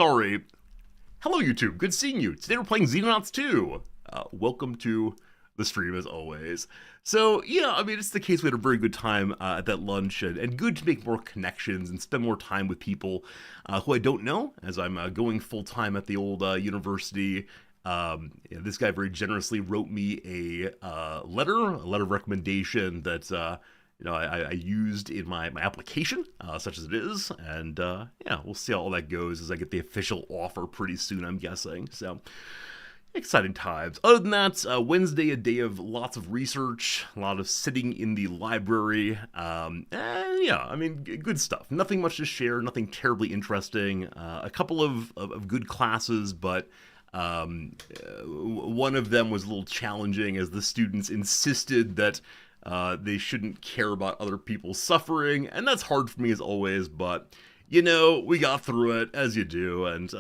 Sorry. Hello, YouTube. Good seeing you. Today we're playing Xenonauts 2. Welcome to the stream, as always. So, yeah, I mean, it's the case we had a very good time at that lunch, and good to make more connections and spend more time with people who I don't know, as I'm going full-time at the old university. This guy very generously wrote me a letter of recommendation that I used in my application, such as it is, and yeah, we'll see how all that goes as I get the official offer pretty soon, I'm guessing. So, exciting times. Other than that, Wednesday, a day of lots of research, a lot of sitting in the library. Yeah, I mean, good stuff. Nothing much to share, nothing terribly interesting. A couple of good classes, but one of them was a little challenging as the students insisted that they shouldn't care about other people's suffering, and that's hard for me as always, but we got through it as you do, and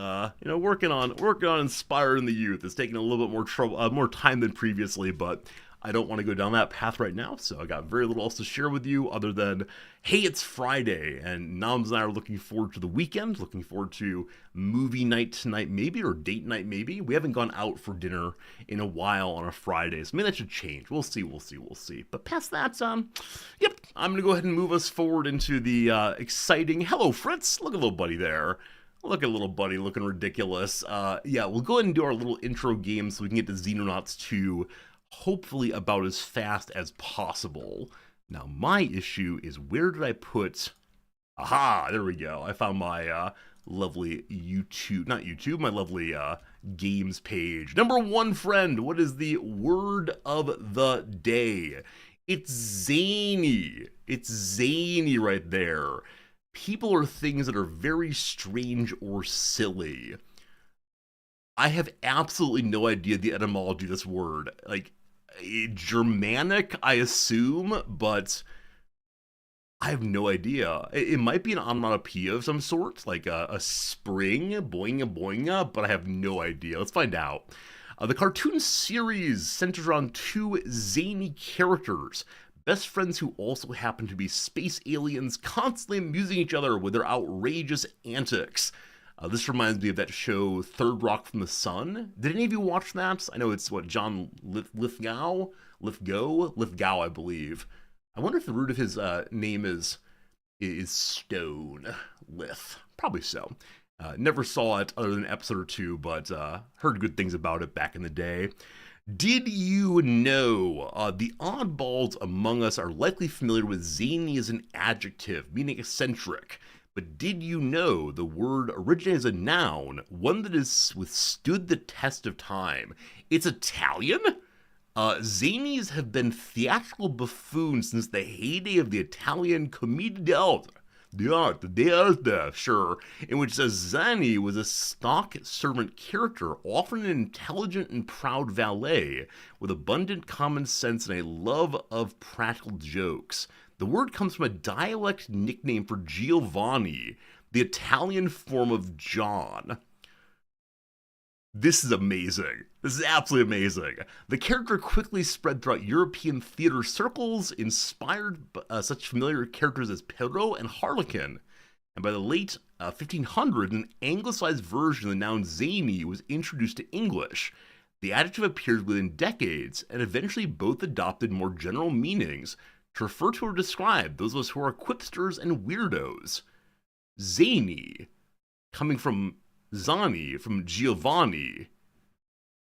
working on inspiring the youth is taking a little bit more trouble, more time than previously, but I don't want to go down that path right now, so I got very little else to share with you other than, hey, it's Friday, and Nams and I are looking forward to the weekend, looking forward to movie night tonight maybe, or date night maybe. We haven't gone out for dinner in a while on a Friday, so maybe that should change. We'll see. But past that, yep, I'm going to go ahead and move us forward into the exciting, hello Fritz, look at little buddy there. Look at little buddy looking ridiculous. Yeah, we'll go ahead and do our little intro game so we can get to Xenonauts 2 hopefully about as fast as possible. Now, my issue is, where did I put... Aha, there we go. I found my lovely my lovely games page. Number one, friend, what is the word of the day? It's zany. It's zany right there. People or things that are very strange or silly. I have absolutely no idea the etymology of this word. Like, Germanic, I assume, but I have no idea. It might be an onomatopoeia of some sort, like a spring, boinga boinga, but I have no idea. Let's find out. The cartoon series centers around two zany characters, best friends who also happen to be space aliens, constantly amusing each other with their outrageous antics. This reminds me of that show, Third Rock from the Sun. Did any of you watch that? I know it's, John Lithgow, I believe. I wonder if the root of his name is Stone. Lith. Probably so. Never saw it other than an episode or two, but heard good things about it back in the day. Did you know the oddballs among us are likely familiar with zany as an adjective, meaning eccentric? But did you know the word originates as a noun, one that has withstood the test of time? It's Italian? Zanies have been theatrical buffoons since the heyday of the Italian commedia dell'arte, sure, in which a zany was a stock servant character, often an intelligent and proud valet, with abundant common sense and a love of practical jokes. The word comes from a dialect nickname for Giovanni, the Italian form of John. This is amazing. This is absolutely amazing. The character quickly spread throughout European theater circles, inspired such familiar characters as Perrault and Harlequin. And by the late 1500s, an anglicized version of the noun zany was introduced to English. The adjective appeared within decades, and eventually both adopted more general meanings to refer to or describe those of us who are quipsters and weirdos. Zany, coming from Zani, from Giovanni.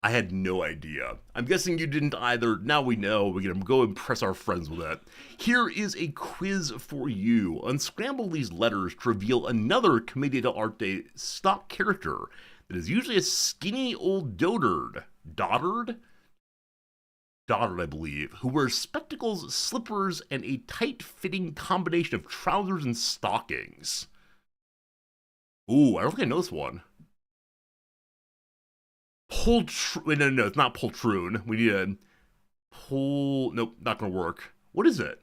I had no idea. I'm guessing you didn't either. Now we know. We're going to go impress our friends with it. Here is a quiz for you. Unscramble these letters to reveal another commedia dell'arte stock character that is usually a skinny old dotard, I believe, who wears spectacles, slippers, and a tight-fitting combination of trousers and stockings. Ooh, I don't think I know this one. No, it's not poltroon. We need a nope, not gonna work. What is it?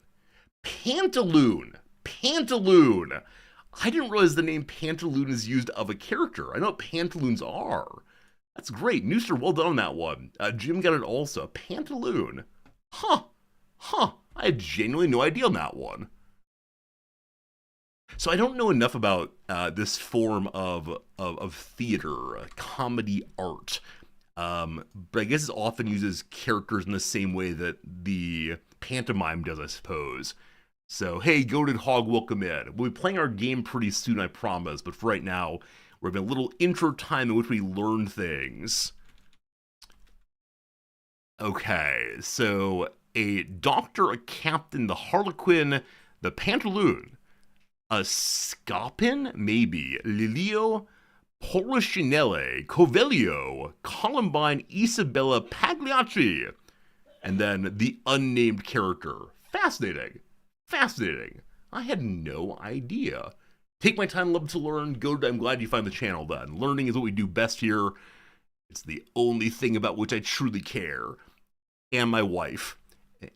Pantaloon. I didn't realize the name Pantaloon is used of a character. I know what pantaloons are. That's great. Nooster, well done on that one. Jim got it also. Pantaloon. Huh. I had genuinely no idea on that one. So I don't know enough about this form of theater, comedy art. But I guess it often uses characters in the same way that the pantomime does, I suppose. So, hey, goated hog, welcome in. We'll be playing our game pretty soon, I promise. But for right now, we're having a little intro time in which we learn things. Okay, so a doctor, a captain, the harlequin, the pantaloon, a scapin, maybe, Lilio, Polichinelle, Covelio, Columbine, Isabella Pagliacci, and then the unnamed character. Fascinating. Fascinating. I had no idea. Take my time, love to learn. I'm glad you find the channel then. Learning is what we do best here. It's the only thing about which I truly care. And my wife.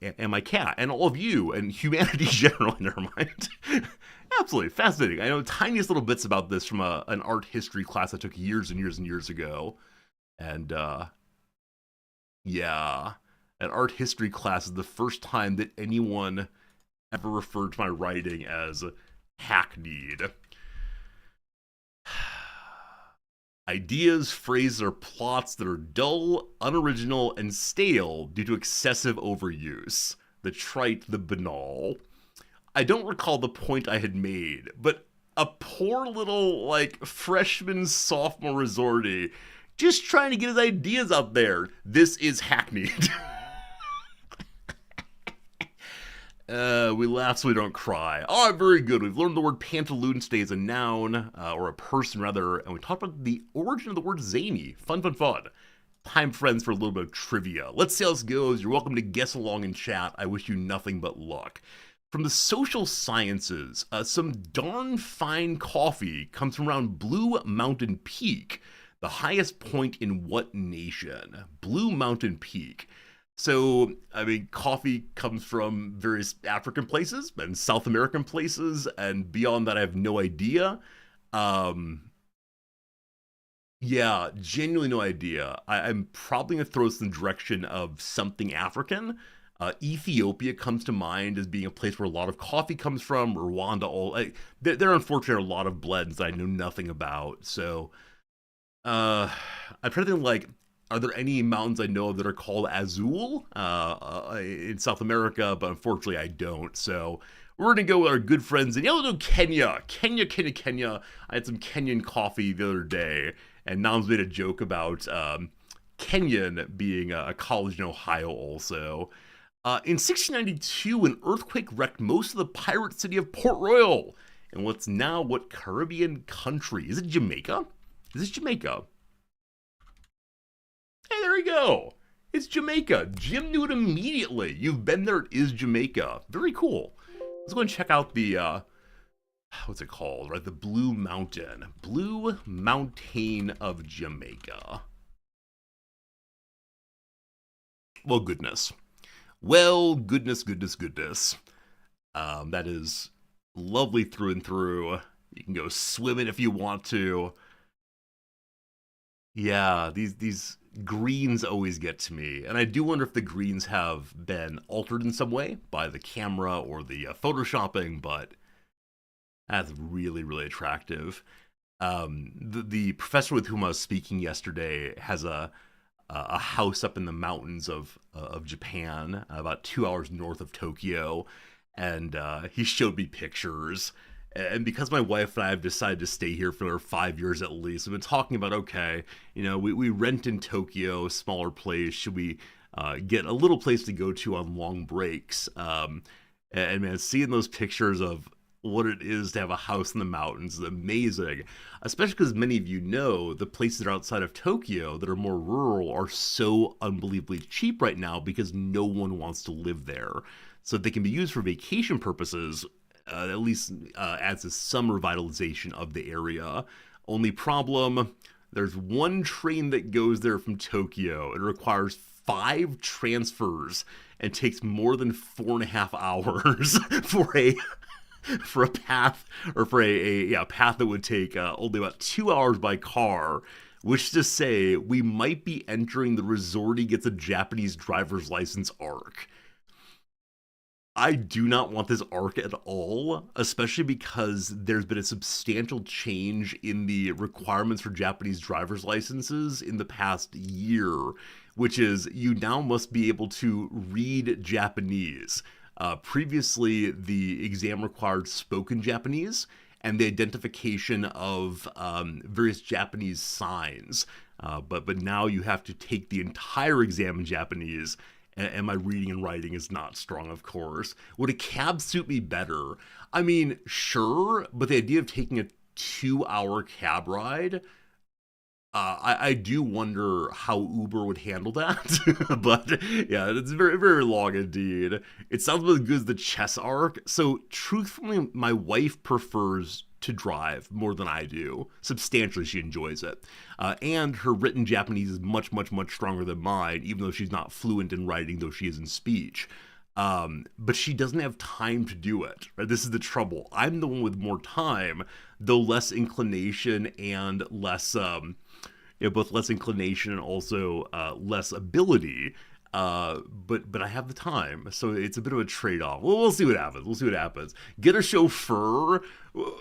And my cat. And all of you. And humanity generally. Never mind. Absolutely fascinating. I know tiniest little bits about this from an art history class I took years and years and years ago. And yeah, an art history class is the first time that anyone ever referred to my writing as hackneyed. Ideas, phrases, or plots that are dull, unoriginal, and stale due to excessive overuse. The trite, the banal. I don't recall the point I had made, but a poor little, like, freshman, sophomore resorty just trying to get his ideas out there. This is hackneyed. We laugh so we don't cry. All right, very good. We've learned the word pantaloon today as a noun, or a person rather, and we talked about the origin of the word zany. Fun, fun, fun. Time, friends, for a little bit of trivia. Let's see how this goes. You're welcome to guess along in chat. I wish you nothing but luck. From the social sciences, some darn fine coffee comes from around Blue Mountain Peak, the highest point in what nation? Blue Mountain Peak. So, I mean, coffee comes from various African places and South American places, and beyond that, I have no idea. Yeah, genuinely no idea. I'm probably going to throw this in the direction of something African. Ethiopia comes to mind as being a place where a lot of coffee comes from. Rwanda, there unfortunately are a lot of blends that I know nothing about. So, I'm trying to think, like, are there any mountains I know of that are called Azul in South America? But unfortunately, I don't. So we're going to go with our good friends in Kenya. Kenya. I had some Kenyan coffee the other day, and Nam's made a joke about Kenyan being a college in Ohio also. In 1692, an earthquake wrecked most of the pirate city of Port Royal in what's now what Caribbean country? Is it Jamaica? Is this Jamaica? Hey, there we go. It's Jamaica. Jim knew it immediately. You've been there. It is Jamaica. Very cool. Let's go and check out the, what's it called? Right, the Blue Mountain. Blue Mountain of Jamaica. Well, goodness. Well, goodness. That is lovely through and through. You can go swimming if you want to. Yeah, these greens always get to me, and I do wonder if the greens have been altered in some way by the camera or the photoshopping, but that's really, really attractive. The professor with whom I was speaking yesterday has a house up in the mountains of Japan, about 2 hours north of Tokyo, and he showed me pictures. And because my wife and I have decided to stay here for 5 years at least, we've been talking about, okay, we rent in Tokyo, a smaller place. Should we get a little place to go to on long breaks? And man, seeing those pictures of what it is to have a house in the mountains is amazing. Especially because many of you know the places that are outside of Tokyo that are more rural are so unbelievably cheap right now because no one wants to live there. So they can be used for vacation purposes. At least adds to some revitalization of the area. Only problem, there's one train that goes there from Tokyo. It requires 5 transfers and takes more than 4.5 hours for a path, or for a path that would take only about 2 hours by car. Which is to say, we might be entering the resorty gets a Japanese driver's license arc. I do not want this arc at all, especially because there's been a substantial change in the requirements for Japanese driver's licenses in the past year, which is you now must be able to read Japanese. Previously, the exam required spoken Japanese and the identification of various Japanese signs. But now you have to take the entire exam in Japanese, and my reading and writing is not strong, of course. Would a cab suit me better? I mean, sure, but the idea of taking a 2 hour cab ride, I do wonder how Uber would handle that. But yeah, it's very, very long indeed. It sounds about as good as the chess arc. So, truthfully, my wife prefers to drive more than I do. Substantially, she enjoys it. And her written Japanese is much, much, much stronger than mine, even though she's not fluent in writing, though she is in speech. But she doesn't have time to do it. Right? This is the trouble. I'm the one with more time, though less inclination and less, both less inclination and also less ability. But I have the time, so it's a bit of a trade-off. Well, we'll see what happens. We'll see what happens. Get a chauffeur?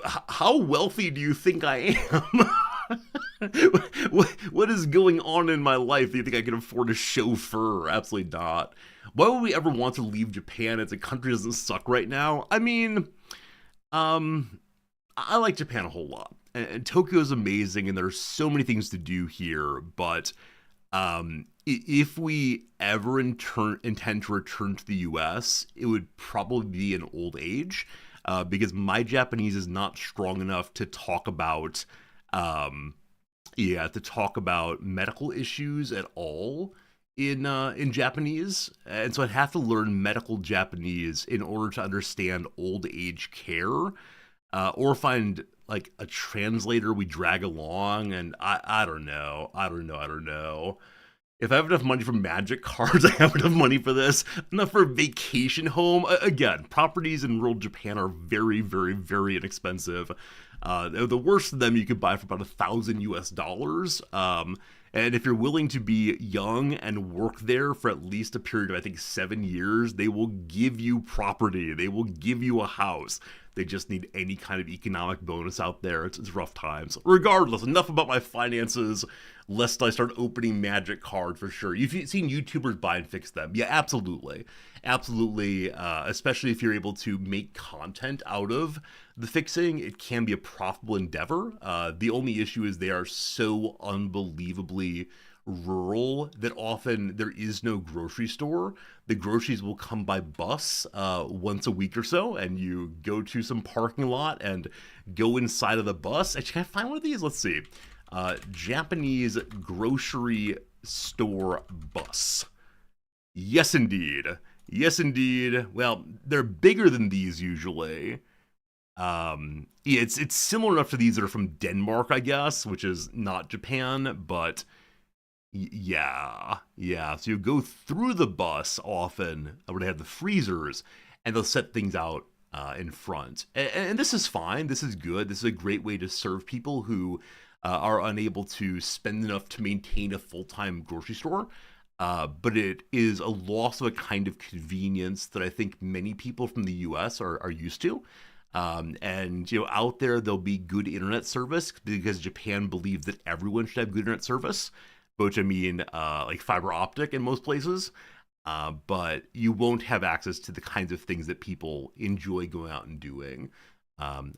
How wealthy do you think I am? What is going on in my life that you think I can afford a chauffeur? Absolutely not. Why would we ever want to leave Japan? It's a country that doesn't suck right now. I mean, I like Japan a whole lot. And Tokyo is amazing, and there's so many things to do here, but if we ever intend to return to the US, it would probably be in old age, because my Japanese is not strong enough to talk about, medical issues at all in Japanese, and so I'd have to learn medical Japanese in order to understand old age care, or find like a translator we drag along, and I don't know. If I have enough money for magic cards, I have enough money for this. Enough for a vacation home. Again, properties in rural Japan are very, very, very inexpensive. The worst of them you could buy for about $1,000 US. And if you're willing to be young and work there for at least a period of, I think, 7 years, they will give you property. They will give you a house. They just need any kind of economic bonus out there. It's rough times. Regardless, enough about my finances, lest I start opening magic cards for sure. You've seen YouTubers buy and fix them. Yeah, absolutely. Absolutely. Especially if you're able to make content out of the fixing, it can be a profitable endeavor. The only issue is they are so unbelievably rural that often there is no grocery store. The groceries will come by bus once a week or so, and you go to some parking lot and go inside of the bus. Actually, can I find one of these? Let's see. Japanese grocery store bus. Yes, indeed. Yes, indeed. Well, they're bigger than these usually. It's similar enough to these that are from Denmark, I guess, which is not Japan, but yeah. So you go through the bus often, where they have the freezers, and they'll set things out in front. And this is fine. This is good. This is a great way to serve people who are unable to spend enough to maintain a full-time grocery store. But it is a loss of a kind of convenience that I think many people from the US are used to. And out there, there'll be good internet service because Japan believes that everyone should have good internet service, which I mean, like fiber optic in most places. But you won't have access to the kinds of things that people enjoy going out and doing.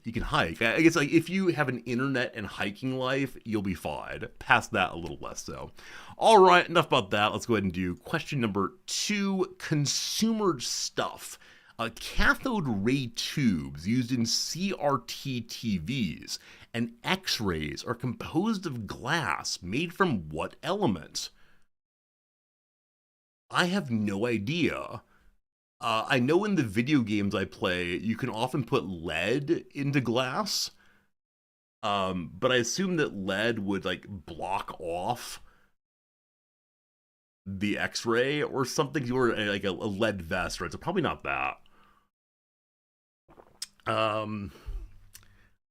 You can hike. I guess like if you have an internet and hiking life, you'll be fine. Past that, a little less so. All right, enough about that. Let's go ahead and do question number 2, consumer stuff. Cathode ray tubes used in CRT TVs and X-rays are composed of glass made from what element? I have no idea. I know in the video games I play, you can often put lead into glass, but I assume that lead would like block off the X-ray or something, or like a lead vest, right? So probably not that. I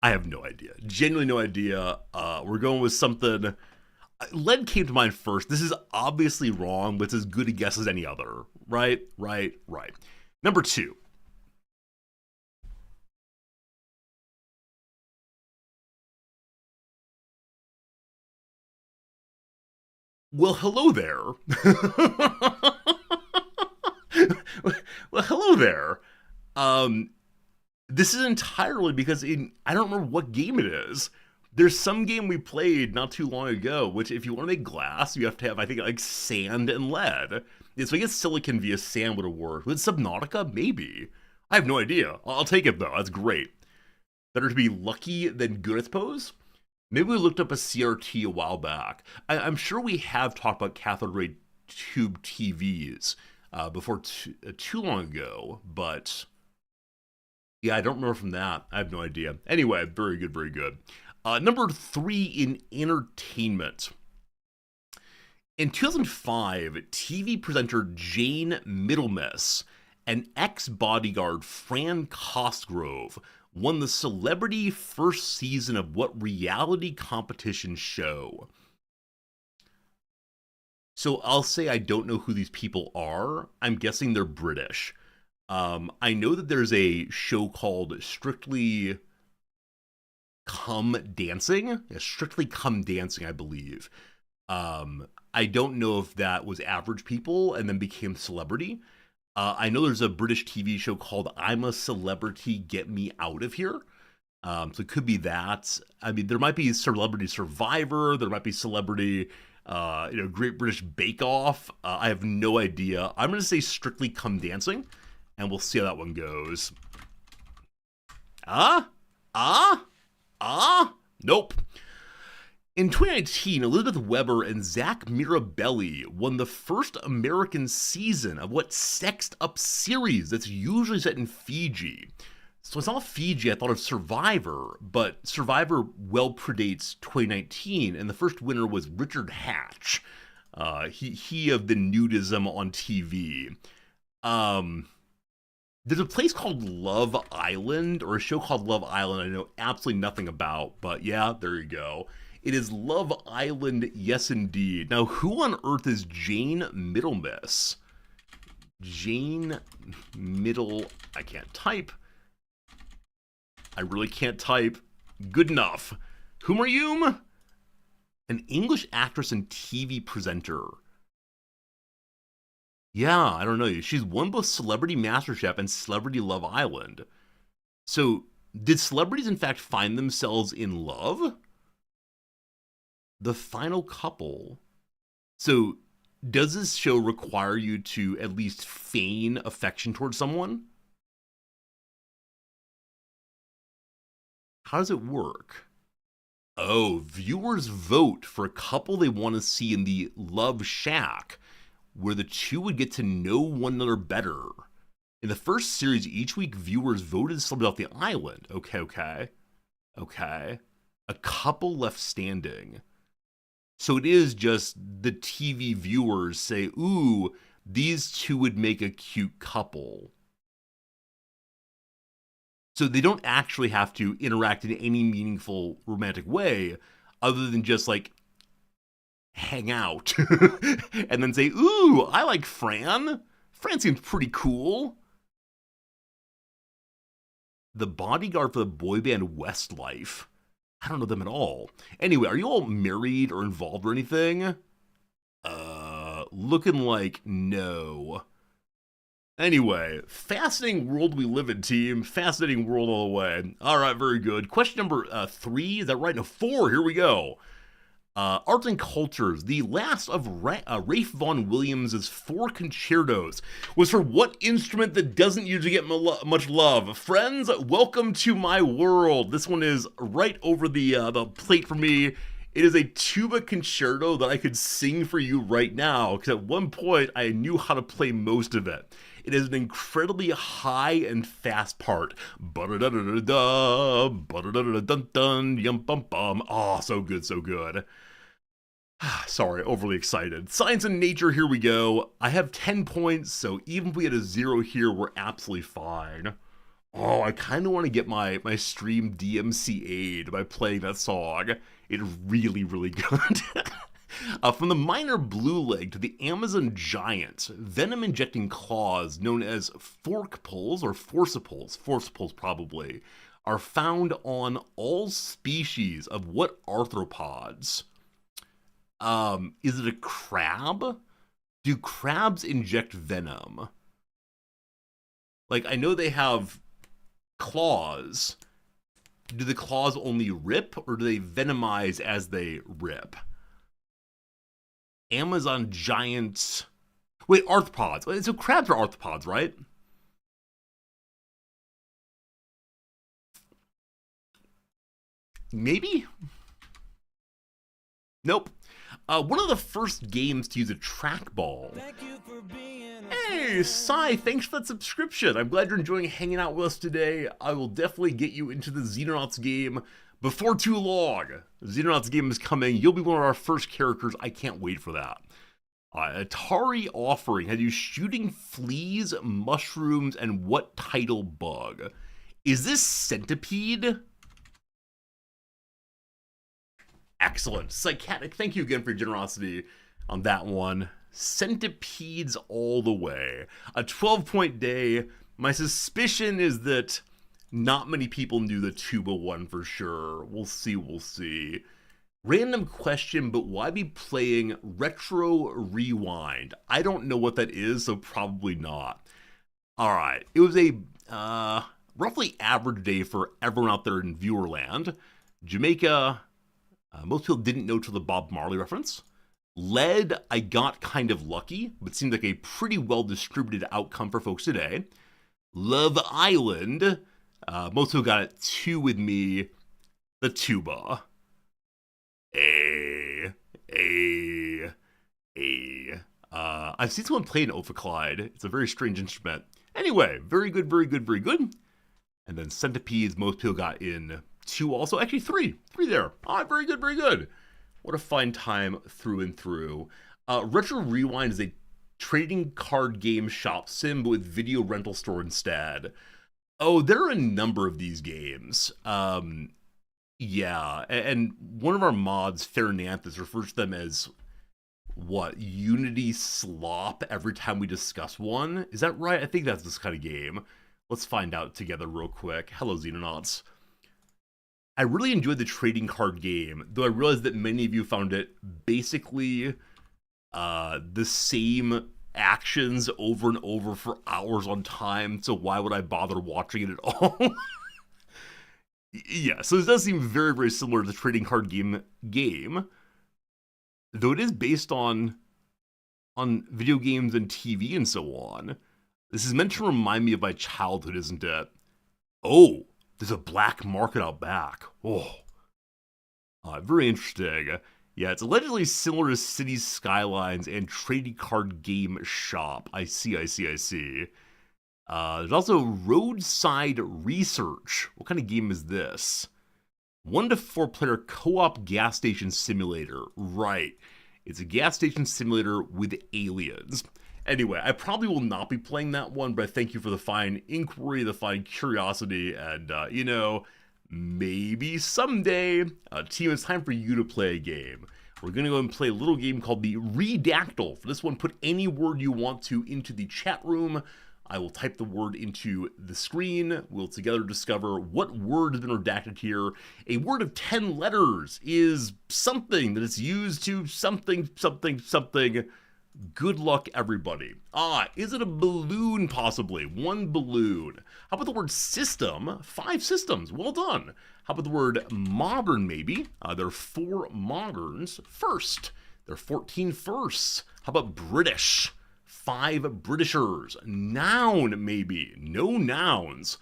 have no idea. Genuinely no idea. We're going with something. Lead came to mind first. This is obviously wrong, but it's as good a guess as any other. Right. Number 2. Well, hello there. Well, hello there. Um, this is entirely because I don't remember what game it is. There's some game we played not too long ago, which if you want to make glass, you have to have, I think, like sand and lead. Yeah, so I guess silicon via sand would have worked. Was it Subnautica? Maybe. I have no idea. I'll take it though. That's great. Better to be lucky than good, I suppose. Maybe we looked up a CRT a while back. I'm sure we have talked about cathode ray tube TVs before too long ago, but yeah, I don't remember from that. I have no idea. Anyway, very good, very good. Number 3 in entertainment. In 2005, TV presenter Jane Middlemiss and ex-bodyguard Fran Cosgrove won the celebrity first season of what reality competition show? So I'll say I don't know who these people are. I'm guessing they're British. I know that there's a show called Strictly Come Dancing. Yeah, Strictly Come Dancing, I believe. I don't know if that was average people and then became celebrity. I know there's a British TV show called I'm a Celebrity, Get Me Out of Here. So it could be that. I mean, there might be Celebrity Survivor. There might be Celebrity, Great British Bake Off. I have no idea. I'm going to say Strictly Come Dancing, and we'll see how that one goes. Nope. In 2019, Elizabeth Weber and Zach Mirabelli won the first American season of what Sexed Up series that's usually set in Fiji. So it's not Fiji, I thought of Survivor, but Survivor well predates 2019, and the first winner was Richard Hatch. He of the nudism on TV. There's a place called Love Island, or a show called Love Island I know absolutely nothing about, but yeah, there you go. It is Love Island, yes indeed. Now, who on earth is Jane Middlemiss? Jane Middle... I can't type. I really can't type. Good enough. Whom are you? An English actress and TV presenter. Yeah, I don't know. She's won both Celebrity MasterChef and Celebrity Love Island. So, did celebrities in fact find themselves in love? The final couple. So, does this show require you to at least feign affection towards someone? How does it work? Oh, viewers vote for a couple they want to see in the Love Shack, where the two would get to know one another better. In the first series, each week viewers voted somebody off the island. Okay. A couple left standing. So it is just the TV viewers say, ooh, these two would make a cute couple. So they don't actually have to interact in any meaningful romantic way other than just like hang out and then say, ooh, I like Fran. Fran seems pretty cool. The bodyguard for the boy band Westlife. I don't know them at all. Anyway, are you all married or involved or anything? Looking like no. Anyway, fascinating world we live in, team. Fascinating world all the way. All right, very good. Question number 3, is that right? No, 4, here we go. Arts and Cultures. The last of Ralph Vaughan Williams' 4 concertos was for what instrument that doesn't usually get much love? Friends, welcome to my world. This one is right over the plate for me. It is a tuba concerto that I could sing for you right now, because at one point I knew how to play most of it. It is an incredibly high and fast part. Ba-da-da-da-da-da, ba-da-da-da-dun-dun, yum-bum-bum. Oh, so good, so good. Sorry, overly excited. Science and nature, here we go. I have 10 points, so even if we had a 0 here, we're absolutely fine. Oh, I kind of want to get my stream DMCA'd by playing that song. It's really, really good. From the minor blue leg to the Amazon giant, venom-injecting claws known as forciples or forciples probably, are found on all species of what arthropods? Is it a crab? Do crabs inject venom? Like, I know they have claws. Do the claws only rip, or do they venomize as they rip? Amazon giant... Wait, arthropods. So crabs are arthropods, right? Maybe? Nope. One of the first games to use a trackball. Hey, Sai, thanks for that subscription. I'm glad you're enjoying hanging out with us today. I will definitely get you into the Xenonauts game before too long. The Xenonauts game is coming. You'll be one of our first characters. I can't wait for that. Atari offering had you shooting fleas, mushrooms, and what title bug? Is this Centipede? Excellent. Psychotic, thank you again for your generosity on that one. Centipedes all the way. A 12-point day. My suspicion is that not many people knew the tuba one for sure. We'll see, we'll see. Random question, but why be playing Retro Rewind? I don't know what that is, so probably not. Alright, it was a roughly average day for everyone out there in viewerland. Jamaica, most people didn't know till the Bob Marley reference. Lead, I got kind of lucky, but seemed like a pretty well-distributed outcome for folks today. Love Island, most people got it 2 with me. The tuba. I've seen someone play an Ophiclyde. It's a very strange instrument. Anyway, very good, very good, very good. And then centipedes, most people got in 2 also. Actually, 3. 3 there. Very good, very good. What a fine time through and through. Retro Rewind is a trading card game shop sim, but with video rental store instead. Oh, there are a number of these games. Yeah, and one of our mods, Fernanthus, refers to them as, what, Unity Slop every time we discuss one? Is that right? I think that's this kind of game. Let's find out together real quick. Hello, Xenonauts. I really enjoyed the trading card game, though I realized that many of you found it basically the same actions over and over for hours on time, so why would I bother watching it at all? Yeah, so this does seem very, very similar to the trading card game, though it is based on video games and TV and so on. This is meant to remind me of my childhood, isn't it? Oh, there's a black market out back. Oh, very interesting. Yeah, it's allegedly similar to Cities Skylines and trading card game shop. I see. There's also Roadside Research. What kind of game is this? 1 to 4 player co-op gas station simulator. Right. It's a gas station simulator with aliens. Anyway, I probably will not be playing that one, but I thank you for the fine inquiry, the fine curiosity, and, maybe someday, team, it's time for you to play a game. We're going to go and play a little game called the Redactyl. For this one, put any word you want to into the chat room. I will type the word into the screen. We'll together discover what word has been redacted here. A word of 10 letters is something that is used to something. Good luck, everybody. Is it a balloon, possibly? 1 balloon. How about the word system? 5 systems. Well done. How about the word modern, maybe? There are 4 moderns. First. There are 14 firsts. How about British? 5 Britishers. Noun, maybe. No nouns.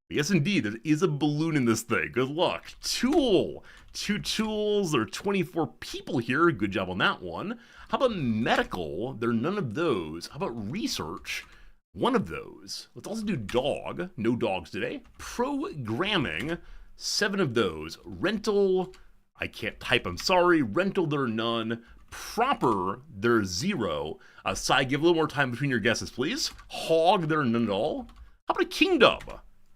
Yes, indeed, there is a balloon in this thing. Good luck. Tool. 2 tools. There are 24 people here. Good job on that one. How about medical? There are none of those. How about research? 1 of those. Let's also do dog. No dogs today. Programming. 7 of those. Rental. I can't type, I'm sorry. Rental, there are none. Proper, there's 0. Sai, give a little more time between your guesses, please. Hog, there are none at all. How about a kingdom?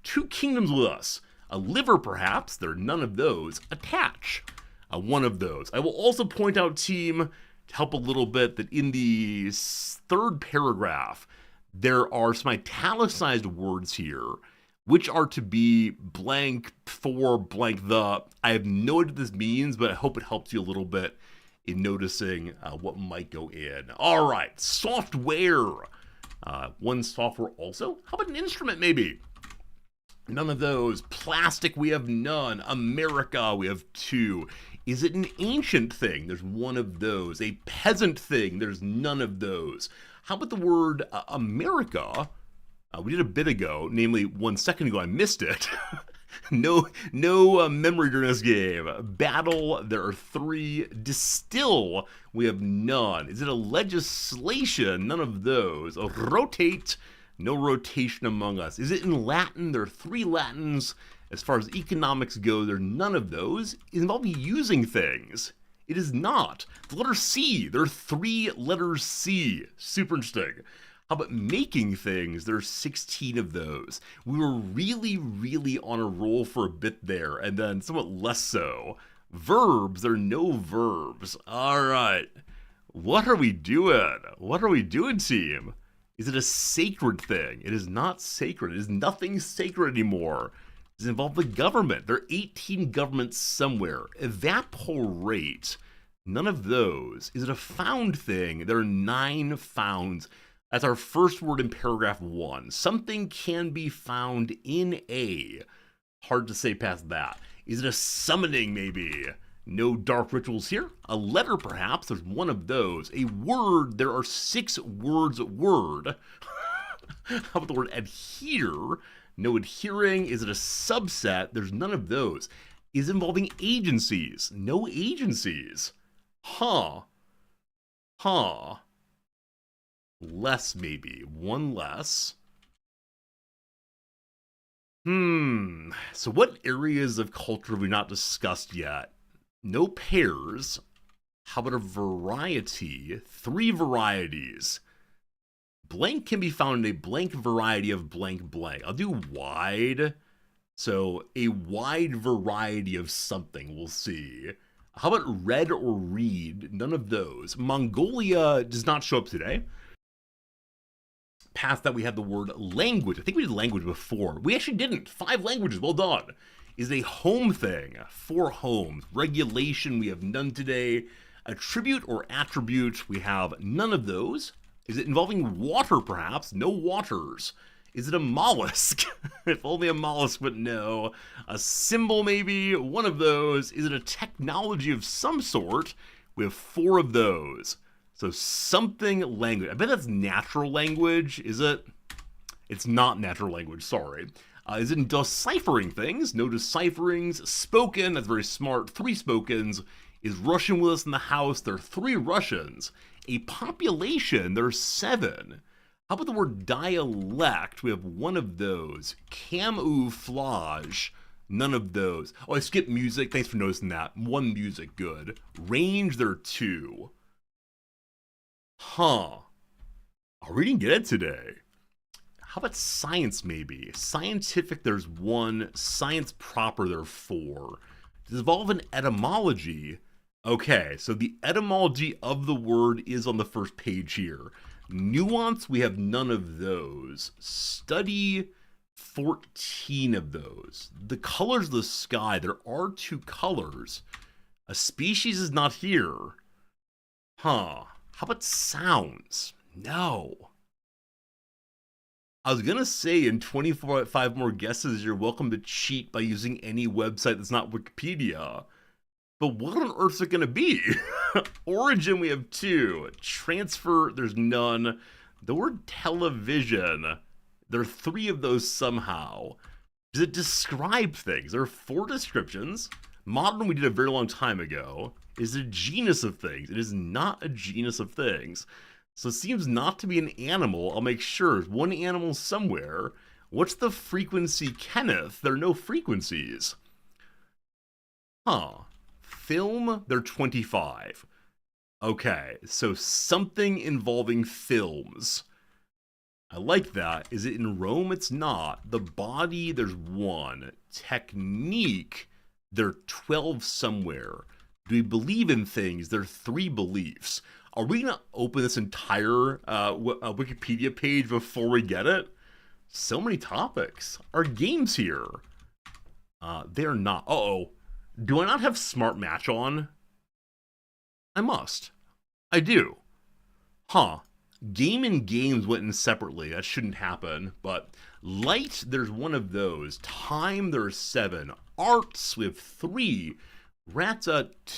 2 kingdoms with us. A liver, perhaps. There are none of those. Attach. 1 of those. I will also point out, team, to help a little bit, that in the 3rd paragraph, there are some italicized words here, which are to be blank for blank the. I have no idea what this means, but I hope it helps you a little bit in noticing what might go in. All right, software. One software also. How about an instrument maybe? None of those. Plastic, we have none. America, we have 2. Is it an ancient thing? There's one of those. A peasant thing? There's none of those. How about the word America? We did a bit ago, namely 1 second ago. I missed it. no memory during this game. Battle, there are 3. Distill, we have none. Is it a legislation? None of those. Rotate, no rotation among us. Is it in Latin? There are 3 Latins. As far as economics go, there are none of those. Is involving using things? It is not. The letter C, there are 3 letters C. Super interesting. How about making things? There are 16 of those. We were really on a roll for a bit there, and then somewhat less so. Verbs, there are no verbs. All right. What are we doing? What are we doing, team? Is it a sacred thing? It is not sacred. It is nothing sacred anymore. Does it involve the government? There are 18 governments somewhere. Evaporate. None of those. Is it a found thing? There are 9 founds. That's our first word in paragraph 1. Something can be found in a. Hard to say past that. Is it a summoning, maybe? No dark rituals here. A letter, perhaps. There's one of those. A word. There are 6 words word. How about the word adhere? No adhering. Is it a subset? There's none of those. Is it involving agencies? No agencies. Huh. Less, maybe. 1 less. So what areas of culture have we not discussed yet? No pairs. How about a variety? 3 varieties. Blank can be found in a blank variety of blank blank. I'll do wide. So a wide variety of something, we'll see. How about read or read? None of those. Mongolia does not show up today. Past that, we have the word language. I think we did language before. We actually didn't. 5 languages. Well done. Is a home thing. 4 homes. Regulation, we have none today. Attribute or attribute, we have none of those. Is it involving water, perhaps? No waters. Is it a mollusk? If only a mollusk, but no. A symbol, maybe? One of those. Is it a technology of some sort? We have 4 of those. So something language. I bet that's natural language. Is it? It's not natural language, sorry. Is it in deciphering things? No decipherings. Spoken, that's very smart. 3 spokens. Is Russian with us in the house? There are 3 Russians. A population, there's 7. How about the word dialect? We have 1 of those. Camouflage. None of those. Oh, I skipped music. Thanks for noticing that. 1 music, good. Range, there are 2. Huh. We didn't get it today. How about science, maybe? Scientific, there's 1. Science proper, there are 4. Does it involve an etymology? Okay, so the etymology of the word is on the first page here. Nuance, we have none of those. Study, 14 of those. The colors of the sky, there are 2 colors. A species is not here. Huh. How about sounds? No. I was going to say in 25 more guesses, you're welcome to cheat by using any website that's not Wikipedia. But what on earth is it going to be? Origin, we have 2. Transfer, there's none. The word television, there are 3 of those somehow. Does it describe things? There are 4 descriptions. Modern, we did a very long time ago. Is it a genus of things? It is not a genus of things. So it seems not to be an animal. I'll make sure. There's 1 animal somewhere. What's the frequency, Kenneth? There are no frequencies. Huh. Film, they're 25. Okay, so something involving films. I like that. Is it in Rome? It's not. The body, there's 1. Technique, there are 12 somewhere. Do we believe in things? There are 3 beliefs. Are we going to open this entire Wikipedia page before we get it? So many topics. Are games here? They're not. Uh-oh. Do I not have Smart Match on? I must. I do. Huh. Game and games went in separately. That shouldn't happen. But light, there's one of those. Time, there's 7. Arts, we have 3. Ratatouille,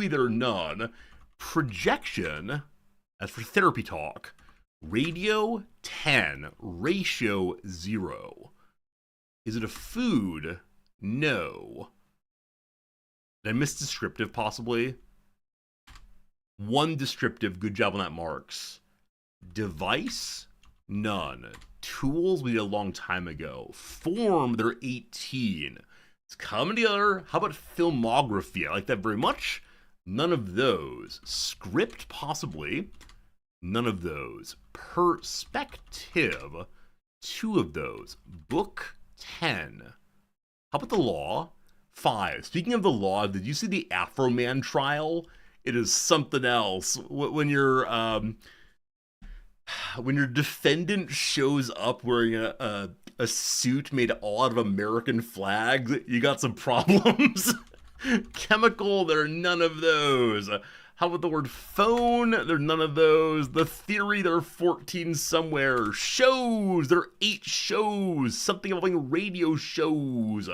there are none. Projection, as for therapy talk. Radio, 10. Ratio, 0. Is it a food? No. Did I miss descriptive, possibly? 1 descriptive, good job on that, Marks. Device? None. Tools, we did a long time ago. Form, they're 18. It's coming together. How about filmography? I like that very much. None of those. Script, possibly. None of those. Perspective, 2 of those. Book, 10. How about the law? 5. Speaking of the law, did you see the Afro Man trial? It is something else. When your defendant shows up wearing a suit made all out of American flags, you got some problems. Chemical, there are none of those. How about the word phone? There are none of those. The theory, there are 14 somewhere. Shows, there are 8 shows. Something involving radio shows.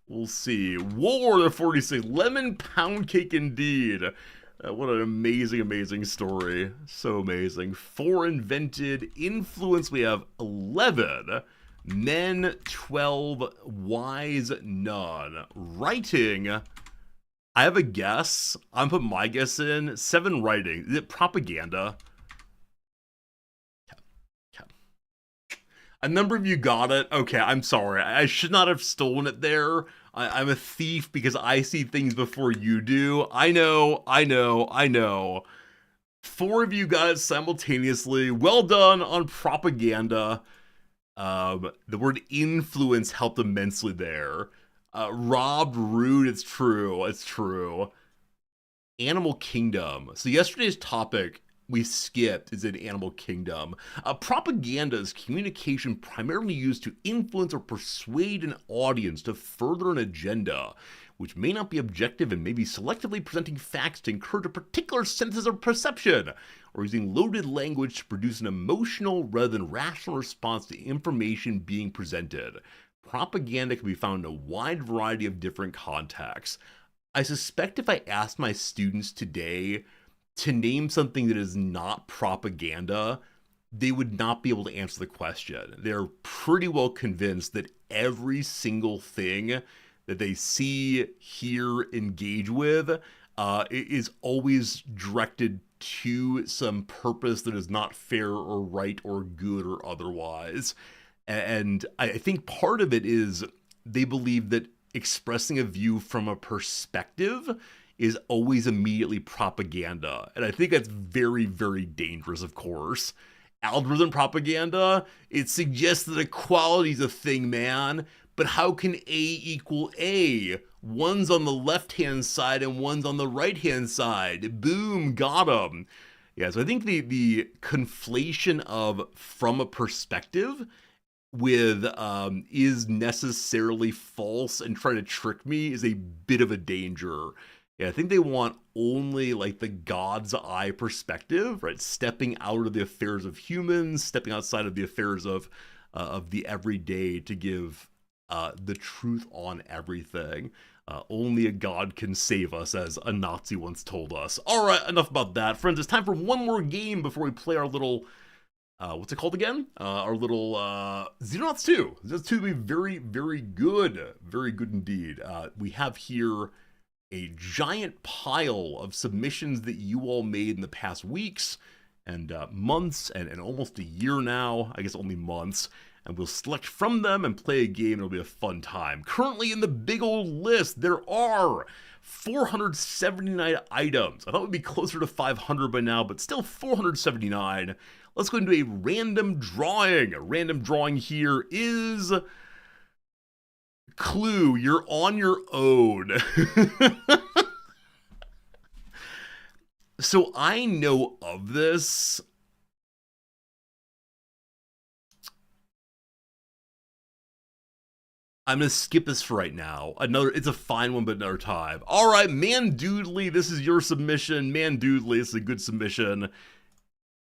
We'll see. War, there are 46. Lemon pound cake indeed. What an amazing, amazing story. So amazing. 4 invented. Influence, we have 11. Men, 12. Wise, none. Writing, I have a guess. I'm putting my guess in. 7 writing. Is it propaganda? A number of you got it. Okay, I'm sorry. I should not have stolen it there. I'm a thief because I see things before you do. I know. 4 of you got it simultaneously. Well done on propaganda. The word influence helped immensely there. Robbed, rude, it's true. Animal Kingdom. So yesterday's topic we skipped is in Animal Kingdom. Propaganda is communication primarily used to influence or persuade an audience to further an agenda, which may not be objective and may be selectively presenting facts to encourage a particular sense or perception, or using loaded language to produce an emotional rather than rational response to information being presented. Propaganda can be found in a wide variety of different contexts. I suspect if I asked my students today to name something that is not propaganda, they would not be able to answer the question. They're pretty well convinced that every single thing that they see, hear, engage with is always directed to some purpose that is not fair or right or good or otherwise. And I think part of it is they believe that expressing a view from a perspective is always immediately propaganda. And I think that's very, very dangerous, of course. Algorithm propaganda, it suggests that equality's a thing, man. But how can A equal A? One's on the left-hand side and one's on the right-hand side. Boom, got 'em. Yeah, so I think the conflation of from a perspective with is necessarily false and try to trick me is a bit of a danger. Yeah, I think they want only like the God's eye perspective, right? Stepping out of the affairs of humans, stepping outside of the affairs of the everyday to give the truth on everything. Only a God can save us, as a Nazi once told us. All right, enough about that, friends. It's time for one more game before we play our little. What's it called again? Our little Xenonauts 2. Xenonauts 2 will be very, very good. Very good indeed. We have here a giant pile of submissions that you all made in the past weeks and months and almost a year now. I guess only months. And we'll select from them and play a game. It'll be a fun time. Currently in the big old list, there are 479 items. I thought we'd be closer to 500 by now, but still 479. Let's go into a random drawing. A random drawing here is Clue, you're on your own. So I know of this. I'm gonna skip this for right now. It's a fine one, but another time. All right, Man Doodly, this is your submission. Man Doodly, this is a good submission.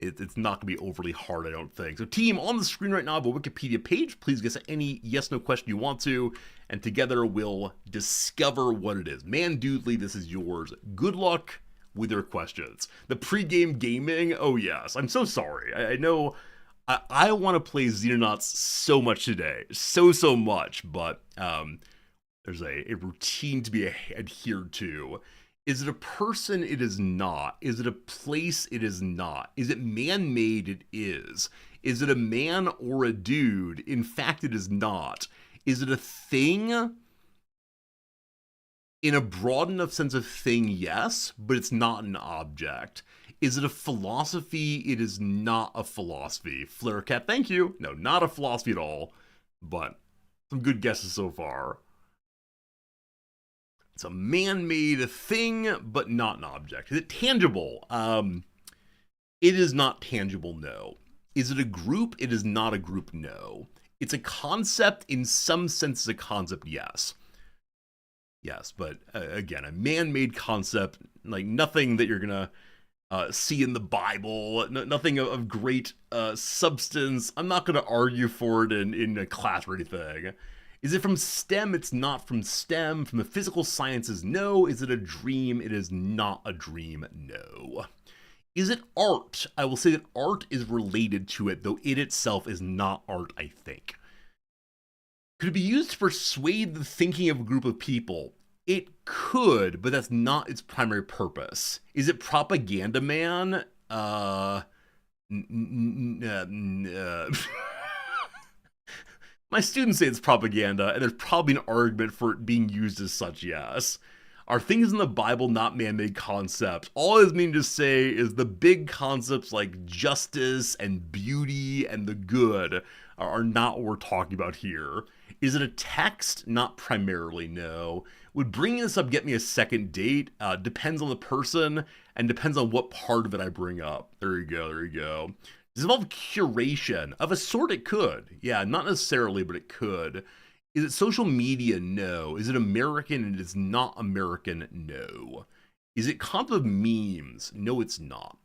It's not going to be overly hard, I don't think. So, team, on the screen right now, I have a Wikipedia page. Please guess any yes/no question you want to, and together we'll discover what it is. Man Doodly, this is yours. Good luck with your questions. The pregame gaming, oh yes. I'm so sorry. I know I want to play Xenonauts so much today. So much, but there's a routine to be adhered to. Is it a person? It is not. Is it a place? It is not. Is it man-made? It is. Is it a man or a dude? In fact, it is not. Is it a thing? In a broad enough sense of thing, yes, but it's not an object. Is it a philosophy? It is not a philosophy. Flarecat, thank you. No, not a philosophy at all, but some good guesses so far. It's a man-made thing, but not an object. Is it tangible? It is not tangible, no. Is it a group? It is not a group, no. It's a concept, in some sense it's a concept, yes. Yes, but again, a man-made concept, like nothing that you're gonna see in the Bible, nothing of great substance. I'm not gonna argue for it in a class or anything. Is it from STEM? It's not from STEM. From the physical sciences, no. Is it a dream? It is not a dream, no. Is it art? I will say that art is related to it, though it itself is not art, I think. Could it be used to persuade the thinking of a group of people? It could, but that's not its primary purpose. Is it propaganda, man? My students say it's propaganda, and there's probably an argument for it being used as such, yes. Are things in the Bible not man-made concepts? All I was meaning to say is the big concepts like justice and beauty and the good are not what we're talking about here. Is it a text? Not primarily, no. Would bringing this up get me a second date? Depends on the person, and depends on what part of it I bring up. There you go. Does it involve curation? Of a sort, it could. Yeah, not necessarily, but it could. Is it social media? No. Is it American? It is not American. No. Is it concept of memes? No, it's not.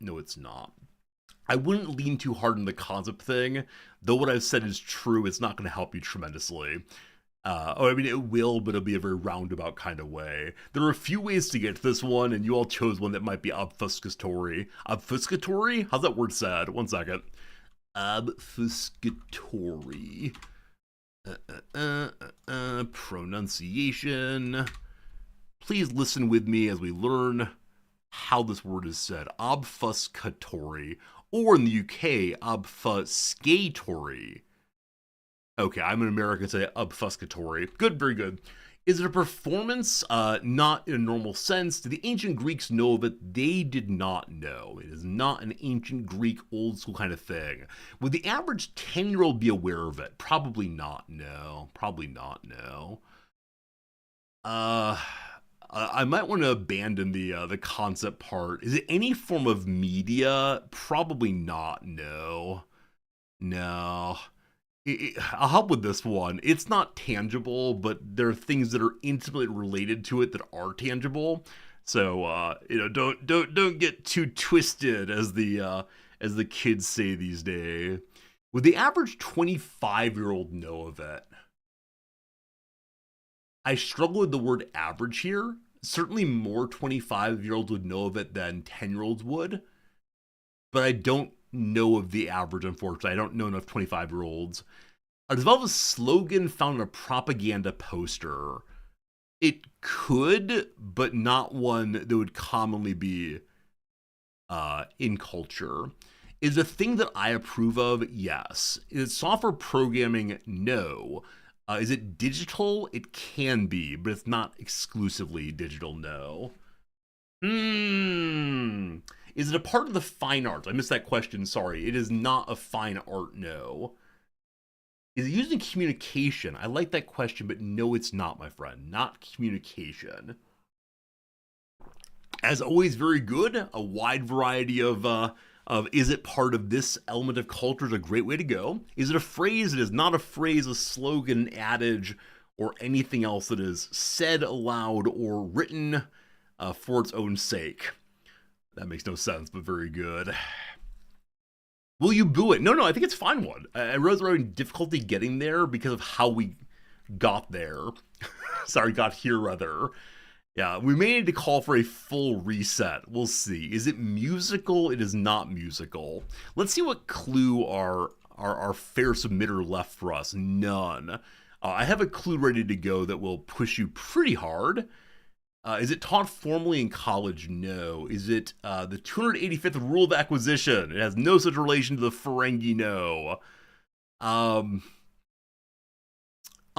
I wouldn't lean too hard on the concept thing, though what I've said is true. It's not going to help you tremendously. It will, but it'll be a very roundabout kind of way. There are a few ways to get to this one, and you all chose one that might be obfuscatory. Obfuscatory? How's that word said? 1 second. Obfuscatory. Pronunciation. Please listen with me as we learn how this word is said. Obfuscatory. Or in the UK, obfuscatory. Okay, I'm an American, say obfuscatory. Good, very good. Is it a performance? Not in a normal sense. Do the ancient Greeks know of it? They did not know. It is not an ancient Greek, old school kind of thing. Would the average 10-year-old be aware of it? Probably not, no. I might want to abandon the concept part. Is it any form of media? Probably not, no. I'll help with this one. It's not tangible, but there are things that are intimately related to it that are tangible. So don't get too twisted, as the kids say these days. Would the average 25-year-old know of it? I struggle with the word average here. Certainly more 25-year-olds would know of it than 10-year-olds would. But I don't know of the average, unfortunately. I don't know enough 25-year-olds. Does it involve a slogan found in a propaganda poster? It could, but not one that would commonly be in culture. Is it a thing that I approve of? Yes. Is it software programming? No. Is it digital? It can be, but it's not exclusively digital, no. Is it a part of the fine arts? I missed that question, sorry. It is not a fine art, no. Is it used in communication? I like that question, but no, it's not, my friend. Not communication. As always, very good. A wide variety of is it part of this element of culture is a great way to go. Is it a phrase? It is not a phrase, a slogan, an adage, or anything else that is said aloud or written for its own sake. That makes no sense, but very good. Will you boo it? No, I think it's a fine one. I realized we're having difficulty getting there because of how we got there. Sorry, got here rather. Yeah, we may need to call for a full reset. We'll see. Is it musical? It is not musical. Let's see what clue our fair submitter left for us. None. I have a clue ready to go that will push you pretty hard. Is it taught formally in college? No. Is it the 285th rule of acquisition? It has no such relation to the Ferengi? No. I'll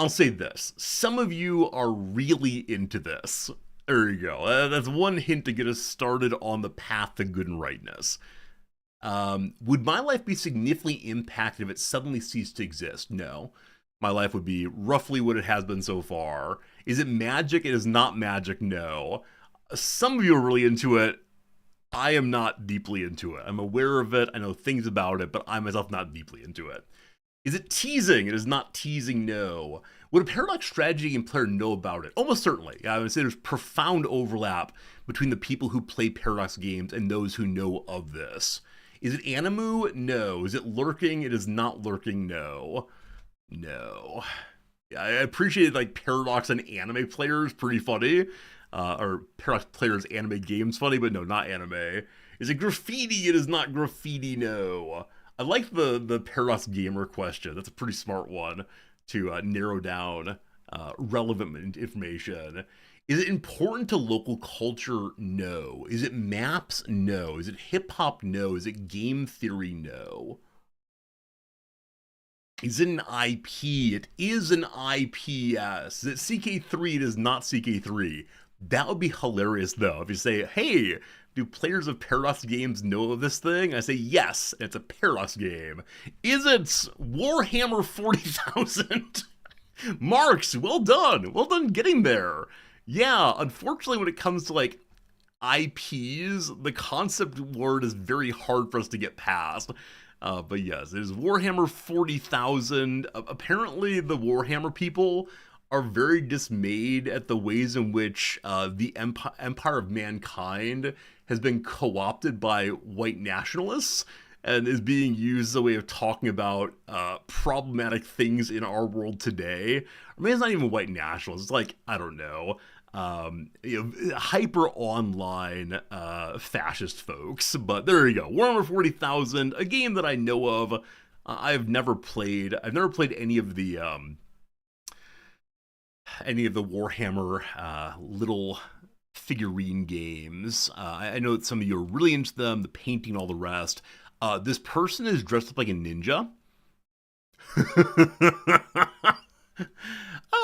say this. Some of you are really into this. There you go. That's one hint to get us started on the path to good and rightness. Would my life be significantly impacted if it suddenly ceased to exist? No. My life would be roughly what it has been so far. Is it magic? It is not magic, no. Some of you are really into it. I am not deeply into it. I'm aware of it. I know things about it, but I myself not deeply into it. Is it teasing? It is not teasing, no. Would a Paradox strategy game player know about it? Almost certainly. I would say there's profound overlap between the people who play Paradox games and those who know of this. Is it Animu? No. Is it lurking? It is not lurking, no. No. Yeah, I appreciate like Paradox and anime players, pretty funny. Or Paradox players, anime games funny, but no, not anime. Is it graffiti? It is not graffiti, no. I like the Paradox gamer question. That's a pretty smart one to narrow down relevant information. Is it important to local culture? No. Is it maps? No. Is it hip hop? No. Is it game theory? No. Is it an IP? It is an IPS. Is it CK3? It is not CK3. That would be hilarious though. If you say, hey, do players of Paradox games know of this thing? I say, yes, it's a Paradox game. Is it Warhammer 40,000? Marks, well done. Well done getting there. Yeah, unfortunately when it comes to like IPs, the concept word is very hard for us to get past. But yes, it is Warhammer 40,000. Apparently, the Warhammer people are very dismayed at the ways in which the Empire of Mankind has been co-opted by white nationalists and is being used as a way of talking about problematic things in our world today. Or maybe it's not even white nationalists. It's like, I don't know, hyper online fascist folks. But there you go. Warhammer 40,000, a game that I know of. I've never played. I've never played any of the Warhammer little figurine games. I know that some of you are really into them, the painting, all the rest. This person is dressed up like a ninja.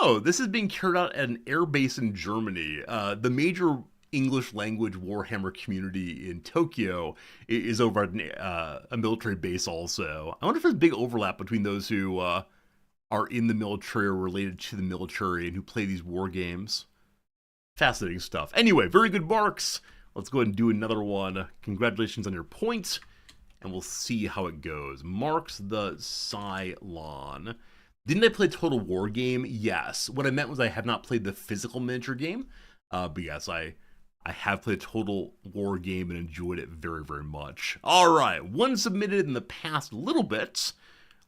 Oh, this is being carried out at an airbase in Germany. The major English language Warhammer community in Tokyo is over at a military base also. I wonder if there's a big overlap between those who are in the military or related to the military and who play these war games. Fascinating stuff. Anyway, very good marks. Let's go ahead and do another one. Congratulations on your points, and we'll see how it goes. Marks the Cylon. Didn't I play Total War game? Yes. What I meant was I have not played the physical miniature game. But yes, I have played Total War game and enjoyed it very, very much. All right, one submitted in the past little bit.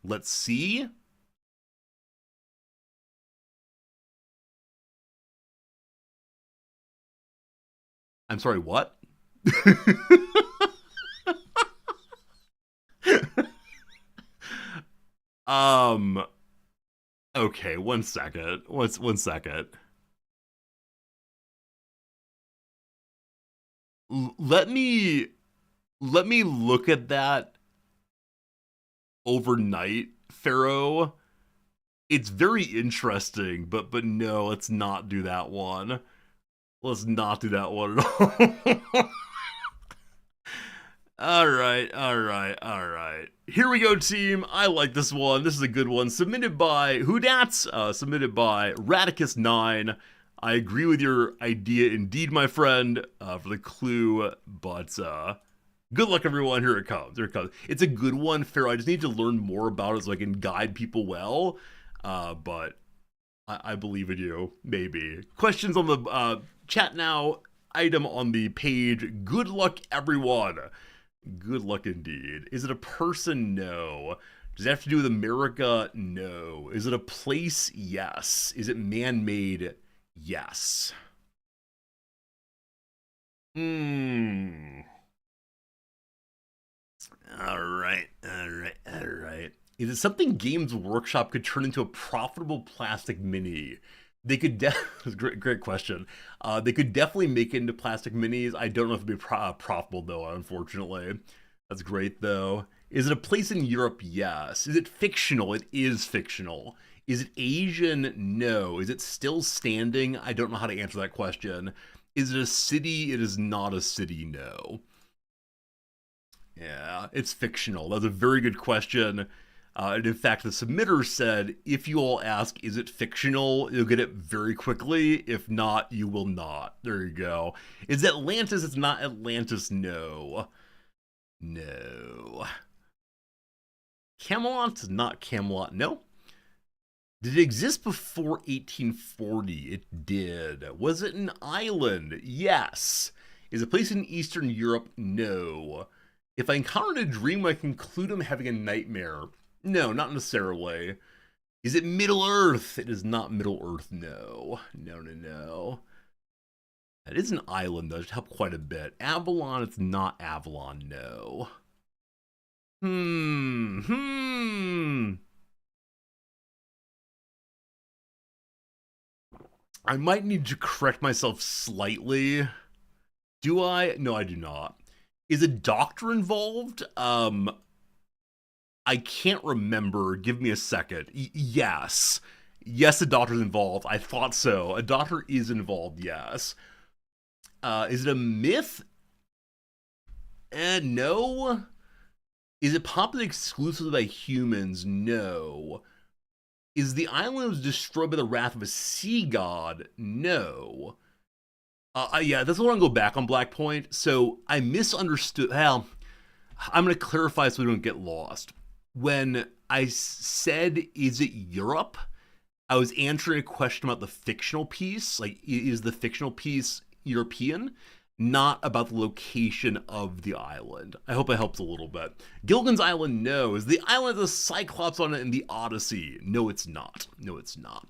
Let's see. I'm sorry, what? Okay, one second. One second. Let me look at that overnight, Pharaoh. It's very interesting, but no, let's not do that one. Let's not do that one at all. All right. Here we go, team. I like this one. This is a good one. Submitted by who dat? Submitted by Radicus9. I agree with your idea indeed, my friend, for the clue, but good luck, everyone. Here it comes. It's a good one, Pharaoh. I just need to learn more about it so I can guide people well, but I believe in you. Maybe. Questions on the chat now item on the page. Good luck, everyone. Good luck indeed. Is it a person? No. Does it have to do with America? No. Is it a place? Yes. Is it man-made? Yes. All right. Is it something Games Workshop could turn into a profitable plastic mini? They could great question. They could definitely make it into plastic minis. I don't know if it'd be profitable though, unfortunately. That's great though. Is it a place in Europe? Yes. Is it fictional? It is fictional. Is it Asian? No. Is it still standing? I don't know how to answer that question. Is it a city? It is not a city, no. Yeah, it's fictional. That's a very good question. And in fact, the submitter said, if you all ask, is it fictional, you'll get it very quickly. If not, you will not. There you go. Is it Atlantis? It's not Atlantis, no. No. Camelot? Not Camelot, no. Did it exist before 1840? It did. Was it an island? Yes. Is it a place in Eastern Europe? No. If I encountered a dream, I conclude I'm having a nightmare. No, not necessarily. Is it Middle Earth? It is not Middle Earth, no. No. That is an island, though. It should help quite a bit. Avalon, it's not Avalon, no. I might need to correct myself slightly. Do I? No, I do not. Is a doctor involved? I can't remember. Give me a second. Yes. Yes, a doctor's involved. I thought so. A doctor is involved, yes. Is it a myth? No. Is it populated exclusively by humans? No. Is the island was destroyed by the wrath of a sea god? No. Yeah, that's what I'm gonna go back on Black Point. So I misunderstood. Well, I'm gonna clarify so we don't get lost. When I said, is it Europe? I was answering a question about the fictional piece. Like, is the fictional piece European? Not about the location of the island. I hope it helps a little bit. Gilligan's Island, no. Is the island the Cyclops on it in the Odyssey? No, it's not. No, it's not.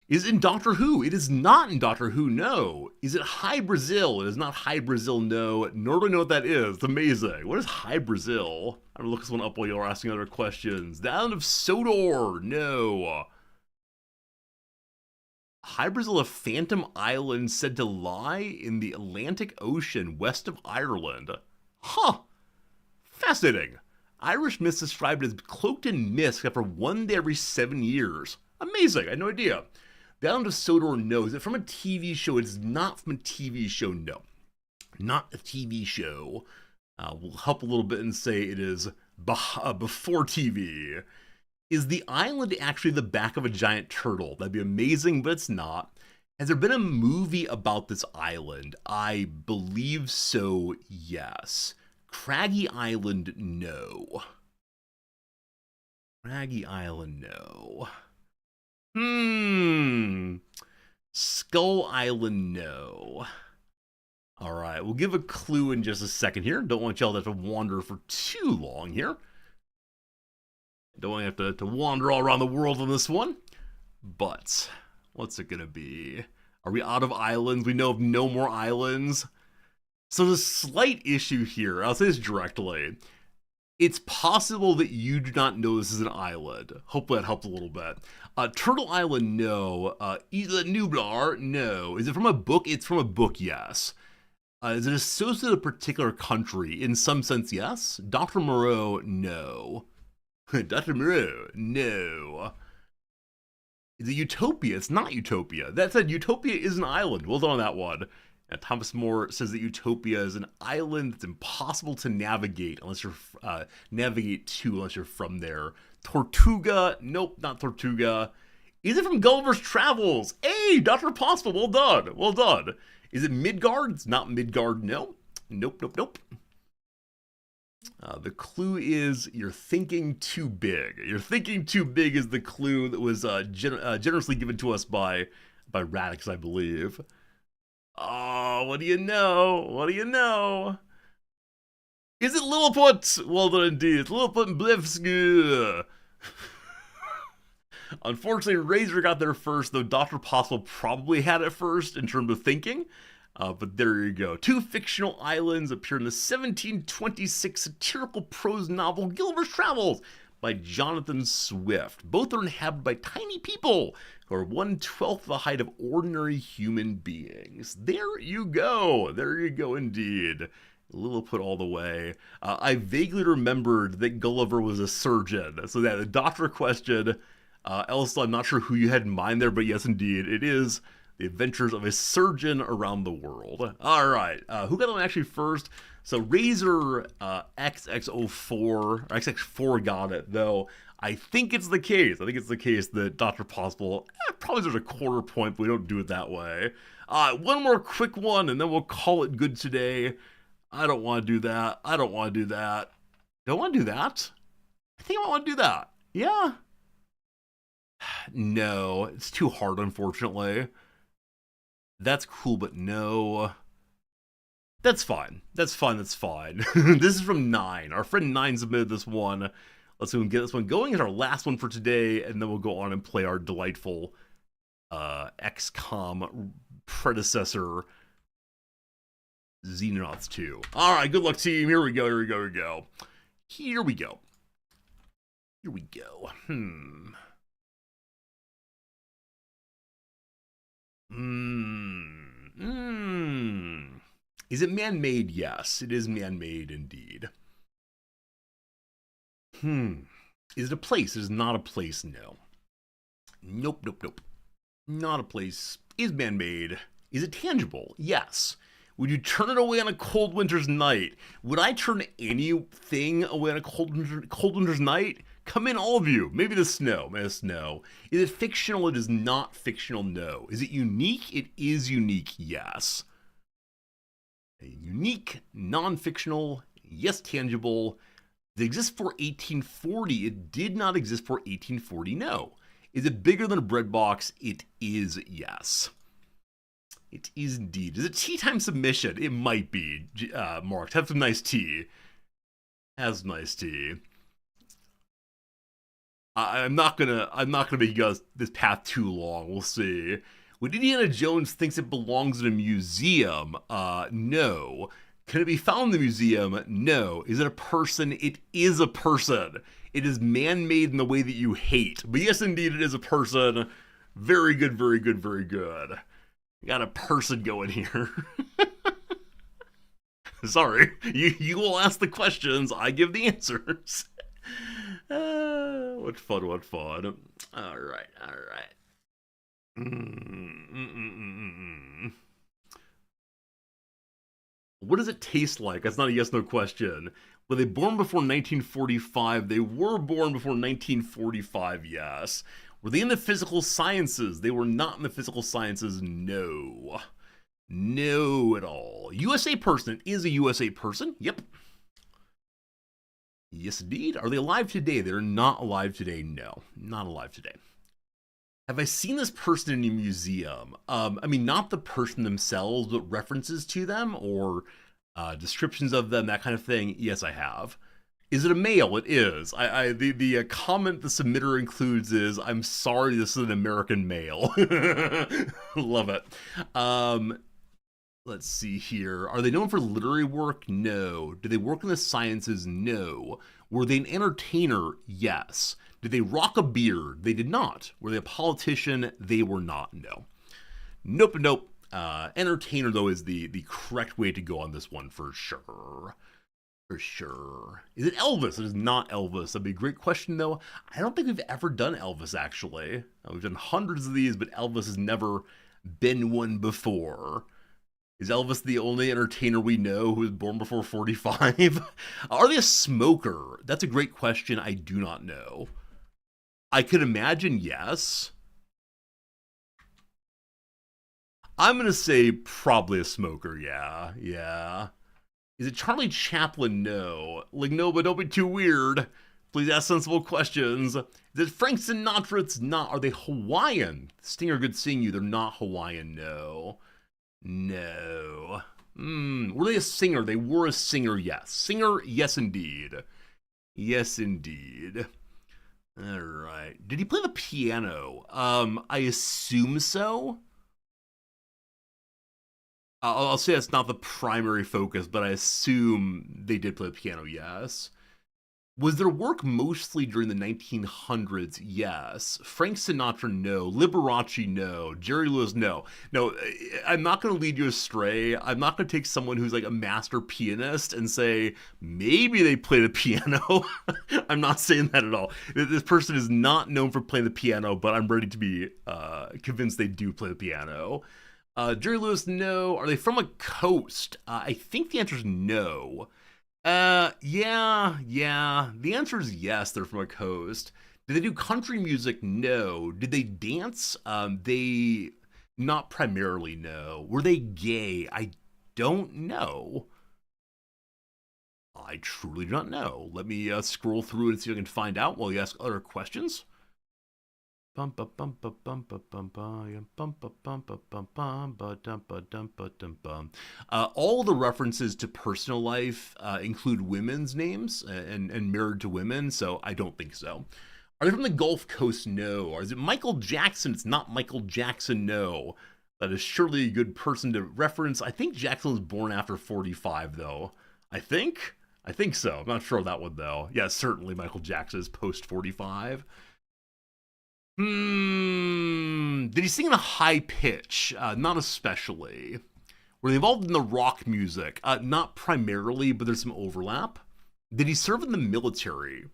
Is it in Doctor Who? It is not in Doctor Who, no. Is it High Brazil? It is not High Brazil, no. Nor do I know what that is. It's amazing. What is High Brazil? I'm gonna look this one up while you're asking other questions. The island of Sodor, no. High Brazil, a phantom island said to lie in the Atlantic Ocean west of Ireland. Huh. Fascinating. Irish myths described as cloaked in mist except for one day every 7 years. Amazing. I had no idea. The island of Sodor, no. Is it from a TV show? It is not from a TV show, no. Not a TV show. We'll help a little bit and say it is before TV. Is the island actually the back of a giant turtle? That'd be amazing, but it's not. Has there been a movie about this island? I believe so, yes. Craggy Island, no. Craggy Island, no. Skull Island, no. Alright, we'll give a clue in just a second here. Don't want y'all to have to wander for too long here. Don't want to have to wander all around the world on this one. But, what's it gonna be? Are we out of islands? We know of no more islands. So there's a slight issue here. I'll say this directly. It's possible that you do not know this is an island. Hopefully that helps a little bit. Turtle Island, no. Isla Nublar, no. Is it from a book? It's from a book, yes. Is it associated with a particular country? In some sense, yes. Dr. Moreau, no. Dr. Moreau, no. Is it Utopia? It's not Utopia. That said, Utopia is an island. Well done on that one. And Thomas More says that Utopia is an island that's impossible to navigate unless you're unless you're from there. Tortuga, nope, not Tortuga. Is it from Gulliver's Travels? Hey, Dr. Possible, well done, well done. Is it Midgard? It's not Midgard, no. Nope. The clue is you're thinking too big. You're thinking too big is the clue that was generously given to us by Radix, I believe. Oh, what do you know? What do you know? Is it Lilliput? Well done indeed. Lilliput Blefsky. Unfortunately, Razor got there first, though Dr. Possible probably had it first in terms of thinking. But there you go. Two fictional islands appear in the 1726 satirical prose novel Gulliver's Travels by Jonathan Swift. Both are inhabited by tiny people who are 1/12 the height of ordinary human beings. There you go. There you go indeed. Lilliput all the way. I vaguely remembered that Gulliver was a surgeon. So that the doctor question, Elsa, I'm not sure who you had in mind there, but yes, indeed, it is The Adventures of a Surgeon Around the World. All right, who got them actually first? So Razor XX04, or XX4 got it, though. I think it's the case. I think it's the case that Dr. Possible probably deserves a quarter point, but we don't do it that way. One more quick one, and then we'll call it good today. I don't want to do that. I don't want to do that. Don't want to do that? I think I want to do that. Yeah. No, it's too hard, unfortunately. That's cool, but no. That's fine. That's fine. That's fine. This is from 9. Our friend 9 submitted this one. Let's go and get this one going. It's our last one for today, and then we'll go on and play our delightful XCOM predecessor, Xenonauts 2. All right, good luck, team. Here we go. Here we go. Here we go. Here we go. Here we go. Is it man-made? Yes, it is man-made indeed. Is it a place? It is not a place, no. Nope, nope, nope. Not a place. Is man-made. Is it tangible? Yes. Would you turn it away on a cold winter's night? Would I turn anything away on a cold winter's night? Come in, all of you. Maybe the snow. Maybe the snow. Is it fictional? It is not fictional, no. Is it unique? It is unique, yes. Unique, non-fictional, yes, tangible. It exists for 1840. It did not exist for 1840, no. Is it bigger than a bread box? It is, yes. It is indeed. Is it tea time submission? It might be. Mark, have some nice tea. Has nice tea. I'm not gonna make you guys this path too long. We'll see. When Indiana Jones thinks it belongs in a museum, no. Can it be found in the museum? No. Is it a person? It is a person. It is man-made in the way that you hate. But yes, indeed, it is a person. Very good, very good, very good. Got a person going here. Sorry, you will ask the questions, I give the answers. What fun, what fun. All right, all right. What does it taste like? That's not a yes-no question. Were they born before 1945? They were born before 1945, yes. Were they in the physical sciences? They were not in the physical sciences, no. No at all. USA person. It is a USA person. Yep. Yes, indeed. Are they alive today? They're not alive today. No, not alive today. Have I seen this person in a museum? I mean, not the person themselves, but references to them or descriptions of them, that kind of thing. Yes, I have. Is it a male? It is. The comment the submitter includes is, I'm sorry, this is an American male. Love it. Let's see here. Are they known for literary work? No. Do they work in the sciences? No. Were they an entertainer? Yes. Did they rock a beard? They did not. Were they a politician? They were not. No. Nope, nope. Entertainer, though, is the correct way to go on this one for sure. For sure. Is it Elvis? It is not Elvis. That'd be a great question, though. I don't think we've ever done Elvis, actually. We've done hundreds of these, but Elvis has never been one before. Is Elvis the only entertainer we know who was born before 45? Are they a smoker? That's a great question. I do not know. I could imagine yes. I'm going to say probably a smoker, yeah. Is it Charlie Chaplin? No. Like, no, but don't be too weird. Please ask sensible questions. Is it Frank Sinatra? It's not. Are they Hawaiian? Stinger, good seeing you. They're not Hawaiian, no. No. Were they a singer? They were a singer, yes. Singer, yes, indeed. Yes, indeed. All right. Did he play the piano? I assume so. I'll say that's not the primary focus, but I assume they did play the piano, yes. Was their work mostly during the 1900s? Yes. Frank Sinatra, no. Liberace, no. Jerry Lewis, no. No, I'm not going to lead you astray. I'm not going to take someone who's like a master pianist and say, maybe they play the piano. I'm not saying that at all. This person is not known for playing the piano, but I'm ready to be convinced they do play the piano. Jerry Lewis, no. Are they from a coast? I think the answer is no. Yeah. The answer is yes, they're from a coast. Did they do country music? No. Did they dance? They not primarily, no. Were they gay? I don't know. I truly do not know. Let me scroll through it and see if I can find out while you ask other questions. All the references to personal life include women's names and married to women, so I don't think so. Are they from the Gulf Coast? No. Or is it Michael Jackson? It's not Michael Jackson, no. That is surely a good person to reference. I think Jackson was born after 45, though. I think so. I'm not sure of that one, though. Yeah, certainly Michael Jackson is post 45. Did he sing in a high pitch? Not especially. Were they involved in the rock music? Not primarily, but there's some overlap. Did he serve in the military?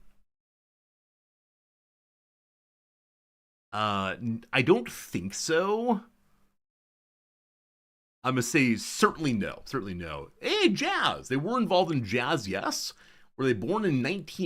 I don't think so. I'm gonna say certainly no. Certainly no. Hey, jazz. They were involved in jazz, yes. Were they born in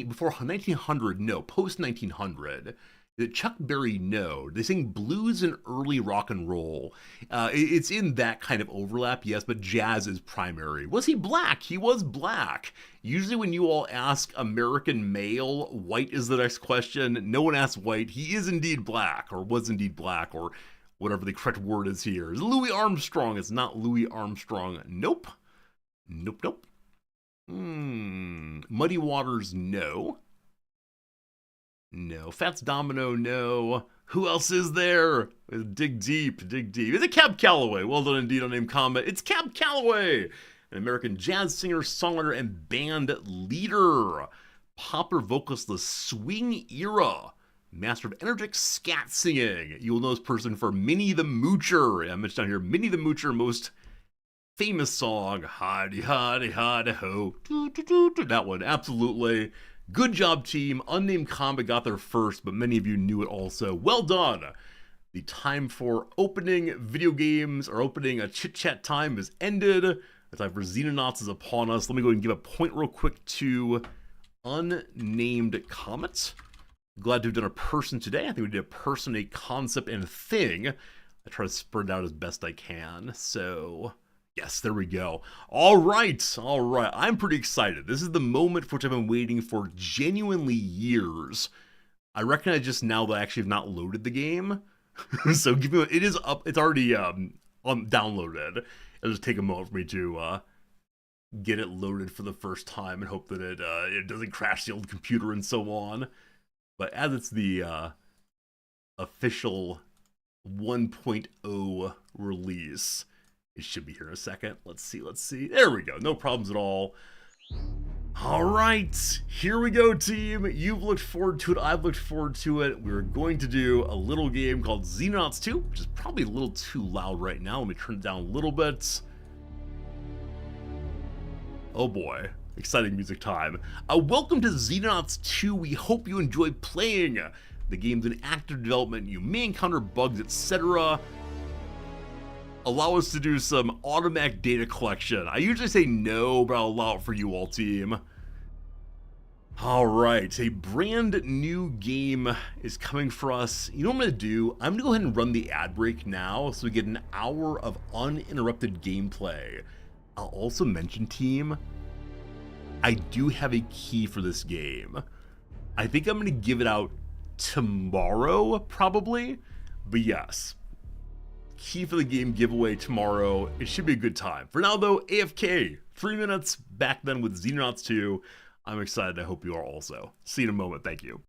before 1900? No. Post 1900. Did Chuck Berry? No. They sing blues and early rock and roll. It's in that kind of overlap, yes, but jazz is primary. Was he black? He was black. Usually when you all ask American male, white is the next question. No one asks white. He is indeed black, or was indeed black, or whatever the correct word is here. Is Louis Armstrong? It's not Louis Armstrong. Nope. Muddy Waters? No. No. Fats Domino? No. Who else is there? Dig deep. Is it Cab Calloway? Well done indeed, unnamed comment. It's Cab Calloway, an American jazz singer, songwriter, and band leader. Popular vocalist of the swing era. Master of energetic scat singing. You will know this person for Minnie the Moocher. I mentioned down here, Minnie the Moocher, most famous song, Hoddy Hoddy Hoddy Ho. That one, absolutely. Good job, team. Unnamed comment got there first, but many of you knew it also. Well done. The time for opening video games, or opening a chit-chat time is ended. The time for Xenonauts is upon us. Let me go ahead and give a point real quick to unnamed comments. Glad to have done a person today. I think we did a person, a concept, and a thing. I try to spread it out as best I can. So, yes, there we go. All right. I'm pretty excited. This is the moment for which I've been waiting for genuinely years. I recognize just now that I actually have not loaded the game. So give me. It is up. It's already downloaded. It'll just take a moment for me to get it loaded for the first time and hope that it doesn't crash the old computer and so on. But as it's the official 1.0 release, it should be here in a second. Let's see. There we go. No problems at all. All right, here we go, team. You've looked forward to it. I've looked forward to it. We're going to do a little game called Xenonauts 2, which is probably a little too loud right now. Let me turn it down a little bit. Oh boy. Exciting music time. Welcome to Xenonauts 2. We hope you enjoy playing. The game's in active development. You may encounter bugs, etc. Allow us to do some automatic data collection. I usually say no, but I'll allow it for you all, team. Alright, a brand new game is coming for us. You know what I'm going to do? I'm going to go ahead and run the ad break now so we get an hour of uninterrupted gameplay. I'll also mention, team, I do have a key for this game. I think I'm going to give it out tomorrow, probably. But yes, key for the game giveaway tomorrow. It should be a good time. For now, though, AFK. 3 minutes back then with Xenonauts 2. I'm excited. I hope you are also. See you in a moment. Thank you.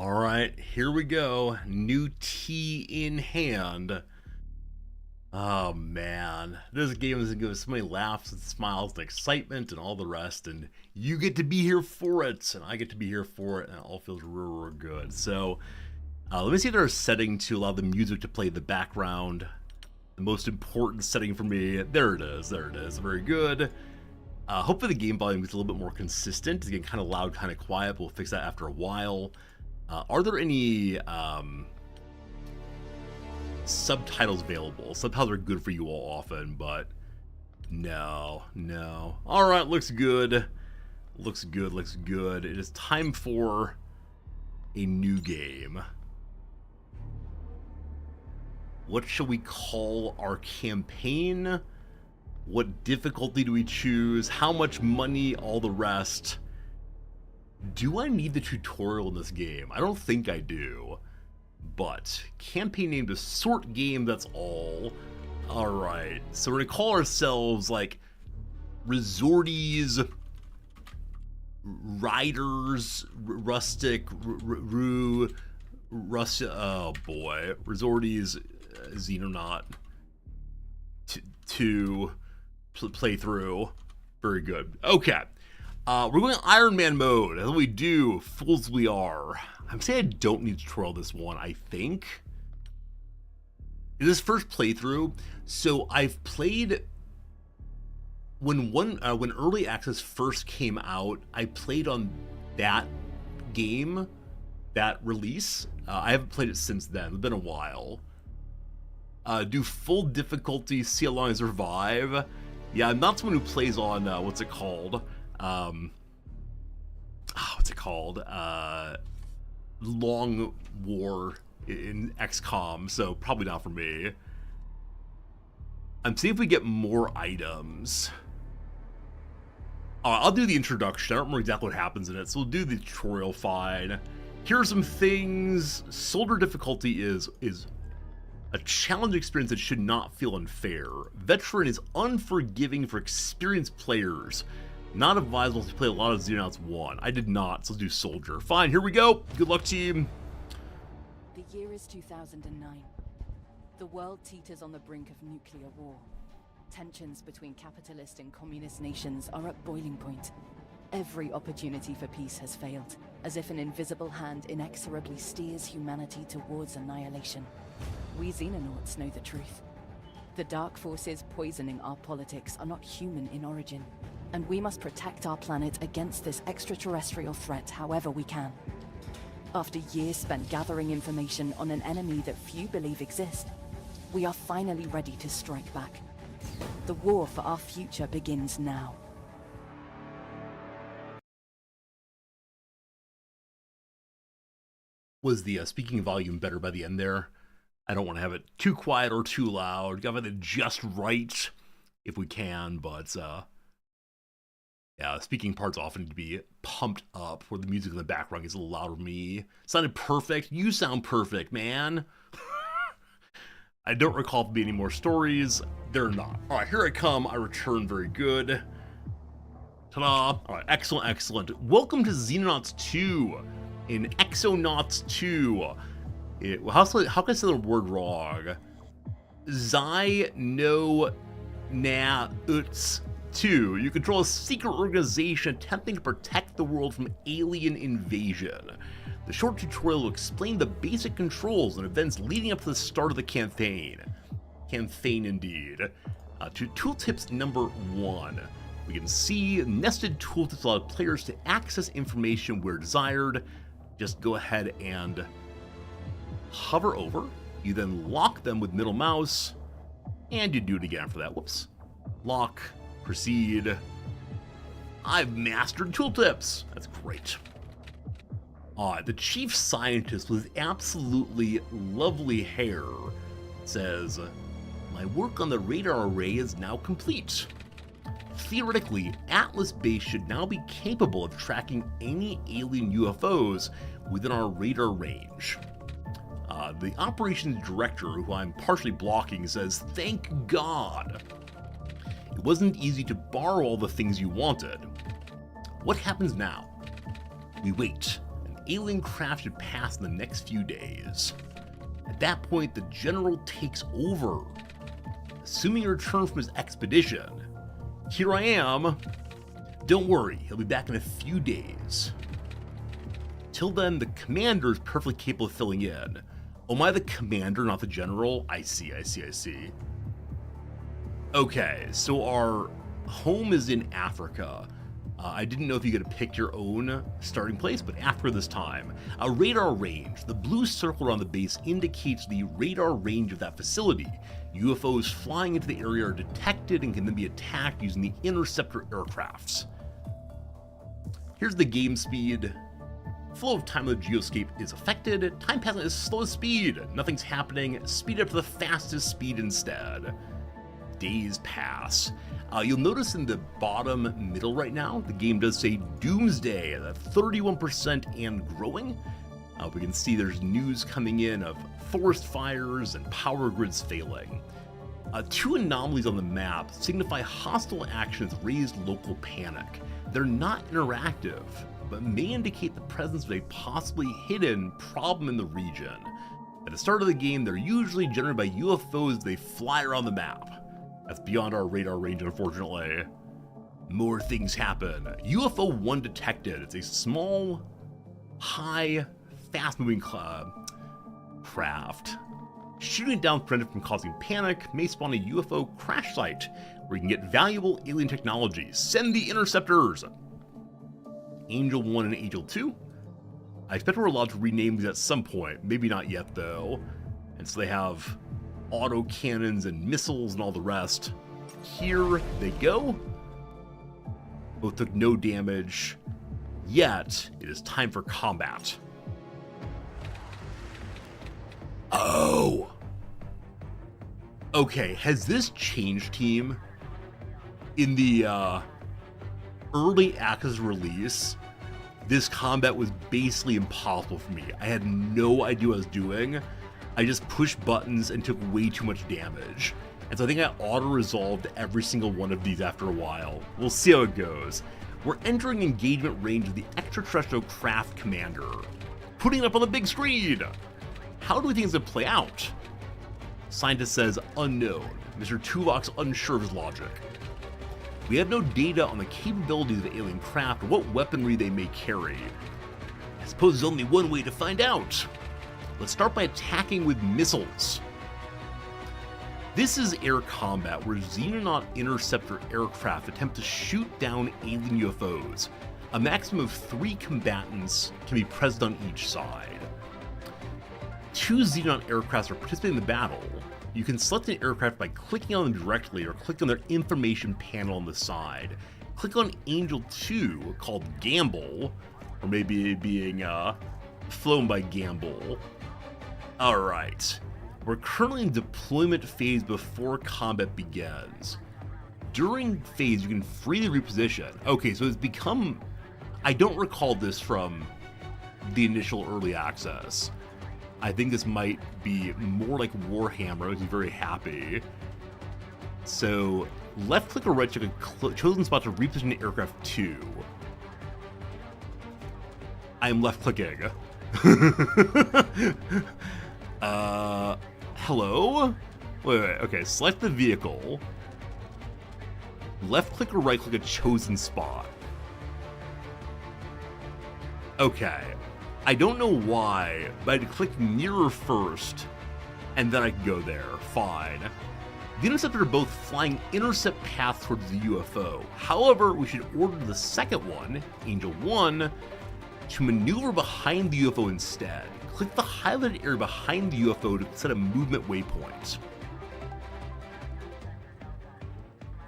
All right, here we go. New tea in hand. Oh man, this game is gonna give us so many laughs and smiles and excitement and all the rest, and you get to be here for it, and I get to be here for it, and it all feels real good. So, let me see if there's a setting to allow the music to play in the background. The most important setting for me. There it is. There it is. Very good. Hopefully the game volume gets a little bit more consistent. It's getting kind of loud, kind of quiet, but we'll fix that after a while. Are there any subtitles available? Subtitles are good for you all often, but no. All right, looks good. Looks good. It is time for a new game. What shall we call our campaign? What difficulty do we choose? How much money? All the rest. Do I need the tutorial in this game? I don't think I do. But campaign named a sort game, that's all. Alright, so we're gonna call ourselves like Resorties, Riders, Rustic, oh boy, Resorties, Xenonaut 2 playthrough. Very good. Okay. We're going Iron Man mode. As we do, fools we are. I'm saying I don't need to tutorial this one, I think. In this first playthrough, so I've played when early access first came out, I played on that game, that release. I haven't played it since then. It's been a while. Do full difficulty, see how long I survive. Yeah, I'm not someone who plays on what's it called? Long war in XCOM, so probably not for me. I'm seeing if we get more items. I'll do the introduction. I don't remember exactly what happens in it, so we'll do the tutorial fine. Here are some things. Soldier difficulty is a challenge experience that should not feel unfair. Veteran is unforgiving for experienced players. Not advisable to play a lot of Xenonauts 1. I did not, so let's do Soldier. Fine, here we go. Good luck, team. The year is 2009. The world teeters on the brink of nuclear war. Tensions between capitalist and communist nations are at boiling point. Every opportunity for peace has failed, as if an invisible hand inexorably steers humanity towards annihilation. We Xenonauts know the truth. The dark forces poisoning our politics are not human in origin, and we must protect our planet against this extraterrestrial threat however we can. After years spent gathering information on an enemy that few believe exists, we are finally ready to strike back. The war for our future begins now. Was the speaking volume better by the end there? I don't want to have it too quiet or too loud. Got it just right if we can, but yeah, speaking parts often need to be pumped up where the music in the background gets a little louder for me. Sounded perfect. You sound perfect, man. I don't recall if there be any more stories. They're not. All right, here I come. I return. Very good. Ta-da. All right, excellent. Welcome to Xenonauts 2. In Xenonauts 2. How can I say the word wrong? Xenonauts 2. You control a secret organization attempting to protect the world from alien invasion. The short tutorial will explain the basic controls and events leading up to the start of the campaign. Campaign indeed. To tooltips number 1. We can see nested tooltips allow players to access information where desired. Just go ahead and hover over. You then lock them with middle mouse, and you do it again after that. Whoops. Lock. Proceed. I've mastered tooltips. That's great. The chief scientist with absolutely lovely hair says, "My work on the radar array is now complete. Theoretically, Atlas Base should now be capable of tracking any alien UFOs within our radar range." The operations director, who I'm partially blocking, says, "Thank God. It wasn't easy to borrow all the things you wanted. What happens now? We wait. An alien craft should pass in the next few days. At that point, the general takes over. Assuming a return from his expedition, here I am. Don't worry, he'll be back in a few days. Till then, the commander is perfectly capable of filling in. Oh, am I the commander, not the general? I see. Okay, so our home is in Africa. I didn't know if you could pick your own starting place, but Africa this time. A radar range. The blue circle around the base indicates the radar range of that facility. UFOs flying into the area are detected and can then be attacked using the interceptor aircrafts. Here's the game speed. Flow of time of the geoscape is affected. Time passing is slow as speed. Nothing's happening. Speed up to the fastest speed instead. Days pass. You'll notice in the bottom middle right now, the game does say Doomsday at 31% and growing. We can see there's news coming in of forest fires and power grids failing. Two anomalies on the map signify hostile actions raised local panic. They're not interactive, but may indicate the presence of a possibly hidden problem in the region. At the start of the game, they're usually generated by UFOs as they fly around the map. That's beyond our radar range, unfortunately. More things happen. UFO 1 detected. It's a small, high, fast-moving craft. Shooting it down prevented from causing panic may spawn a UFO crash site where you can get valuable alien technology. Send the interceptors! Angel 1 and Angel 2. I expect we're allowed to rename these at some point. Maybe not yet, though. And so they have auto cannons and missiles and all the rest. Here they go. Both took no damage. Yet, it is time for combat. Oh! Okay, has this changed, team? In the early access release, this combat was basically impossible for me. I had no idea what I was doing. I just pushed buttons and took way too much damage. And so I think I auto-resolved every single one of these after a while. We'll see how it goes. We're entering engagement range of the extraterrestrial craft commander. Putting it up on the big screen! How do we think it's gonna play out? Scientist says unknown. Mr. Tuvok's unsure of his logic. We have no data on the capabilities of the alien craft or what weaponry they may carry. I suppose there's only one way to find out. Let's start by attacking with missiles. This is air combat where Xenonaut interceptor aircraft attempt to shoot down alien UFOs. A maximum of 3 combatants can be present on each side. 2 Xenon aircrafts are participating in the battle. You can select an aircraft by clicking on them directly or click on their information panel on the side. Click on Angel 2, called Gamble, or maybe being flown by Gamble. Alright, we're currently in deployment phase before combat begins. During phase, you can freely reposition. Okay, so it's become... I don't recall this from the initial early access. I think this might be more like Warhammer. I would be very happy. So, left click or right click a chosen spot to reposition aircraft 2. I am left clicking. Hello? Wait, okay, select the vehicle. Left click or right click a chosen spot. Okay. I don't know why, but I had to click nearer first, and then I can go there. Fine. The interceptors are both flying intercept paths towards the UFO. However, we should order the second one, Angel 1, to maneuver behind the UFO instead. Click the highlighted area behind the UFO to set a movement waypoint.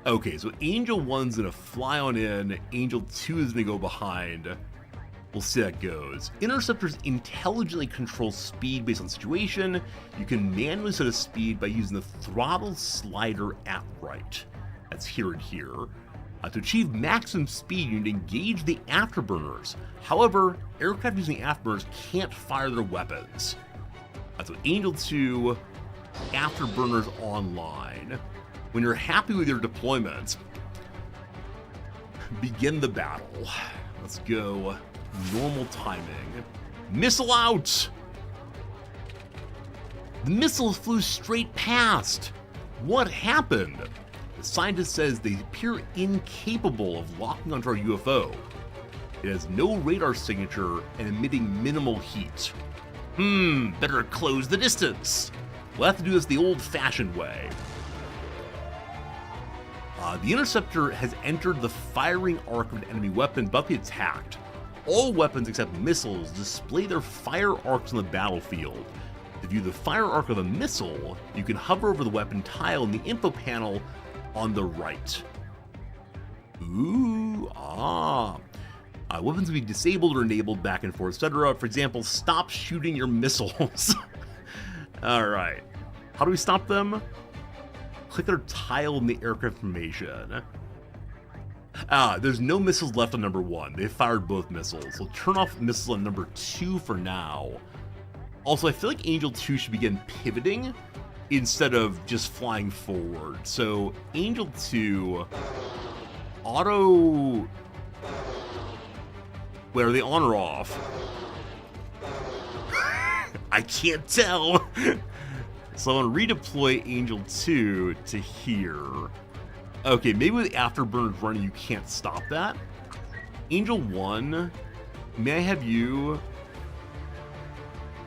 Okay, so Angel 1's gonna fly on in, Angel 2 is gonna go behind. We'll see how that goes. Interceptors intelligently control speed based on situation. You can manually set a speed by using the throttle slider at right. That's here and here. To achieve maximum speed, you need to engage the afterburners. However, aircraft using afterburners can't fire their weapons. So Angel 2, afterburners online. When you're happy with your deployment, begin the battle. Let's go normal timing. Missile out! The missiles flew straight past. What happened? The scientist says they appear incapable of locking onto our UFO. It has no radar signature and emitting minimal heat. Better close the distance. We'll have to do this the old-fashioned way. The interceptor has entered the firing arc of an enemy weapon about to be attacked. All weapons except missiles display their fire arcs on the battlefield. To view the fire arc of a missile, you can hover over the weapon tile in the info panel on the right. Weapons can be disabled or enabled back and forth, etc. For example, stop shooting your missiles. Alright. How do we stop them? Click their tile in the aircraft information. There's no missiles left on number 1. They fired both missiles. So turn off missiles on number 2 for now. Also, I feel like Angel 2 should begin pivoting instead of just flying forward. So, Angel 2... Auto... Wait, are they on or off? I can't tell! So I'm going to redeploy Angel 2 to here. Okay, maybe with Afterburners running you can't stop that. Angel 1, may I have you...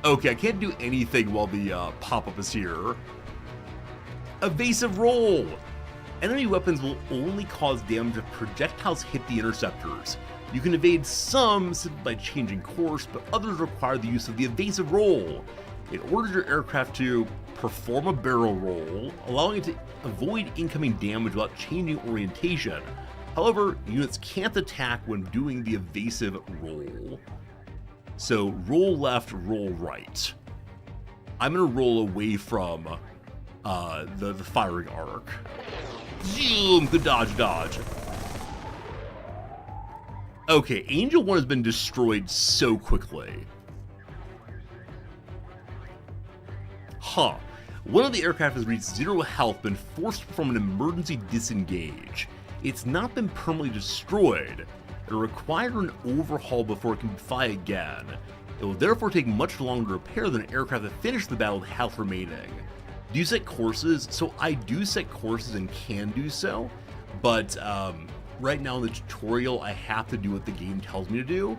Okay, I can't do anything while the pop-up is here. Evasive roll! Enemy weapons will only cause damage if projectiles hit the interceptors. You can evade some simply by changing course, but others require the use of the evasive roll. It orders your aircraft to perform a barrel roll, allowing it to avoid incoming damage without changing orientation. However, units can't attack when doing the evasive roll. So roll left, roll right. I'm gonna roll away from the firing arc. Zoom! Good dodge. Okay, Angel 1 has been destroyed so quickly. One of the aircraft has reached 0 health, been forced to perform an emergency disengage. It's not been permanently destroyed. It'll require an overhaul before it can fly again. It will therefore take much longer to repair than an aircraft that finished the battle with health remaining. Do you set courses? So I do set courses and can do so, but right now in the tutorial I have to do what the game tells me to do.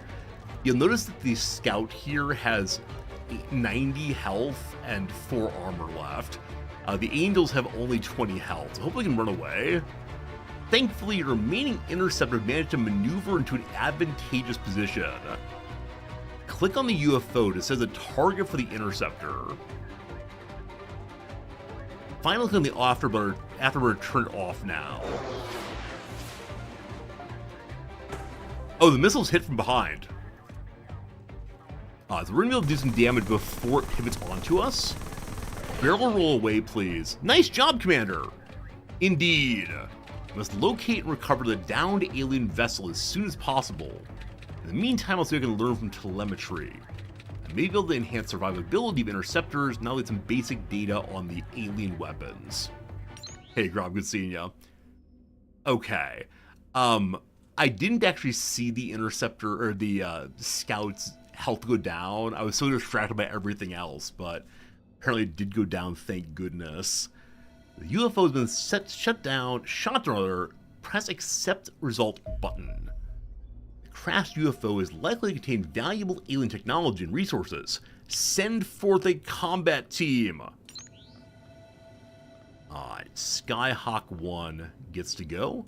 You'll notice that the scout here has 90 health and 4 armor left. The angels have only 20 health, so hopefully we can run away. Thankfully, your remaining interceptor managed to maneuver into an advantageous position. Click on the UFO to set a target for the interceptor. Finally, click on the afterburner turned off now. Oh, the missile's hit from behind. So we're gonna be able to do some damage before it pivots onto us. Barrel roll away, please. Nice job, Commander! Indeed. We must locate and recover the downed alien vessel as soon as possible. In the meantime, I'll see if I can learn from telemetry. I may be able to enhance survivability of interceptors, now get some basic data on the alien weapons. Hey, Grob, good seeing ya. Okay. I didn't actually see the interceptor, or the scout's health go down. I was so distracted by everything else, but apparently it did go down, thank goodness. The UFO has been shut down, press accept result button. The crashed UFO is likely to contain valuable alien technology and resources. Send forth a combat team. Alright, Skyhawk 1 gets to go.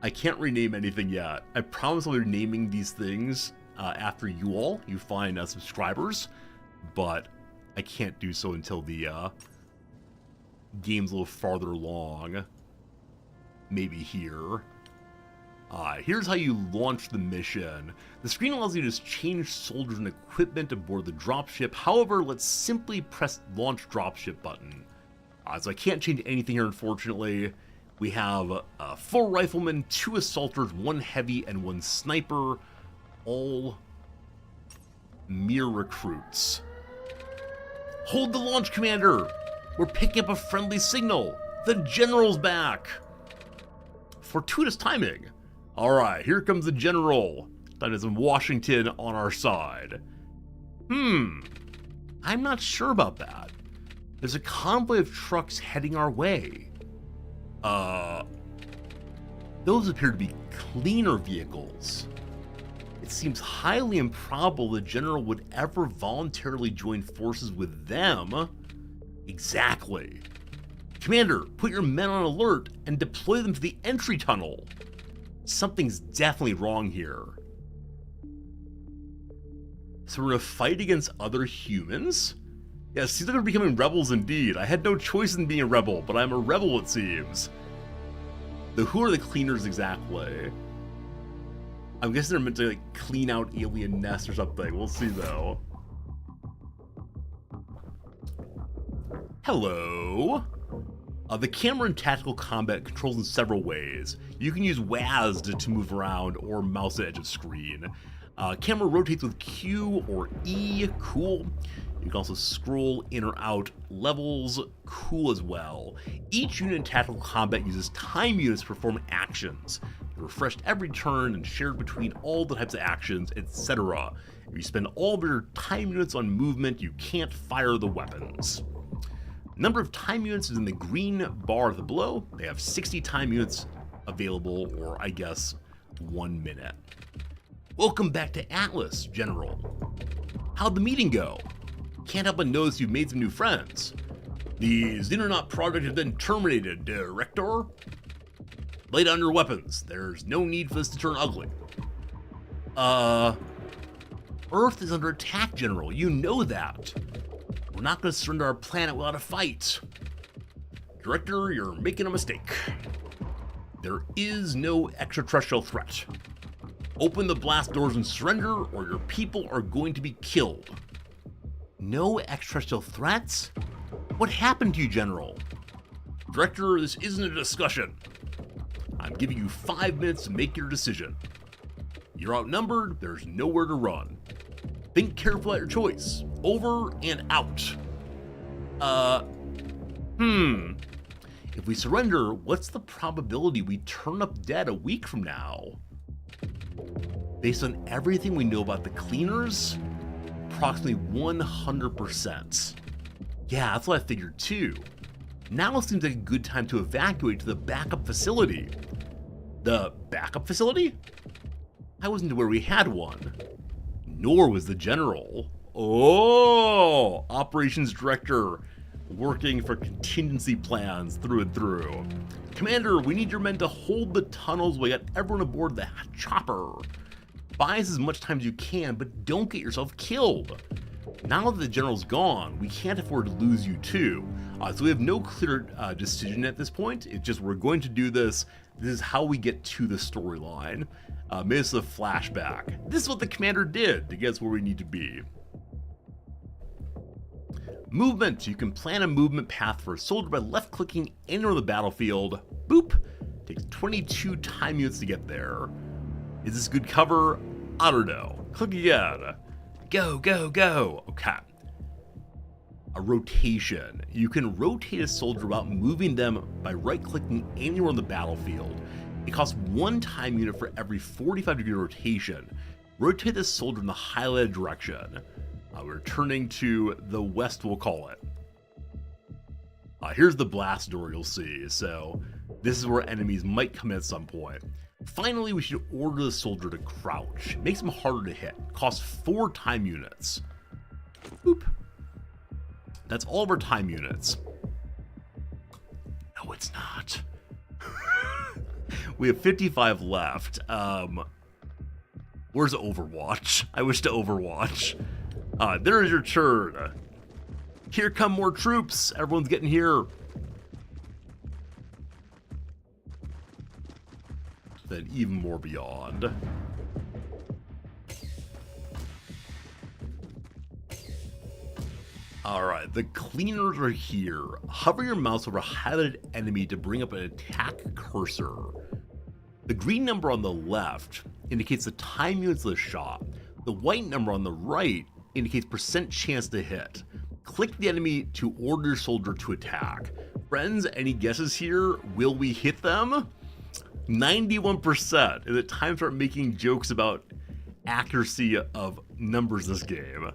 I can't rename anything yet. I promise I'll be renaming these things after you find subscribers, but I can't do so until the game's a little farther along. Maybe here. Here's how you launch the mission. The screen allows you to just change soldiers and equipment aboard the dropship. However, let's simply press launch dropship button. So I can't change anything here, unfortunately. We have 4 riflemen, 2 assaulters, 1 heavy, and 1 sniper. All mere recruits. Hold the launch, Commander! We're picking up a friendly signal! The General's back! Fortuitous timing. Alright, here comes the General. Time to have some Washington on our side. I'm not sure about that. There's a convoy of trucks heading our way. Those appear to be cleaner vehicles. It seems highly improbable the general would ever voluntarily join forces with them. Exactly. Commander, put your men on alert and deploy them to the entry tunnel. Something's definitely wrong here. So we're gonna fight against other humans? Yeah, seems like we're becoming rebels indeed. I had no choice in being a rebel, but I'm a rebel it seems. Who are the cleaners exactly? I'm guessing they're meant to like clean out alien nests or something. We'll see though. Hello. The camera in tactical combat controls in several ways. You can use WASD to move around or mouse the edge of screen. Camera rotates with Q or E, cool. You can also scroll in or out levels, cool as well. Each unit in tactical combat uses time units to perform actions. They're refreshed every turn and shared between all the types of actions, etc. If you spend all of your time units on movement, you can't fire the weapons. Number of time units is in the green bar at the below. They have 60 time units available, or I guess 1 minute. Welcome back to Atlas, General. How'd the meeting go? Can't help but notice you've made some new friends. The Xenonaut project has been terminated, Director. Lay down your weapons. There's no need for this to turn ugly. Earth is under attack, General. You know that. We're not going to surrender our planet without a fight. Director, you're making a mistake. There is no extraterrestrial threat. Open the blast doors and surrender, or your people are going to be killed. No extraterrestrial threats? What happened to you, General? Director, this isn't a discussion. I'm giving you 5 minutes to make your decision. You're outnumbered, there's nowhere to run. Think carefully at your choice. Over and out. If we surrender, what's the probability we turn up dead a week from now? Based on everything we know about the cleaners, approximately 100%. Yeah, that's what I figured too. Now seems like a good time to evacuate to the backup facility. The backup facility? I wasn't aware we had one. Nor was the general. Oh, operations director working for contingency plans through and through. Commander, we need your men to hold the tunnels while we got everyone aboard the chopper. Buy us as much time as you can, but don't get yourself killed. Now that the general's gone, we can't afford to lose you too. So we have no clear decision at this point. It's just we're going to do this. This is how we get to the storyline. Maybe it's a flashback. This is what the commander did to get us where we need to be. Movement. You can plan a movement path for a soldier by left-clicking anywhere on the battlefield. Boop. Takes 22 time units to get there. Is this good cover? I don't know. Click again. Go, go, go. Okay. A rotation. You can rotate a soldier without moving them by right-clicking anywhere on the battlefield. It costs 1 time unit for every 45-degree rotation. Rotate this soldier in the highlighted direction. We're turning to the west, we'll call it. Here's the blast door you'll see. So this is where enemies might come in at some point. Finally, we should order the soldier to crouch. Makes him harder to hit. Costs 4 time units. Boop. That's all of our time units. No, it's not. We have 55 left. Where's Overwatch? I wish to Overwatch. There is your turn. Here come more troops. Everyone's getting here. Then even more beyond. Alright, the cleaners are here. Hover your mouse over a highlighted enemy to bring up an attack cursor. The green number on the left indicates the time units of the shot. The white number on the right indicates % chance to hit. Click the enemy to order your soldier to attack. Friends, any guesses here? Will we hit them? 91%. Is it time to start making jokes about accuracy of numbers this game.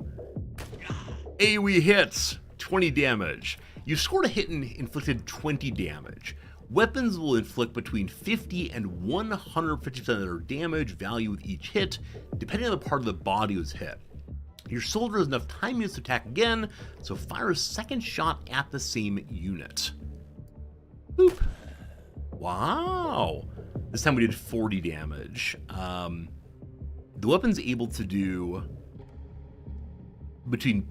AoE hits, 20 damage. You scored a hit and inflicted 20 damage. Weapons will inflict between 50 and 150% of their damage value with each hit, depending on the part of the body was hit. Your soldier has enough time units to attack again, so fire a second shot at the same unit. Boop. Wow. This time we did 40 damage. The weapon's able to do between,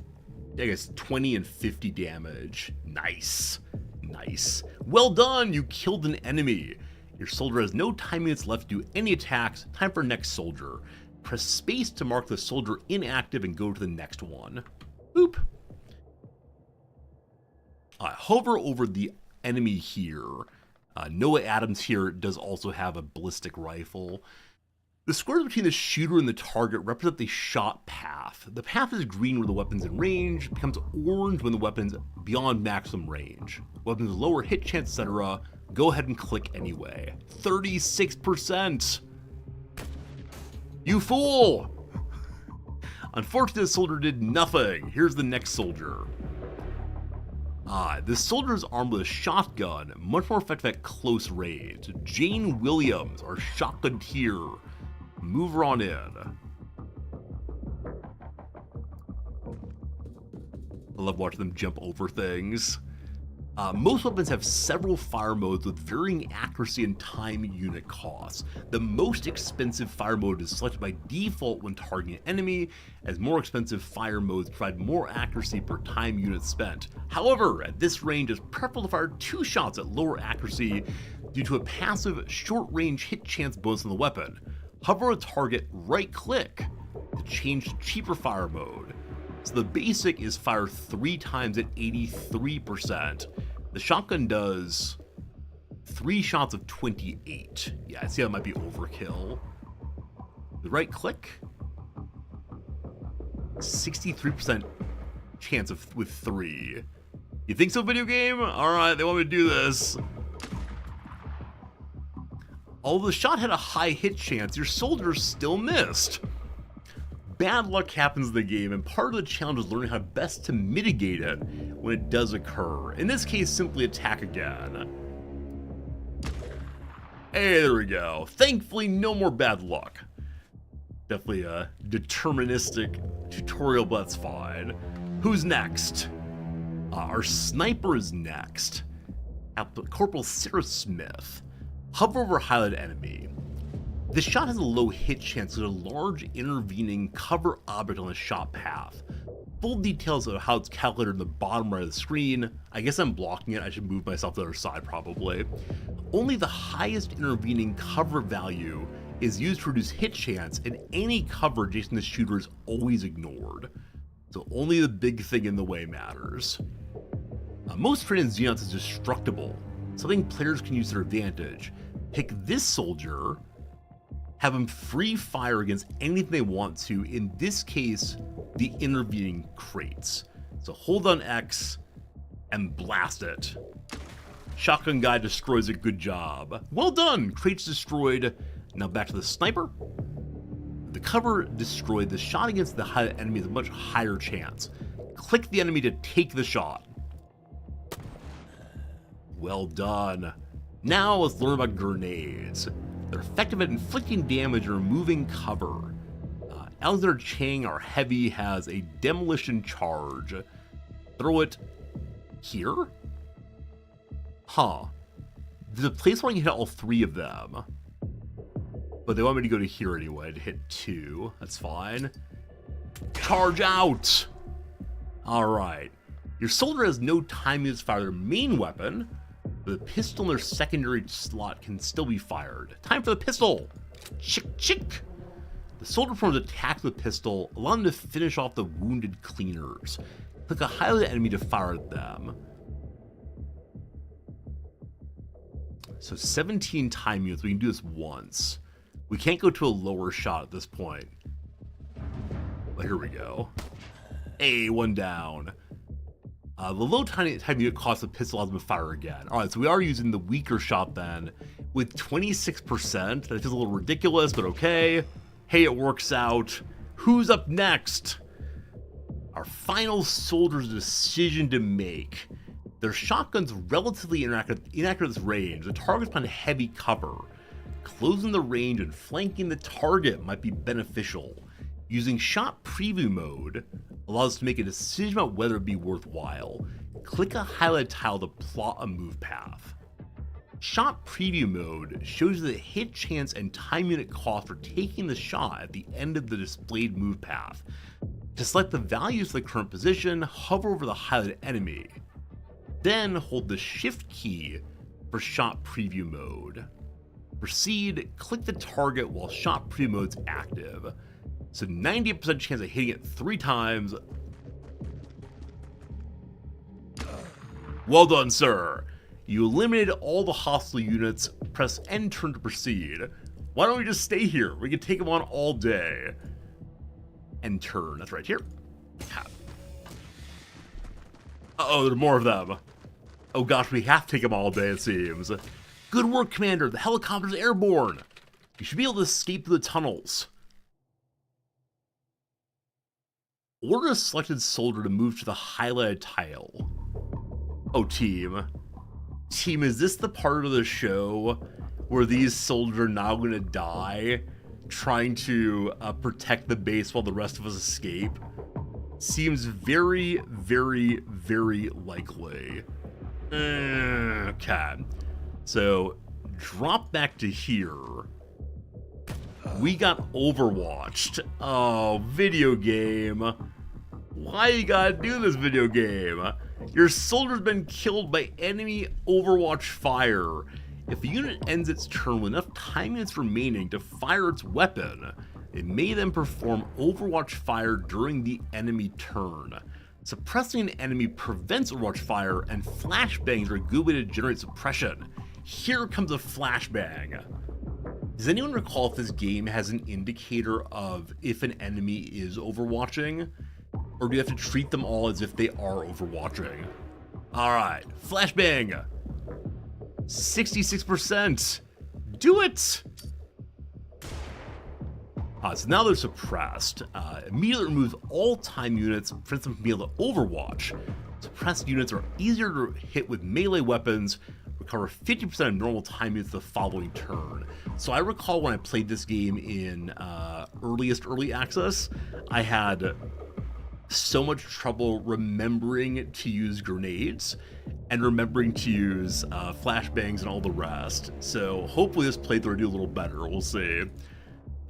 I guess, 20 and 50 damage. Nice. Nice. Well done, you killed an enemy. Your soldier has no time units left to do any attacks. Time for next soldier. Press space to mark the soldier inactive and go to the next one. Boop. Hover over the enemy here. Noah Adams here does also have a ballistic rifle. The squares between the shooter and the target represent the shot path. The path is green where the weapon's in range, becomes orange when the weapon's beyond maximum range. Weapons with lower hit chance, etc. Go ahead and click anyway. 36%! You fool! Unfortunately, the soldier did nothing. Here's the next soldier. This soldier is armed with a shotgun, much more effective at close range. Jane Williams, our shotgun tier. Move her on in. I love watching them jump over things. Most weapons have several fire modes with varying accuracy and time unit costs. The most expensive fire mode is selected by default when targeting an enemy, as more expensive fire modes provide more accuracy per time unit spent. However, at this range, it's preferable to fire 2 shots at lower accuracy due to a passive short-range hit chance bonus on the weapon. Hover a target, right-click to change to cheaper fire mode. So the basic is fire 3 times at 83%. The shotgun does 3 shots of 28. Yeah, I see that might be overkill. The right click, 63% chance of with 3. You think so, video game? Alright, they want me to do this. Although the shot had a high hit chance, your soldier still missed. Bad luck happens in the game, and part of the challenge is learning how best to mitigate it when it does occur. In this case, simply attack again. Hey, there we go. Thankfully, no more bad luck. Definitely a deterministic tutorial, but that's fine. Who's next? Our sniper is next. Corporal Sarah Smith. Hover over highlighted enemy. The shot has a low hit chance with a large intervening cover object on the shot path. Full details of how it's calculated in the bottom right of the screen. I guess I'm blocking it, I should move myself to the other side probably. Only the highest intervening cover value is used to reduce hit chance, and any cover adjacent to the shooter is always ignored. So only the big thing in the way matters. Most terrain in Xenonauts is destructible, something players can use to their advantage. Pick this soldier, have them free fire against anything they want to, in this case, the intervening crates. So hold on X and blast it. Shotgun guy destroys it, good job. Well done, crates destroyed. Now back to the sniper. The cover destroyed, the shot against the enemy is a much higher chance. Click the enemy to take the shot. Well done. Now let's learn about grenades. They're effective at inflicting damage and removing cover. Alexander Chang, our heavy, has a demolition charge. Throw it here? Huh. There's a place where I can hit all 3 of them. But they want me to go to here anyway, to hit 2. That's fine. Charge out! Alright. Your soldier has no time units to fire their main weapon, but the pistol in their secondary slot can still be fired. Time for the pistol! Chick chick! The soldier performs attacks with the pistol, allowing them to finish off the wounded cleaners. Click a highlighted enemy to fire at them. So 17 time units, we can do this once. We can't go to a lower shot at this point. But here we go. Hey, 1 down. The low time unit cost of pistol allows them to fire again. Alright, so we are using the weaker shot then, with 26%. That feels a little ridiculous, but okay. Hey, it works out. Who's up next? Our final soldier's decision to make. Their shotgun's relatively inaccurate at this range. The target's behind heavy cover. Closing the range and flanking the target might be beneficial. Using shot preview mode allows us to make a decision about whether it be worthwhile. Click a highlight tile to plot a move path. Shot preview mode shows you the hit chance and time unit cost for taking the shot at the end of the displayed move path. To select the values of the current position, hover over the highlighted enemy. Then hold the shift key for shot preview mode. Proceed, click the target while shot preview mode's active. So 90% chance of hitting it 3 times. Well done, sir. You eliminated all the hostile units. Press N turn to proceed. Why don't we just stay here? We can take them on all day. N turn, that's right here. Uh-oh, there are more of them. Oh gosh, we have to take them all day, it seems. Good work, Commander. The helicopter's airborne. You should be able to escape through the tunnels. Order a selected soldier to move to the highlighted tile. Oh, team. Team, is this the part of the show where these soldiers are now going to die trying to protect the base while the rest of us escape? Seems very, very, very likely. Okay. So, drop back to here. We got overwatched. Oh, video game. Why you gotta do this, video game? Your soldier's been killed by enemy overwatch fire. If a unit ends its turn with enough time units remaining to fire its weapon, it may then perform overwatch fire during the enemy turn. Suppressing an enemy prevents overwatch fire, and flashbangs are a good way to generate suppression. Here comes a flashbang. Does anyone recall if this game has an indicator of if an enemy is overwatching? Or do you have to treat them all as if they are overwatching? Alright, flashbang! 66%! Do it! So now they're suppressed. Immediately removes all time units, prevents them from being able to overwatch. Suppressed units are easier to hit with melee weapons, recover 50% of normal time units the following turn. So I recall when I played this game in early access, I had so much trouble remembering to use grenades and remembering to use flashbangs and all the rest. So hopefully this playthrough will do a little better. We'll see.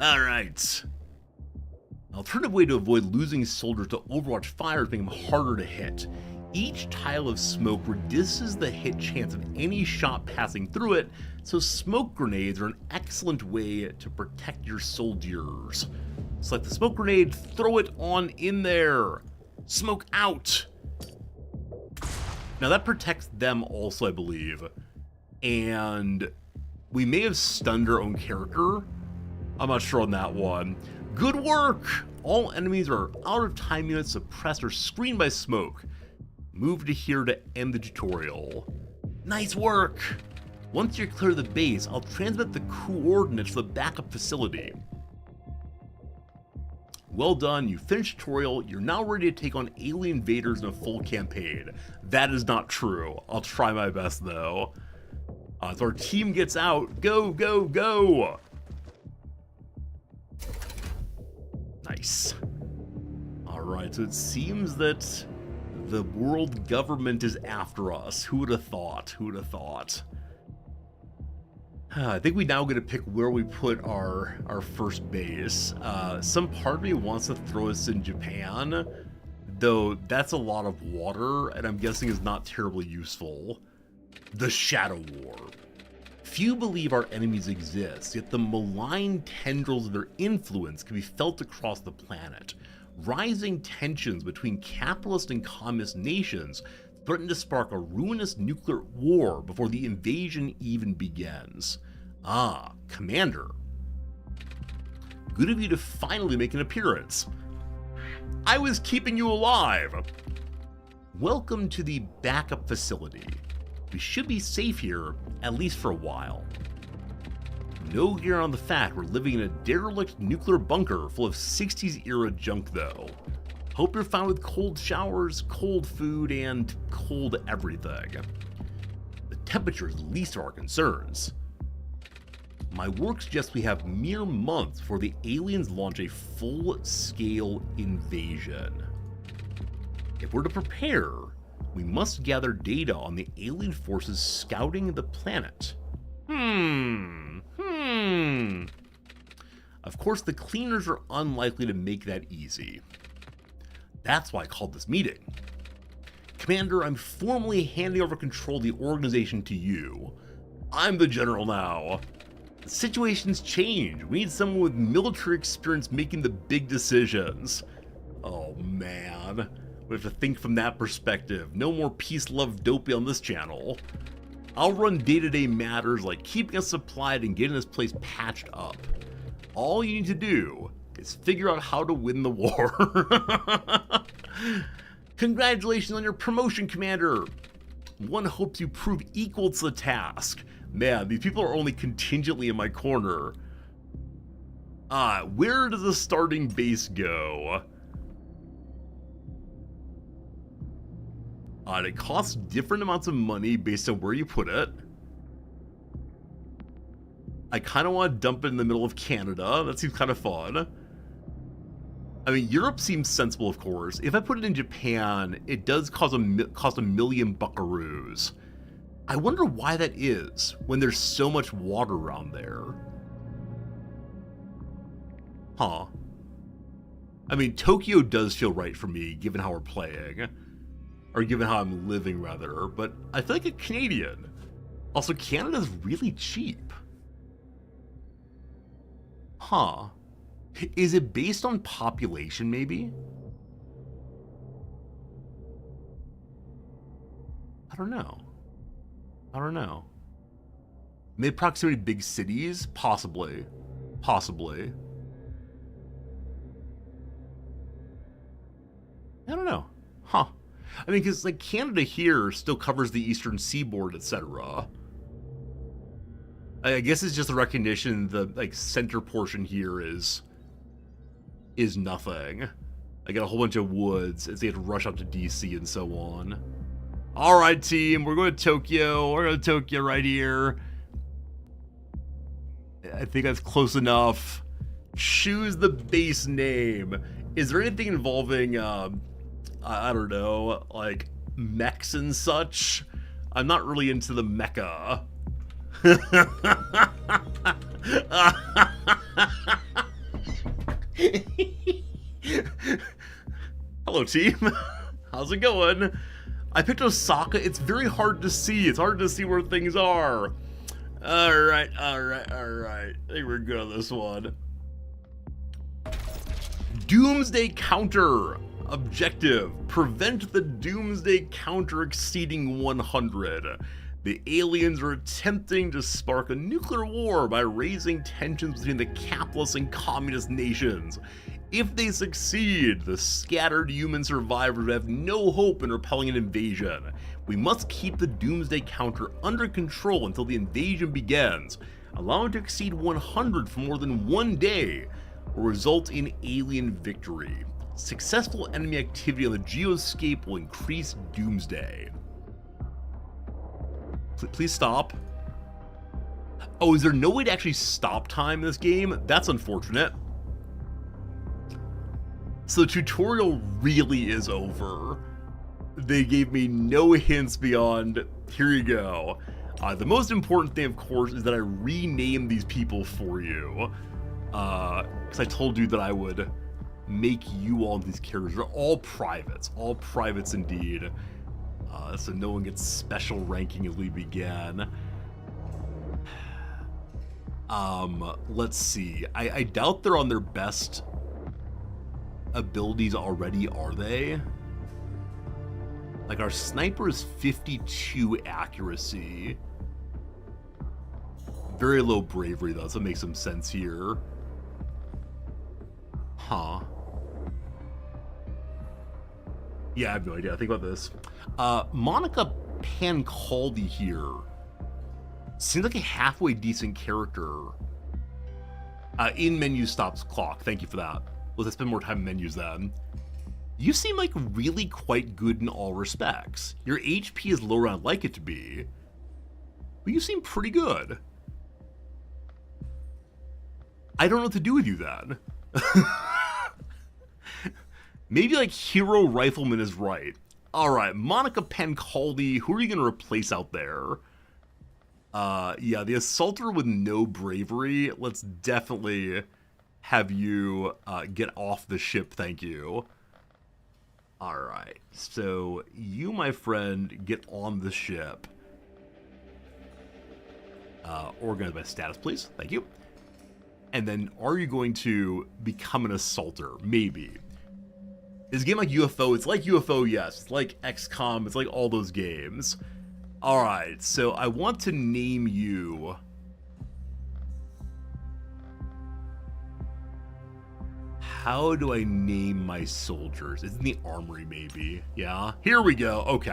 Alright. An alternative way to avoid losing soldiers to overwatch fire is making them harder to hit. Each tile of smoke reduces the hit chance of any shot passing through it, so smoke grenades are an excellent way to protect your soldiers. Select the smoke grenade, throw it on in there. Smoke out. Now that protects them also, I believe. And we may have stunned our own character. I'm not sure on that one. Good work! All enemies are out of time units, suppressed, or screened by smoke. Move to here to end the tutorial. Nice work! Once you're clear of the base, I'll transmit the coordinates for the backup facility. Well done, you finished the tutorial. You're now ready to take on alien invaders in a full campaign. That is not true. I'll try my best though. So our team gets out. Go, go, go! Nice. Alright, so it seems that the world government is after us. Who would have thought? Who would have thought? I think we now get to pick where we put our first base. Some part of me wants to throw us in Japan, though that's a lot of water, and I'm guessing is not terribly useful. The Shadow War. Few believe our enemies exist, yet the malign tendrils of their influence can be felt across the planet. Rising tensions between capitalist and communist nations threaten to spark a ruinous nuclear war before the invasion even begins. Ah, Commander. Good of you to finally make an appearance. I was keeping you alive. Welcome to the backup facility. We should be safe here, at least for a while. No gear on the fact we're living in a derelict nuclear bunker full of 60s era junk though. Hope you're fine with cold showers, cold food, and cold everything. The temperature is the least of our concerns. My work suggests we have mere months before the aliens launch a full-scale invasion. If we're to prepare, we must gather data on the alien forces scouting the planet. Of course, the cleaners are unlikely to make that easy. That's why I called this meeting. Commander, I'm formally handing over control of the organization to you. I'm the general now. The situation's changed. We need someone with military experience making the big decisions. Oh man. We have to think from that perspective. No more peace, love, dopey on this channel. I'll run day-to-day matters like keeping us supplied and getting this place patched up. All you need to do is figure out how to win the war. Congratulations on your promotion, Commander. One hopes you prove equal to the task. Man, these people are only contingently in my corner. Where does the starting base go? It costs different amounts of money based on where you put it. I kind of want to dump it in the middle of Canada. That seems kind of fun. I mean, Europe seems sensible, of course. If I put it in Japan, it does cost a million buckaroos. I wonder why that is, when there's so much water around there. Huh. I mean, Tokyo does feel right for me, given how we're playing. Or given how I'm living, rather. But I feel like a Canadian. Also, Canada's really cheap. Huh. Is it based on population, maybe? I don't know. Maybe proximity to big cities? Possibly. I don't know. Huh. I mean, because, like, Canada here still covers the eastern seaboard, etc. I guess it's just a recognition the, like, center portion here is nothing. I got a whole bunch of woods as they have to rush up to DC and so on. Alright, team, we're going to Tokyo. We're going to Tokyo right here. I think that's close enough. Choose the base name. Is there anything involving, I don't know, like, mechs and such? I'm not really into the mecha. Hello, team. How's it going? I picked Osaka. It's very hard to see. It's hard to see where things are. Alright. I think we're good on this one. Doomsday counter. Objective: prevent the Doomsday counter exceeding 100. The aliens are attempting to spark a nuclear war by raising tensions between the capitalist and communist nations. If they succeed, the scattered human survivors have no hope in repelling an invasion. We must keep the Doomsday counter under control until the invasion begins. Allowing it to exceed 100 for more than one day will result in alien victory. Successful enemy activity on the geoscape will increase Doomsday. Please stop. Oh, is there no way to actually stop time in this game? That's unfortunate. So the tutorial really is over. They gave me no hints beyond, here you go. The most important thing, of course, is that I rename these people for you. Because I told you that I would make you all these characters. They're all privates indeed. So no one gets special ranking as we begin. Let's see. I doubt they're on their best abilities already, are they? Like, our sniper is 52 accuracy. Very low bravery, though, so it makes some sense here. Huh. Yeah, I have no idea. Think about this. Monica Pancaldi here seems like a halfway decent character. In menu stops clock. Thank you for that. Let's spend more time in menus then. You seem like really quite good in all respects. Your HP is lower than I'd like it to be, but you seem pretty good. I don't know what to do with you then. Maybe like Hero Rifleman is right. Alright, Monica Pancaldi, who are you going to replace out there? Yeah, the Assaulter with no bravery. Let's definitely have you get off the ship, thank you. Alright, so you, my friend, get on the ship. Organize by status, please. Thank you. And then, are you going to become an Assaulter? Maybe. Is a game like UFO? It's like UFO, yes. It's like XCOM. It's like all those games. Alright, so I want to name you... How do I name my soldiers? It's in the armory, maybe. Yeah? Here we go. Okay.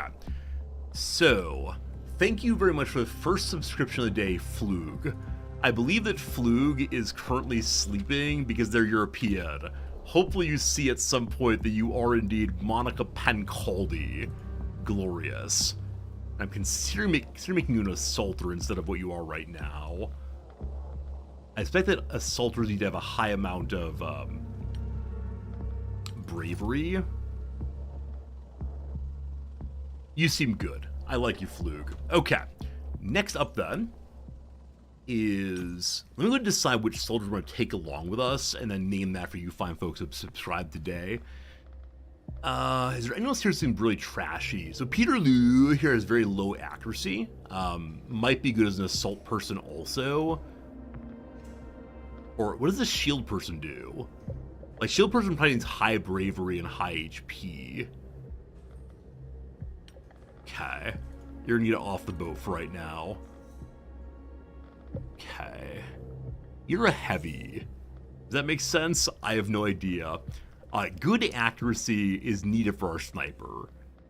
So, thank you very much for the first subscription of the day, Flug. I believe that Flug is currently sleeping because they're European. Hopefully you see at some point that you are indeed Monica Pancaldi. Glorious. I'm considering making you an Assaulter instead of what you are right now. I expect that Assaulters need to have a high amount of bravery. You seem good. I like you, Flug. Okay. Next up then is... Let me go decide which soldiers we're going to take along with us and then name that for you fine folks who have subscribed today. Is there anyone else here who seems really trashy? So Peter Liu here has very low accuracy. Might be good as an assault person also. Or what does the shield person do? Like, shield person probably needs high bravery and high HP. Okay. You're gonna get off the boat for right now. Okay. You're a heavy. Does that make sense? I have no idea. Good accuracy is needed for our sniper.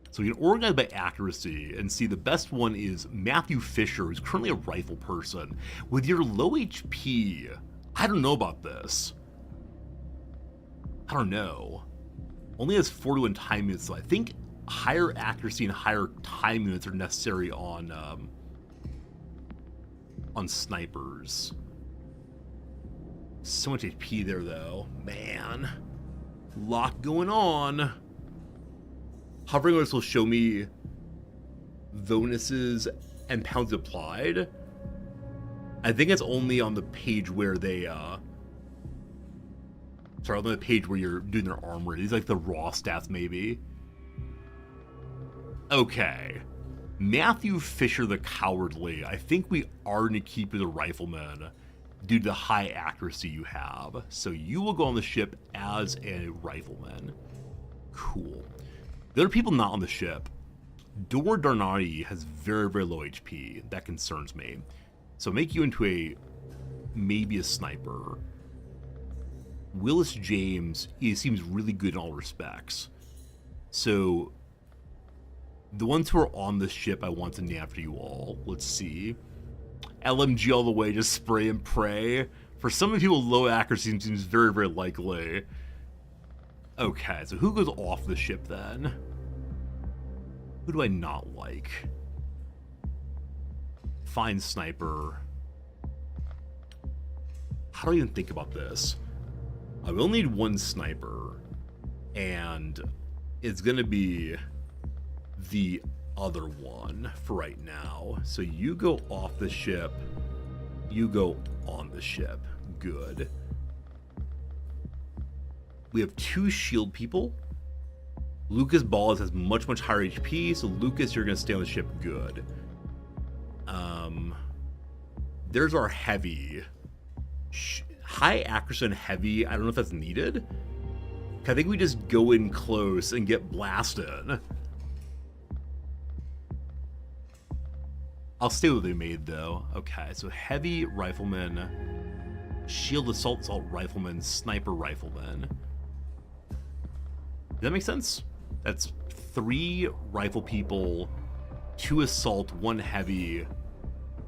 So we can organize by accuracy and see the best one is Matthew Fisher, who's currently a rifle person. With your low HP, I don't know about this. I don't know. Only has 41 time units, so I think higher accuracy and higher time units are necessary on snipers. So much HP there, though. Man. Lot going on. Hovering on this will show me bonuses and pounds applied. I think it's only on the page where they, sorry, on the page where you're doing their armor. These like the raw stats, maybe. Okay. Matthew Fisher the Cowardly. I think we are going to keep you the Rifleman due to the high accuracy you have. So you will go on the ship as a Rifleman. Cool. The other people not on the ship. Dor Darnari has very, very low HP. That concerns me. So make you into maybe a sniper. Willis James, he seems really good in all respects. So the ones who are on the ship, I want to name after you all. Let's see. LMG all the way, just spray and pray. For some of the people, low accuracy seems very, very likely. Okay, so who goes off the ship then? Who do I not like? Fine sniper. How do I even think about this? I will need one sniper, and it's gonna be the other one for right now. So you go off the ship, you go on the ship. Good. We have 2 shield people. Lucas Ballas has much, much higher HP, so Lucas, you're gonna stay on the ship. Good. There's our heavy. High accuracy and heavy, I don't know if that's needed. I think we just go in close and get blasted. I'll stay with what they made, though. Okay, so heavy rifleman, shield assault rifleman, sniper rifleman. Does that make sense? That's 3 rifle people, 2 assault, 1 heavy,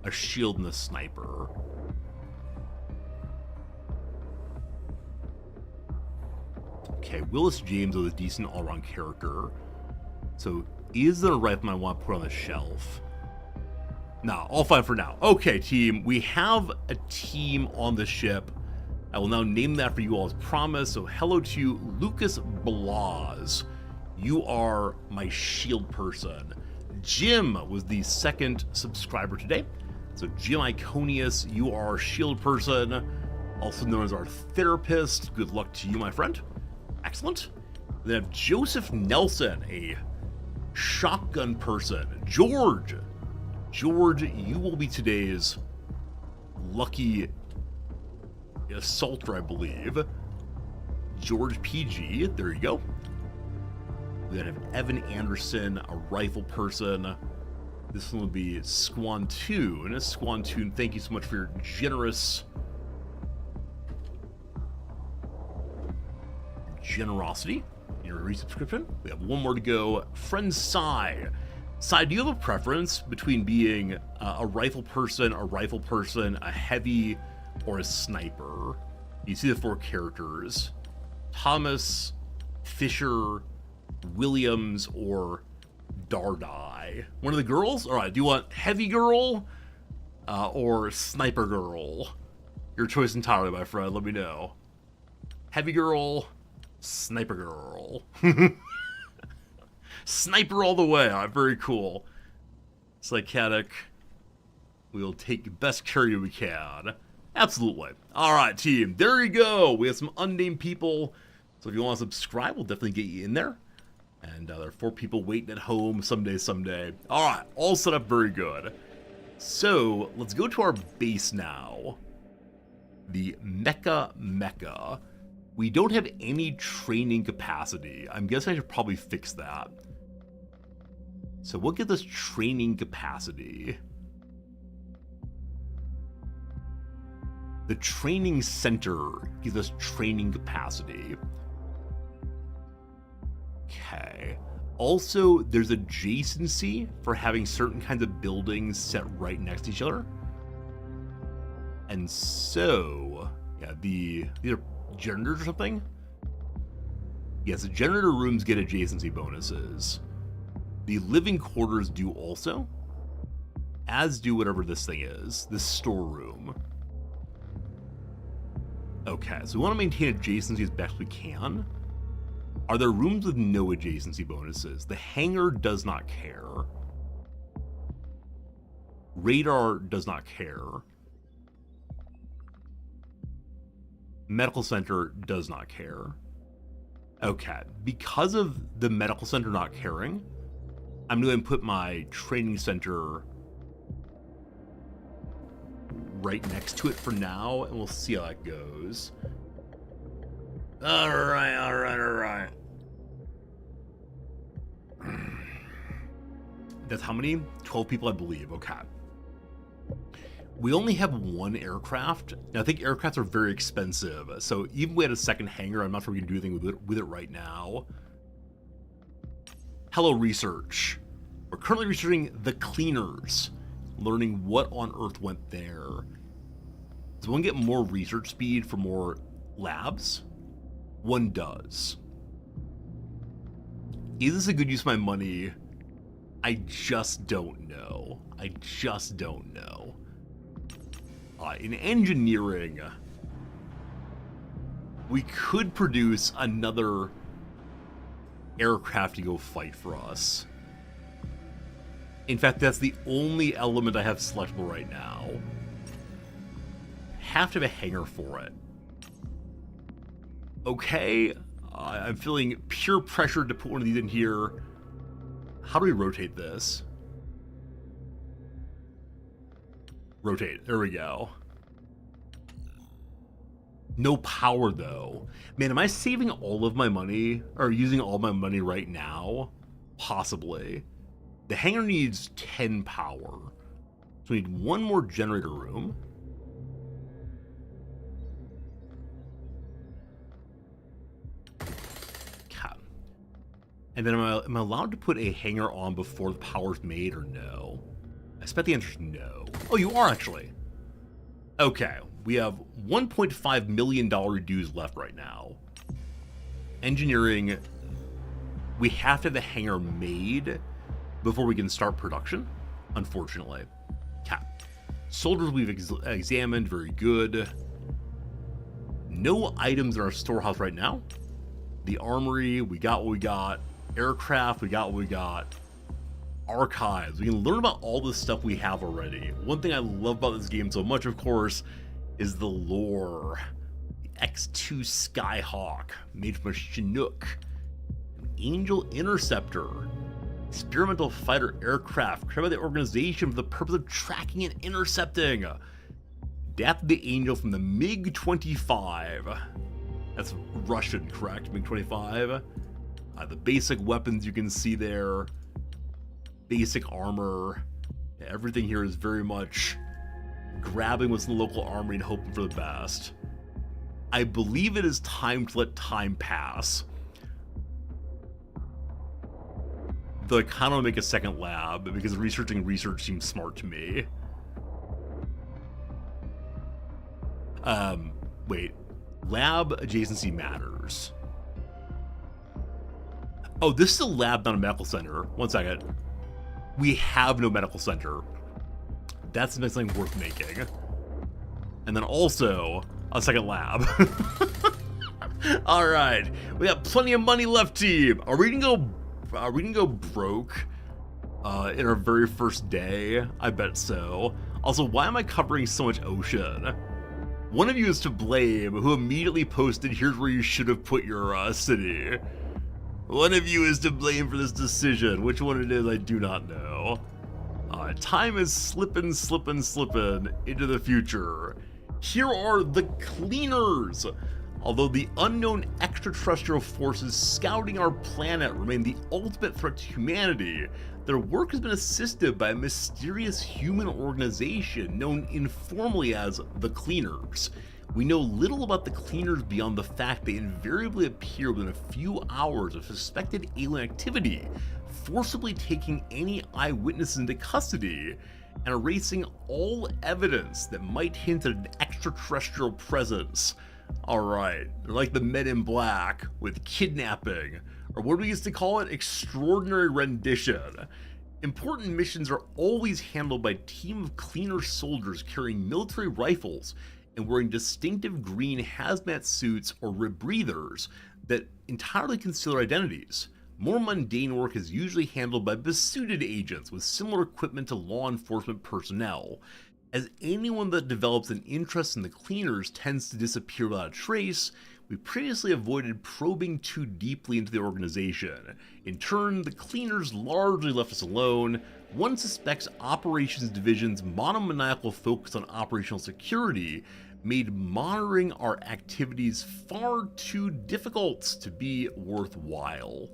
a shield, and a sniper. Okay, Willis James was a decent all-around character. So is there a rifleman I want to put on the shelf? Nah, all fine for now. Okay, team, we have a team on the ship. I will now name that for you all as promised. So hello to Lucas Blas. You are my shield person. Jim was the second subscriber today. So Jim Iconius, you are our shield person, also known as our therapist. Good luck to you, my friend. Excellent. Then have Joseph Nelson, a shotgun person. George, you will be today's lucky assaulter, I believe. George PG, there you go. We then have Evan Anderson, a rifle person. This one will be Squantoon. Squantoon, thank you so much for your generosity in your resubscription. We have one more to go. Friend Sai. Sai, do you have a preference between being a rifle person, a heavy, or a sniper? You see the 4 characters. Thomas, Fisher, Williams, or Dardai. One of the girls? Alright, do you want heavy girl or sniper girl? Your choice entirely, my friend. Let me know. Heavy girl, sniper girl. Sniper all the way. Alright, very cool. Psychotic. We'll take best care of you we can. Absolutely. Alright, team. There you go. We have some unnamed people. So if you want to subscribe, we'll definitely get you in there. And there are 4 people waiting at home someday. Alright, all set up very good. So, let's go to our base now. The Mecha. We don't have any training capacity. I'm guessing I should probably fix that. So we'll get this training capacity. The training center gives us training capacity. Okay. Also, there's adjacency for having certain kinds of buildings set right next to each other. And so, yeah, these are generators or something? Yes, the generator rooms get adjacency bonuses. The living quarters do also, as do whatever this thing is, this storeroom. Okay, so we want to maintain adjacency as best we can. Are there rooms with no adjacency bonuses? The hangar does not care. Radar does not care. Medical center does not care. Okay, because of the medical center not caring, I'm going to put my training center right next to it for now, and we'll see how that goes. Alright. That's how many? 12 people, I believe. Okay. We only have 1 aircraft. Now, I think aircrafts are very expensive, so even if we had a second hangar, I'm not sure we can do anything with it right now. Hello, research. We're currently researching the cleaners, learning what on Earth went there. Does one get more research speed for more labs? One does. Is this a good use of my money? I just don't know. In engineering, we could produce another aircraft to go fight for us. In fact, that's the only element I have selectable right now. Have to have a hangar for it. Okay, I'm feeling pure pressure to put one of these in here. How do we rotate this? Rotate, there we go. No power though. Man, am I saving all of my money, or using all my money right now? Possibly. The hangar needs 10 power. So we need 1 more generator room. And then am I allowed to put a hangar on before the power's made or no? I expect the answer is no. Oh, you are actually. Okay, we have $1.5 million dues left right now. Engineering, we have to have the hangar made before we can start production, unfortunately. Cap. Soldiers we've examined, very good. No items in our storehouse right now. The armory, we got what we got. Aircraft, we got what we got. Archives, we can learn about all the stuff we have already. One thing I love about this game so much, of course, is the lore. The X2 Skyhawk, made from a Chinook. An Angel Interceptor. Experimental fighter aircraft created by the organization for the purpose of tracking and intercepting. Adapted the Angel from the MiG-25. That's Russian, correct? MiG-25. The basic weapons you can see there. Basic armor. Everything here is very much grabbing what's in the local armory and hoping for the best. I believe it is time to let time pass. Though I kind of want to make a second lab because researching research seems smart to me. Wait. Lab adjacency matters. Oh, this is a lab, not a medical center. One second. We have no medical center. That's something worth making. And then also, a second lab. Alright. We got plenty of money left, team. Are we gonna go broke in our very first day? I bet so. Also, why am I covering so much ocean? One of you is to blame, who immediately posted, here's where you should have put your city. One of you is to blame for this decision. Which one it is, I do not know. Time is slipping into the future. Here are the Cleaners. Although the unknown extraterrestrial forces scouting our planet remain the ultimate threat to humanity, their work has been assisted by a mysterious human organization known informally as the Cleaners. We know little about the Cleaners beyond the fact they invariably appear within a few hours of suspected alien activity, forcibly taking any eyewitnesses into custody and erasing all evidence that might hint at an extraterrestrial presence. Alright, they're like the Men in Black with kidnapping, or what we used to call it, extraordinary rendition. Important missions are always handled by a team of Cleaner soldiers carrying military rifles and wearing distinctive green hazmat suits or rebreathers that entirely conceal their identities. More mundane work is usually handled by besuited agents with similar equipment to law enforcement personnel. As anyone that develops an interest in the Cleaners tends to disappear without a trace, we previously avoided probing too deeply into the organization. In turn, the Cleaners largely left us alone. One suspects Operations Division's monomaniacal focus on operational security made monitoring our activities far too difficult to be worthwhile.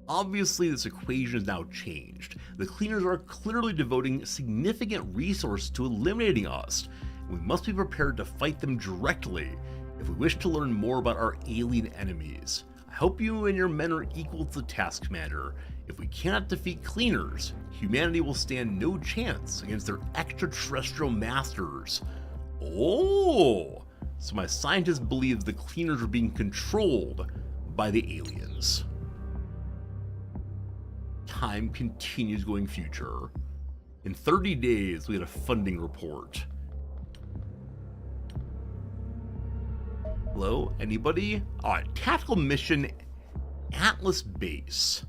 Obviously, this equation has now changed. The Cleaners are clearly devoting significant resources to eliminating us, and we must be prepared to fight them directly if we wish to learn more about our alien enemies. I hope you and your men are equal to the task, Commander. If we cannot defeat Cleaners, humanity will stand no chance against their extraterrestrial masters. Oh, so my scientist believes the Cleaners are being controlled by the aliens. Time continues going future. In 30 days, we had a funding report. Hello? Anybody? Alright, tactical mission Atlas Base.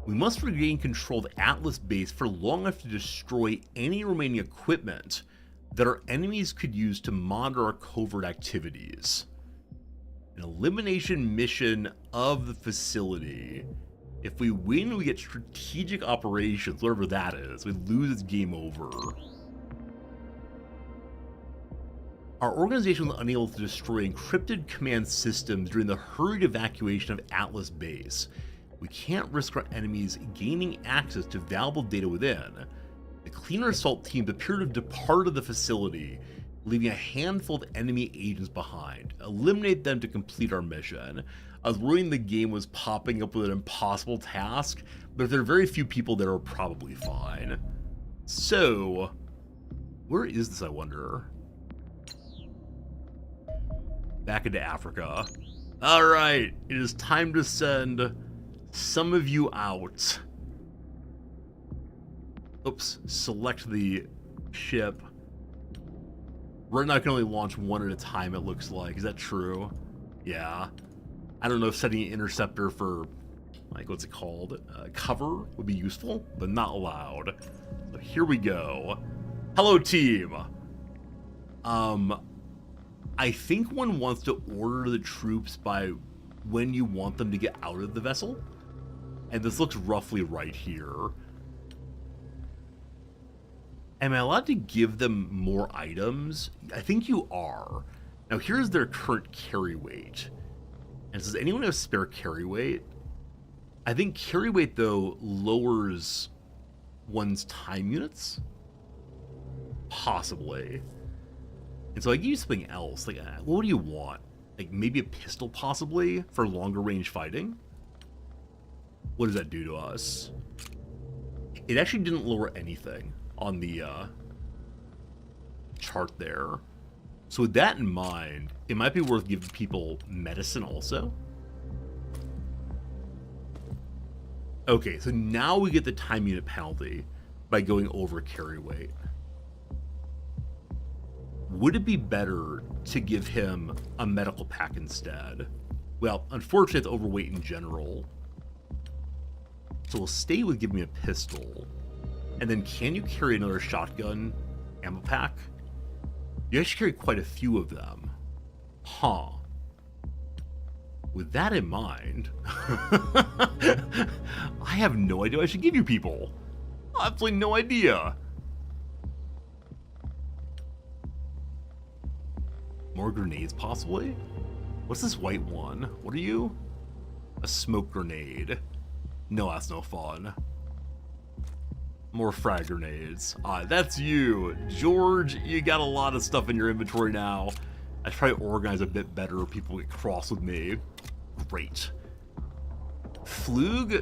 We must regain control of Atlas Base for long enough to destroy any remaining equipment that our enemies could use to monitor our covert activities. An elimination mission of the facility. If we win, we get strategic operations, whatever that is. We lose, it's game over. Our organization was unable to destroy encrypted command systems during the hurried evacuation of Atlas Base. We can't risk our enemies gaining access to valuable data within. The Cleaner assault teams appear to have departed the facility, leaving a handful of enemy agents behind. Eliminate them to complete our mission. I was worrying the game was popping up with an impossible task, but if there are very few people there, we're probably fine. So, where is this, I wonder? Back into Africa. Alright, it is time to send some of you out. Oops, select the ship. Right now I can only launch one at a time, it looks like. Is that true? Yeah. I don't know if setting an interceptor for, like, what's it called? Cover would be useful, but not allowed. So here we go. Hello, team. I think one wants to order the troops by when you want them to get out of the vessel. And this looks roughly right here. Am I allowed to give them more items? I think you are. Now here's their current carry weight. And does anyone have spare carry weight? I think carry weight, though, lowers one's time units? Possibly. And so I give you something else. Like, what do you want? Like, maybe a pistol, possibly, for longer range fighting? What does that do to us? It actually didn't lower anything on the chart there. So with that in mind, it might be worth giving people medicine also. Okay, so now we get the time unit penalty by going over carry weight. Would it be better to give him a medical pack instead? Well, unfortunately, it's overweight in general. So we'll stay with giving me a pistol. And then can you carry another shotgun ammo pack? You actually carry quite a few of them. Huh. With that in mind, I have no idea what I should give you people. Absolutely no idea. More grenades, possibly? What's this white one? What are you? A smoke grenade. No, that's no fun. More frag grenades. That's you. George, you got a lot of stuff in your inventory now. I try to organize a bit better or people get cross with me. Great. Flug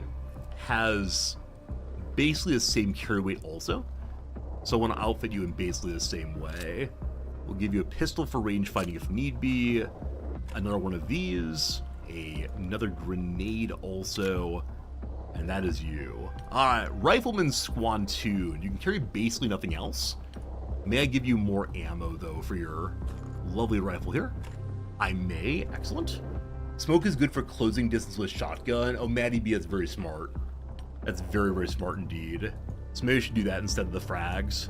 has basically the same carry weight also. So I want to outfit you in basically the same way. We'll give you a pistol for range fighting if need be. Another one of these. Another grenade also. And that is you. Alright, Rifleman Squantoon. You can carry basically nothing else. May I give you more ammo, though, for your lovely rifle here? I may. Excellent. Smoke is good for closing distance with shotgun. Oh, Maddie B, that's very smart. That's very, very smart indeed. So maybe I should do that instead of the frags.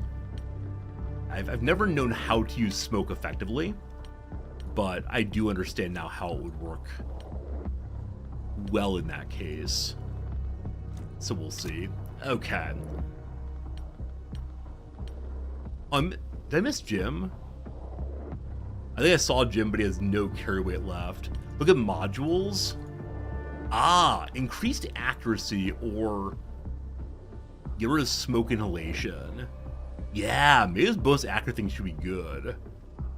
I've never known how to use smoke effectively, but I do understand now how it would work well in that case. So we'll see. Okay. Did I miss Jim? I think I saw Jim, but he has no carry weight left. Look at modules. Increased accuracy or get rid of smoke inhalation. Yeah, maybe this bonus accuracy thing should be good.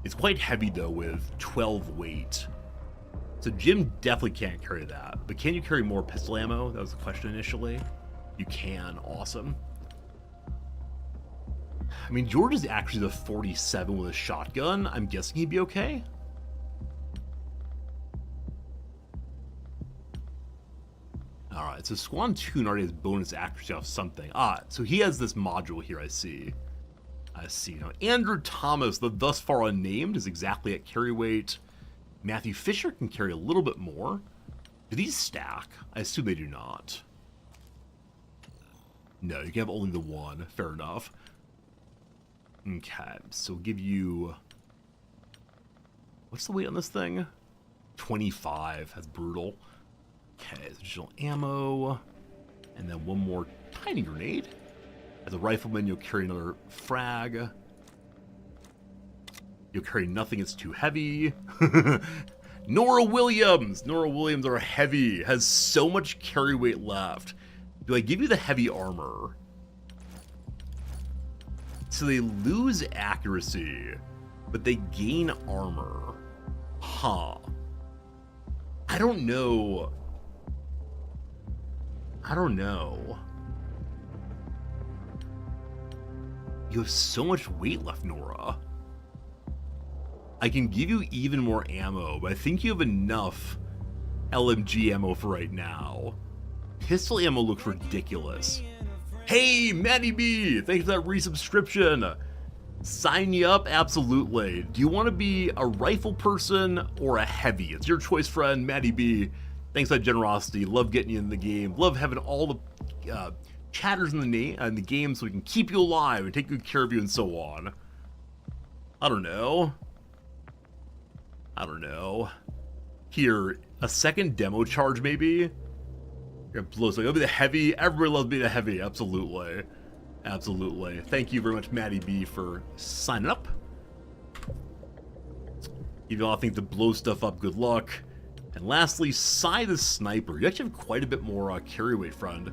It's quite heavy though with 12 weight. So Jim definitely can't carry that. But can you carry more pistol ammo? That was the question initially. You can. Awesome. I mean, George is actually the 47 with a shotgun. I'm guessing he'd be okay. Alright, so Squantoon already has bonus accuracy off something. So he has this module here, I see. Now, Andrew Thomas, the thus far unnamed, is exactly at carry weight. Matthew Fisher can carry a little bit more. Do these stack? I assume they do not. No, you can have only the one. Fair enough. Okay, so we'll give you... What's the weight on this thing? 25. That's brutal. Okay, additional ammo. And then one more tiny grenade. As a rifleman, you'll carry another frag. You'll carry nothing, it's too heavy. Nora Williams! Nora Williams are heavy, has so much carry weight left. Do I give you the heavy armor? So they lose accuracy, but they gain armor. Huh. I don't know. You have so much weight left, Nora. I can give you even more ammo, but I think you have enough LMG ammo for right now. Pistol ammo looks ridiculous. Hey, Matty B! Thanks for that resubscription. Sign you up? Absolutely. Do you want to be a rifle person or a heavy? It's your choice, friend. Matty B. Thanks for that generosity. Love getting you in the game. Love having all the chatters in the game so we can keep you alive and take good care of you and so on. I don't know. Here, a second demo charge maybe? It'll be the heavy. Everybody loves being a heavy. Absolutely. Absolutely. Thank you very much, Matty B, for signing up. If you all think to blow stuff up, good luck. And lastly, Psy the Sniper. You actually have quite a bit more carry weight, friend.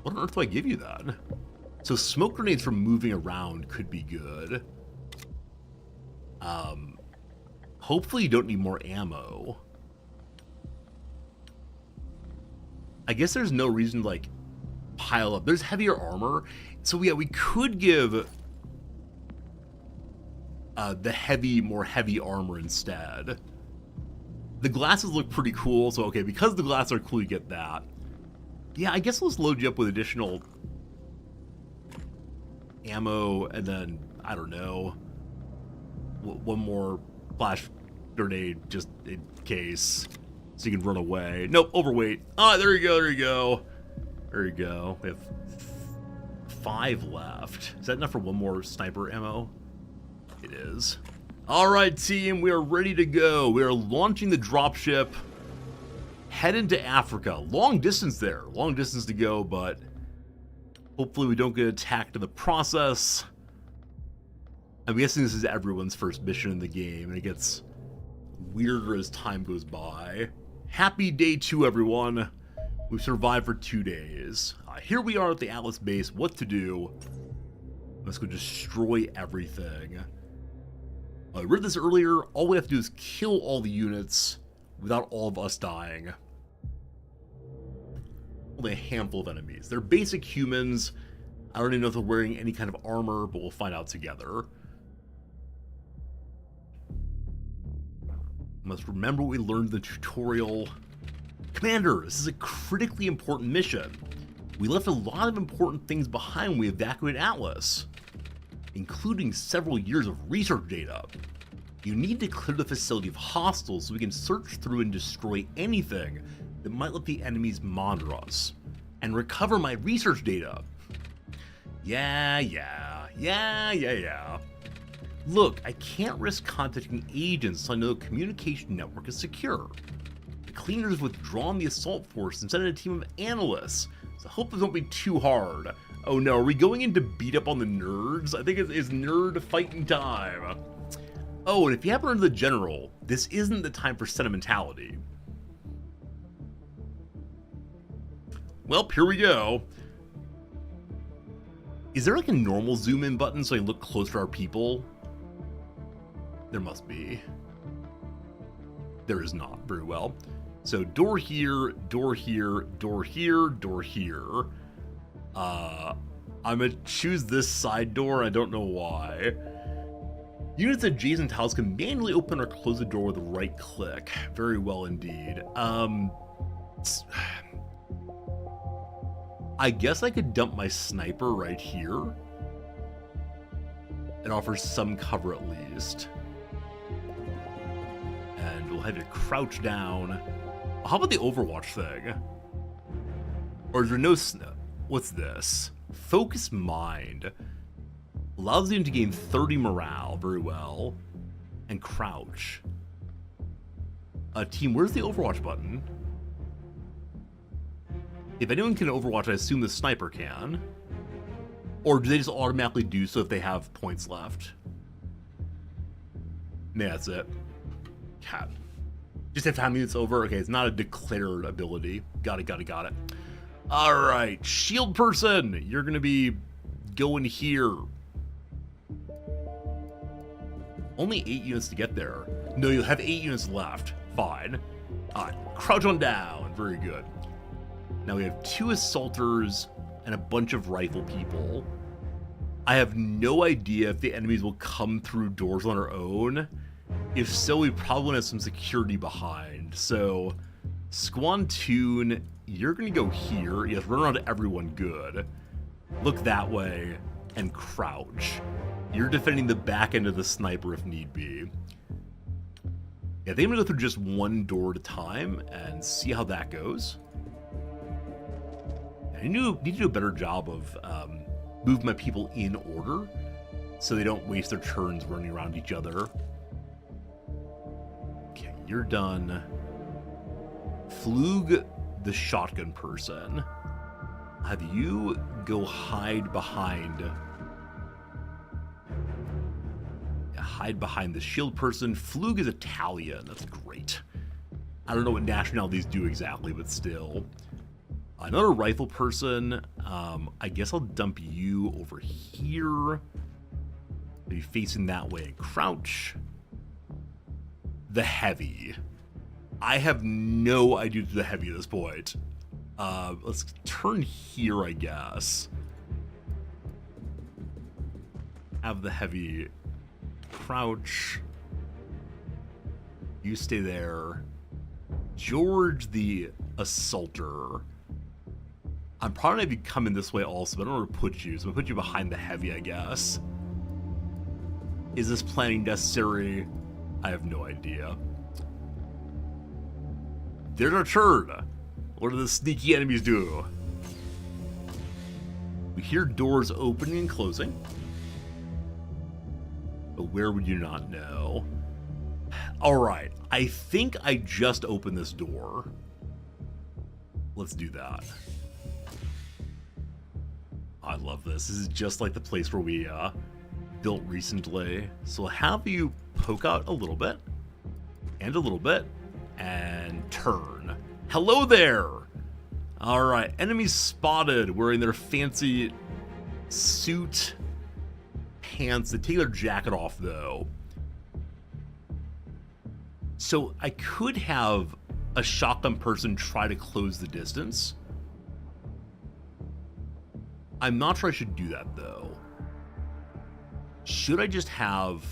What on earth do I give you then? So smoke grenades from moving around could be good. Hopefully you don't need more ammo. I guess there's no reason to, like, pile up. There's heavier armor. So, yeah, we could give the more heavy armor instead. The glasses look pretty cool. So, okay, because the glasses are cool, you get that. Yeah, I guess let's load you up with additional ammo. And then, I don't know, one more flash grenade just in case. So you can run away. Nope, overweight. Ah, there you go, there you go. There you go. We have 5 left. Is that enough for one more sniper ammo? It is. Alright, team, we are ready to go. We are launching the dropship. Head into Africa. Long distance there. Long distance to go, but hopefully we don't get attacked in the process. I'm guessing this is everyone's first mission in the game, and it gets weirder as time goes by. Happy day 2, everyone. We've survived for 2 days. Here we are at the Atlas base. What to do? Let's go destroy everything. I read this earlier. All we have to do is kill all the units without all of us dying. Only a handful of enemies. They're basic humans. I don't even know if they're wearing any kind of armor, but we'll find out together. Must remember what we learned in the tutorial. Commander, this is a critically important mission. We left a lot of important things behind when we evacuated Atlas, including several years of research data. You need to clear the facility of hostiles so we can search through and destroy anything that might let the enemies monitor us, and recover my research data. Yeah. Look, I can't risk contacting agents until I know the communication network is secure. The cleaners have withdrawn the assault force and sent in a team of analysts, so I hope this won't be too hard. Oh no, are we going in to beat up on the nerds? I think it's nerd fighting time. Oh, and if you happen to run the general, this isn't the time for sentimentality. Well, here we go. Is there like a normal zoom in button so I can look closer to our people? There must be. There is not. Very well. So door here, door here, door here, door here. I'm gonna choose this side door. I don't know why. Units adjacent to house can manually open or close the door with a right click. Very well indeed. I guess I could dump my sniper right here. It offers some cover at least. And we'll have you crouch down. How about the Overwatch thing? Or is there no... What's this? Focus Mind. Allows you to gain 30 morale. Very well. And crouch. Team, where's the Overwatch button? If anyone can Overwatch, I assume the sniper can. Or do they just automatically do so if they have points left? Maybe that's it. God. Just have time it's over. Okay, it's not a declared ability. Got it. Alright, shield person. You're gonna be going here. Only 8 units to get there. No, you'll have 8 units left. Fine. Alright, crouch on down. Very good. Now we have 2 assaulters and a bunch of rifle people. I have no idea if the enemies will come through doors on our own. If so, we probably have some security behind. mind. So, Squantoon, you're gonna go here. Yes, run around to everyone good. Look that way, and crouch. You're defending the back end of the sniper if need be. Yeah, I think I'm gonna go through just one door at a time and see how that goes. I need to do a better job of moving my people in order so they don't waste their turns running around each other. Okay, you're done. Flug, the shotgun person. Have you go hide behind... hide behind the shield person. Flug is Italian. That's great. I don't know what nationalities do exactly, but still. Another rifle person. I guess I'll dump you over here. Maybe facing that way and crouch. The heavy. I have no idea to the heavy at this point. Let's turn here, I guess. Have the heavy crouch. You stay there. George the assaulter. I'm probably going to be coming this way also, but I don't know where to put you, so I'm going to put you behind the heavy, I guess. Is this planning necessary? I have no idea. There's our turn. What do the sneaky enemies do? We hear doors opening and closing. But where would you not know? Alright, I think I just opened this door. Let's do that. I love this. This is just like the place where we built recently. So we'll have you poke out a little bit, and a little bit, and turn. Hello there! Alright, enemies spotted wearing their fancy suit pants. They take their jacket off though. So I could have a shotgun person try to close the distance. I'm not sure I should do that though. Should I just have...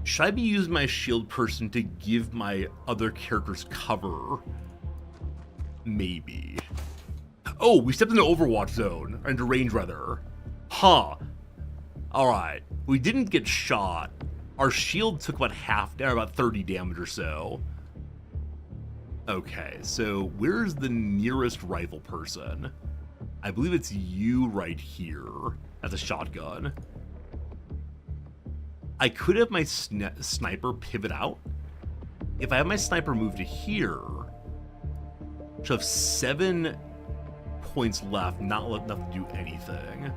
Should I be using my shield person to give my other characters cover? Maybe. Oh, we stepped into Overwatch zone, or into range rather. Alright, we didn't get shot. Our shield took about half, or about 30 damage or so. Okay, so where's the nearest rifle person? I believe it's you right here. That's a shotgun. I could have my sniper pivot out. If I have my sniper move to here, I should have 7 points left, not enough to do anything.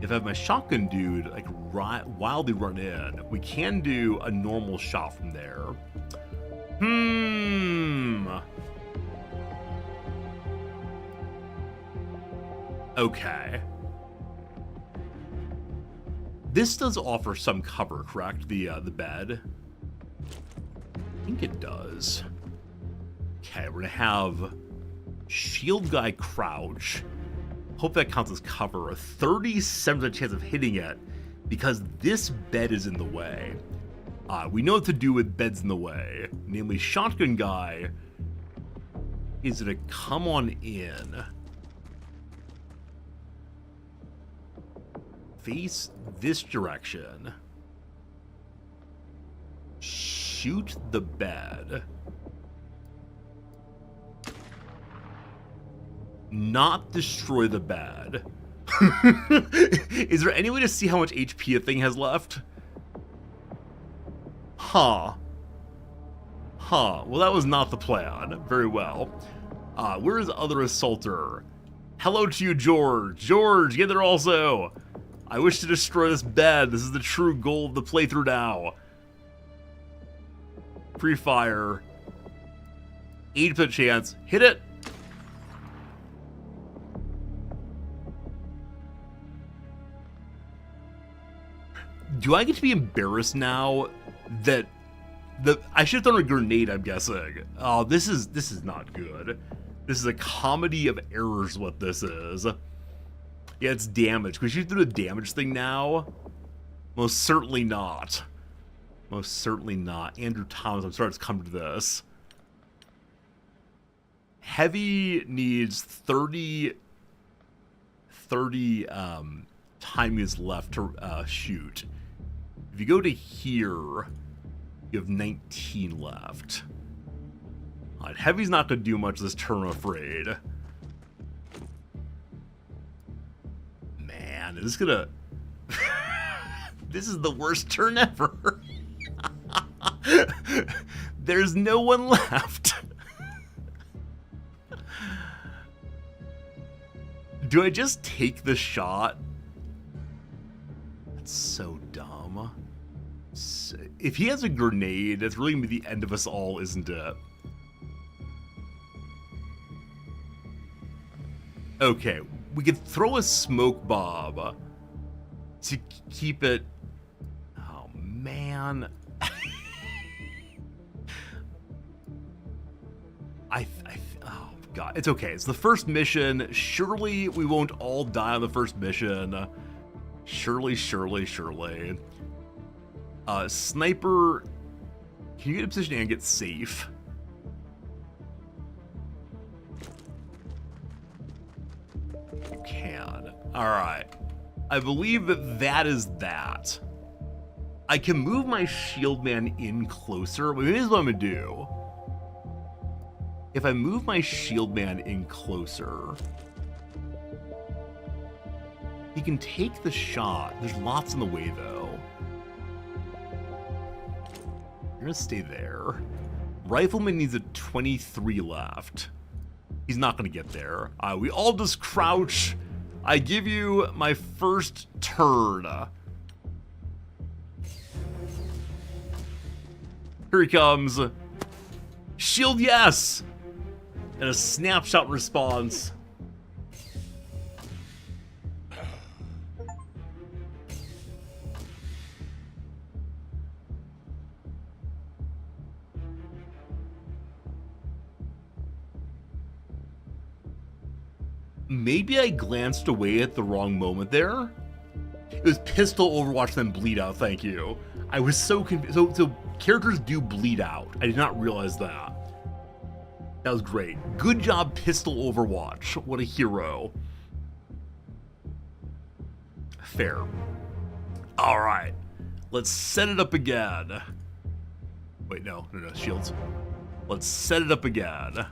If I have my shotgun dude, like, wildly run in, we can do a normal shot from there. Okay. This does offer some cover, correct? The bed? I think it does. Okay, we're gonna have shield guy crouch. Hope that counts as cover. A 37% chance of hitting it because this bed is in the way. We know what to do with beds in the way. Namely, shotgun guy is gonna come on in. Face this direction. Shoot the bed. Not destroy the bed. Is there any way to see how much HP a thing has left? Well, that was not the plan. Very well. Where is the other assaulter? Hello to you, George. George, get there also. I wish to destroy this bed. This is the true goal of the playthrough now. Pre-fire. 8% chance. Hit it. Do I get to be embarrassed now that I should have thrown a grenade, I'm guessing. Oh, this is not good. This is a comedy of errors, what this is. Yeah, it's damage. Can we shoot through the damage thing now? Most certainly not. Most certainly not. Andrew Thomas, I'm sorry it's come to this. Heavy needs 30 time is left to shoot. If you go to here, you have 19 left. Alright, Heavy's not going to do much this turn, I'm afraid. Man, is this gonna... This is the worst turn ever. There's no one left. Do I just take the shot? That's so dumb. If he has a grenade, that's really gonna be the end of us all, isn't it? Okay, we could throw a smoke bomb to keep it... Oh, man. Oh, God. It's okay. It's the first mission. Surely we won't all die on the first mission. Surely. Sniper, can you get a position and get safe? You can. Alright. I believe that is that. I can move my shield man in closer. Maybe this is what I'm gonna do. If I move my shield man in closer, he can take the shot. There's lots in the way, though. You're gonna stay there. Rifleman needs a 23 left. He's not gonna get there. We all just crouch. I give you my first turn. Here he comes. Shield, yes! And a snapshot response. Maybe I glanced away at the wrong moment there. It was pistol Overwatch, then bleed out, thank you. I was so confused. So characters do bleed out. I did not realize that. That was great. Good job, pistol Overwatch. What a hero. Fair. Alright. Let's set it up again. Wait, no, shields. Let's set it up again.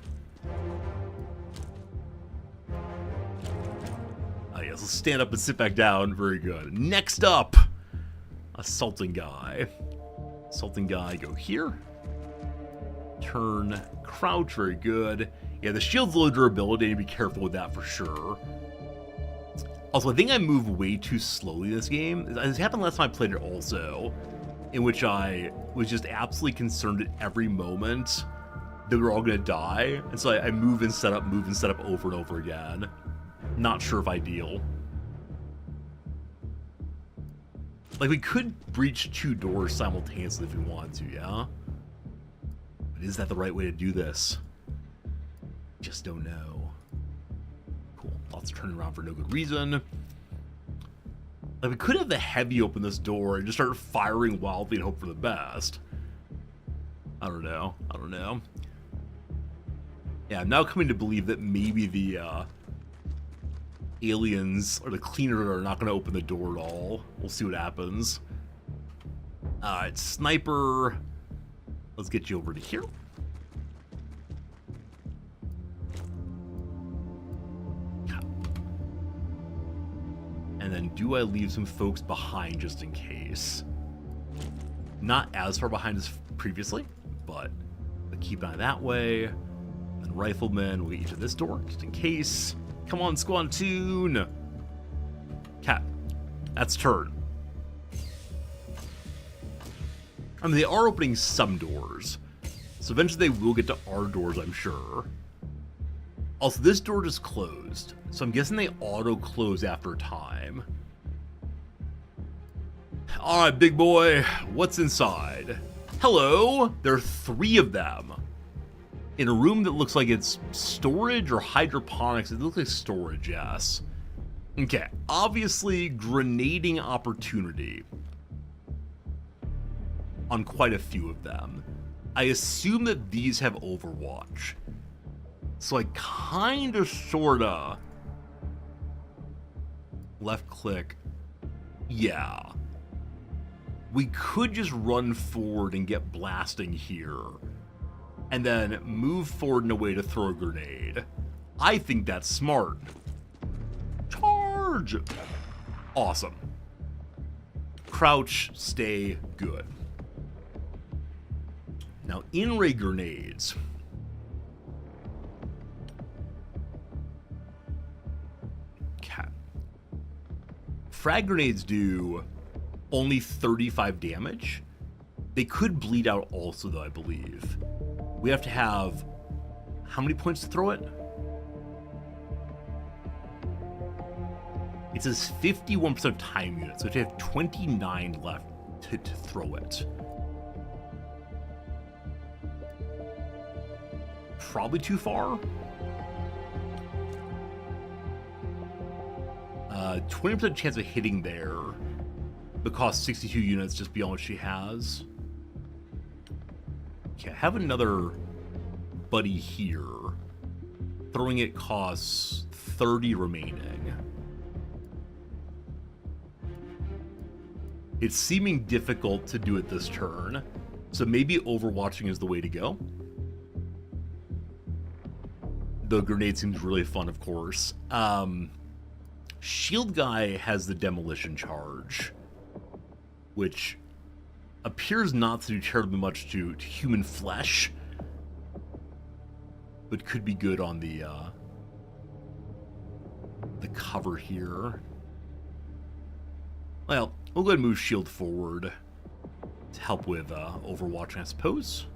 Yes, let's stand up and sit back down. Very good. Next up, Assaulting Guy. Assaulting Guy, go here. Turn, crouch, very good. Yeah, the shield's low durability, be careful with that for sure. Also, I think I move way too slowly in this game. This happened last time I played it also, in which I was just absolutely concerned at every moment that we were all going to die. And so I move and set up over and over again. Not sure if ideal. Like, we could breach 2 doors simultaneously if we wanted to, yeah? But is that the right way to do this? Just don't know. Cool. Lots of turning around for no good reason. Like, we could have the Heavy open this door and just start firing wildly and hope for the best. I don't know. Yeah, I'm now coming to believe that maybe the, aliens or the cleaner are not going to open the door at all. We'll see what happens. Alright, Sniper. Let's get you over to here. And then do I leave some folks behind just in case? Not as far behind as previously, but keep an eye that way. And Rifleman, we'll get you to this door just in case. Come on, Squantoon! Cat. That's turn. I mean, they are opening some doors. So eventually they will get to our doors, I'm sure. Also, this door just closed. So I'm guessing they auto-close after time. Alright, big boy. What's inside? Hello! There are 3 of them. In a room that looks like it's storage or hydroponics. It looks like storage, yes. Okay, obviously, grenading opportunity. on quite a few of them. I assume that these have Overwatch. So I kinda sorta left click. Yeah. We could just run forward and get blasting here. And then move forward in a way to throw a grenade. I think that's smart. Charge! Awesome. Crouch, stay, good. Now, in-ray grenades. Okay. Frag grenades do only 35 damage. They could bleed out also, though, I believe. We have to have... How many points to throw it? It says 51% time units, so we have 29 left to throw it. Probably too far. 20% chance of hitting there, but costs 62 units just beyond what she has. Okay, I have another buddy here. Throwing it costs 30 remaining. It's seeming difficult to do it this turn, so maybe overwatching is the way to go. The grenade seems really fun, of course. Shield guy has the demolition charge, which appears not to do terribly much to human flesh, but could be good on the cover here. Well, we'll go ahead and move shield forward to help with overwatching, I suppose.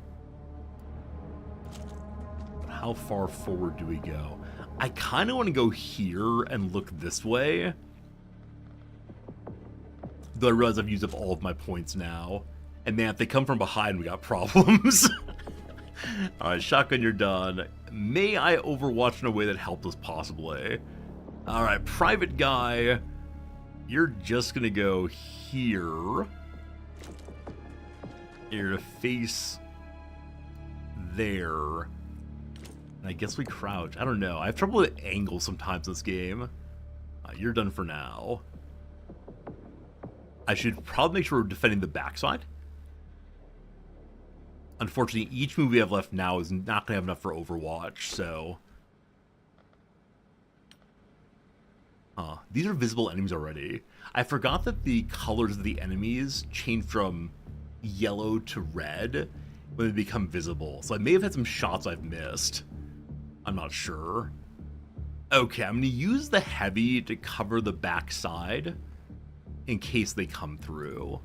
But how far forward do we go? I kind of want to go here and look this way. Though I realize I've used up all of my points now. And man, if they come from behind, we got problems. Alright, shotgun, you're done. May I overwatch in a way that helps us possibly? Alright, private guy. You're just gonna go here. You're gonna face there. I guess we crouch. I don't know. I have trouble with angles sometimes in this game. You're done for now. I should probably make sure we're defending the backside. Unfortunately, each move we have left now is not going to have enough for Overwatch, so... these are visible enemies already. I forgot that the colors of the enemies change from yellow to red when they become visible. So I may have had some shots I've missed. I'm not sure. Okay, I'm going to use the heavy to cover the backside in case they come through.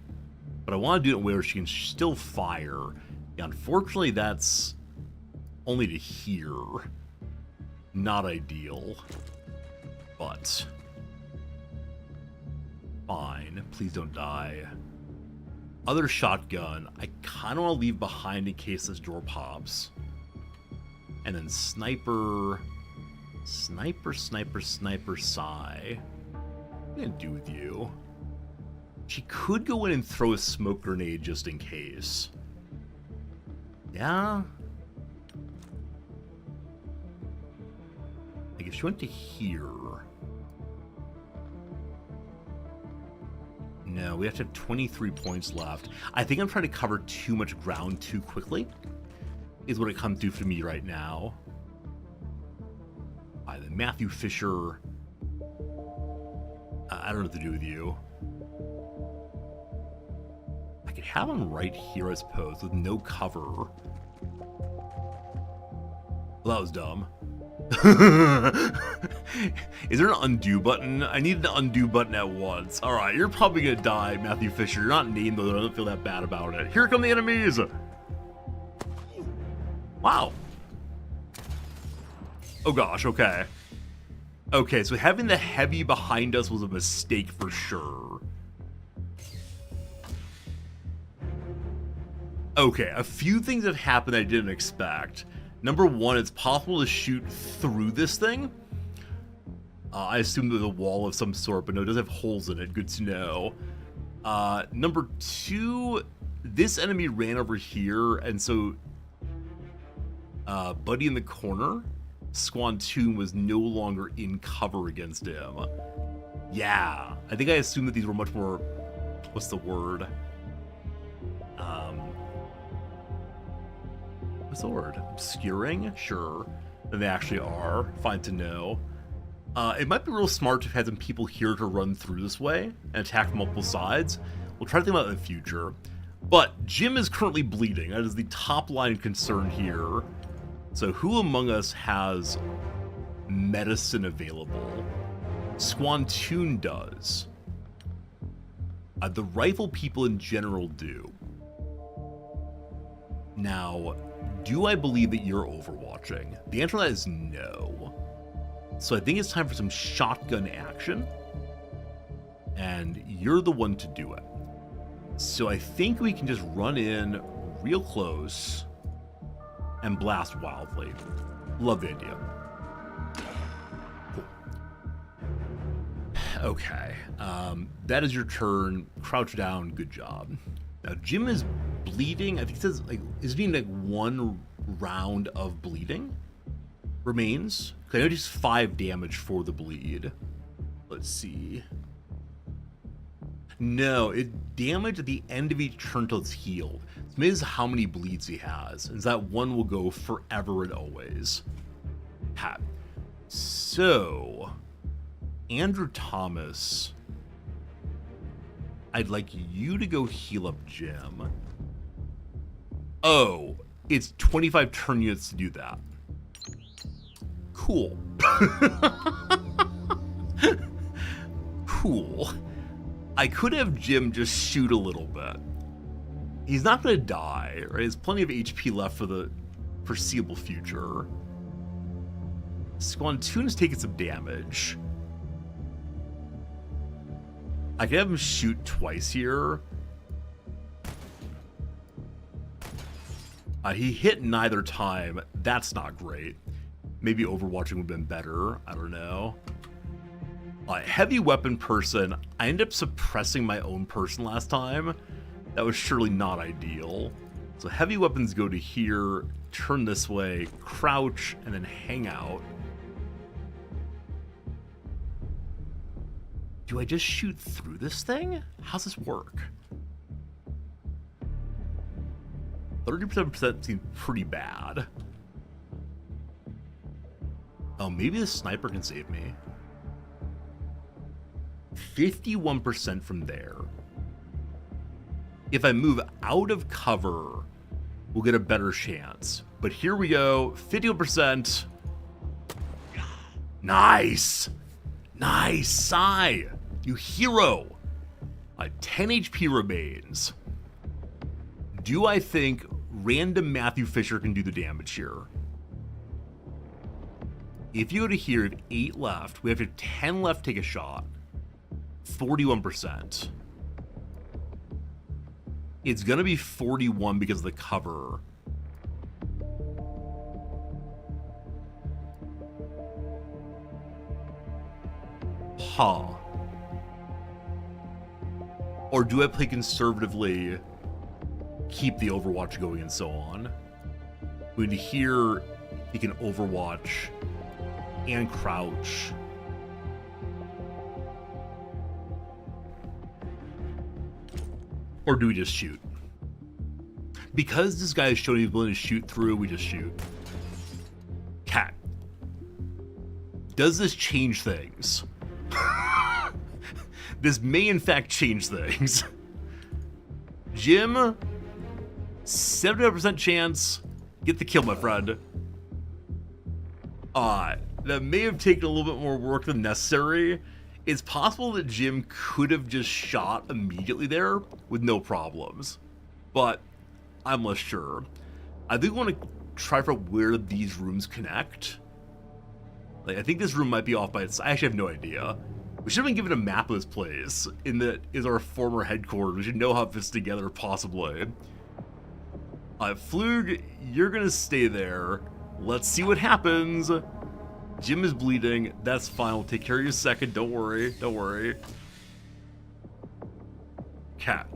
But I want to do it where she can still fire. Yeah, unfortunately, that's only to here. Not ideal. But fine. Please don't die. Other shotgun, I kind of want to leave behind in case this door pops. And then sniper, sniper, Psy. What am I gonna do with you? She could go in and throw a smoke grenade just in case. Yeah? Like if she went to here... No, we have to have 23 points left. I think I'm trying to cover too much ground too quickly, is what it comes to for me right now. Then Matthew Fisher. I don't know what to do with you. I could have him right here, I suppose, with no cover. Well, that was dumb. Is there an undo button? I need an undo button at once. Alright, you're probably gonna die, Matthew Fisher. You're not named, though. I don't feel that bad about it. Here come the enemies! Wow. Oh gosh, okay. Okay, so having the heavy behind us was a mistake for sure. Okay, a few things have happened I didn't expect. Number one, it's possible to shoot through this thing. I assume there's a wall of some sort, but no, it does have holes in it. Good to know. Number two, this enemy ran over here, and so Buddy in the corner, Squantoon was no longer in cover against him. Yeah, I think I assumed that these were much more, what's the word? What's the word? Obscuring? Sure. Than they actually are. Fine to know. It might be real smart to have had some people here to run through this way and attack from multiple sides. We'll try to think about it in the future. But Jim is currently bleeding. That is the top line concern here. So who among us has medicine available? Squantoon does. The rifle people in general do. Now, do I believe that you're overwatching? The answer to that is no. So I think it's time for some shotgun action. And you're the one to do it. So I think we can just run in real close and blast wildly. Love the idea. Cool. Okay. That is your turn. Crouch down. Good job. Now, Jim is bleeding. I think it says, like, is being like 1 round of bleeding remains. I know just 5 damage for the bleed. Let's see. No, it damage at the end of each turn till it's healed. So maybe this is how many bleeds he has. And that one will go forever and always. Ha. So, Andrew Thomas, I'd like you to go heal up Jim. Oh, it's 25 turn units to do that. Cool. Cool. I could have Jim just shoot a little bit. He's not going to die, right? There's plenty of HP left for the foreseeable future. Squantoon is taking some damage. I can have him shoot twice here. He hit neither time. That's not great. Maybe overwatching would have been better. I don't know. Heavy weapon person. I ended up suppressing my own person last time. That was surely not ideal. So heavy weapons go to here, turn this way, crouch, and then hang out. Do I just shoot through this thing? How's this work? 30% seems pretty bad. Oh, maybe the sniper can save me. 51% from there. If I move out of cover, we'll get a better chance. But here we go, 50%. Nice! Nice, Sai! You hero! 10 HP remains. Do I think random Matthew Fisher can do the damage here? If you go to here, we have 8 left. We have 10 left, take a shot. 41%. It's gonna be 41 because of the cover. Huh. Or do I play conservatively, keep the Overwatch going and so on? When here, he can Overwatch and crouch. Or do we just shoot? Because this guy is showing he's willing to shoot through, we just shoot. Cat. Does this change things? This may in fact change things. Jim, 75% chance. Get the kill, my friend. That may have taken a little bit more work than necessary. It's possible that Jim could have just shot immediately there with no problems, but I'm less sure. I think we want to try for where these rooms connect. Like, I think this room might be off by itself. I actually have no idea. We should have been given a map of this place. In that is our former headquarters. We should know how it fits together, possibly. Flug, you're gonna stay there. Let's see what happens. Jim is bleeding. That's fine. We'll take care of you in a second. Don't worry. Don't worry. Cat.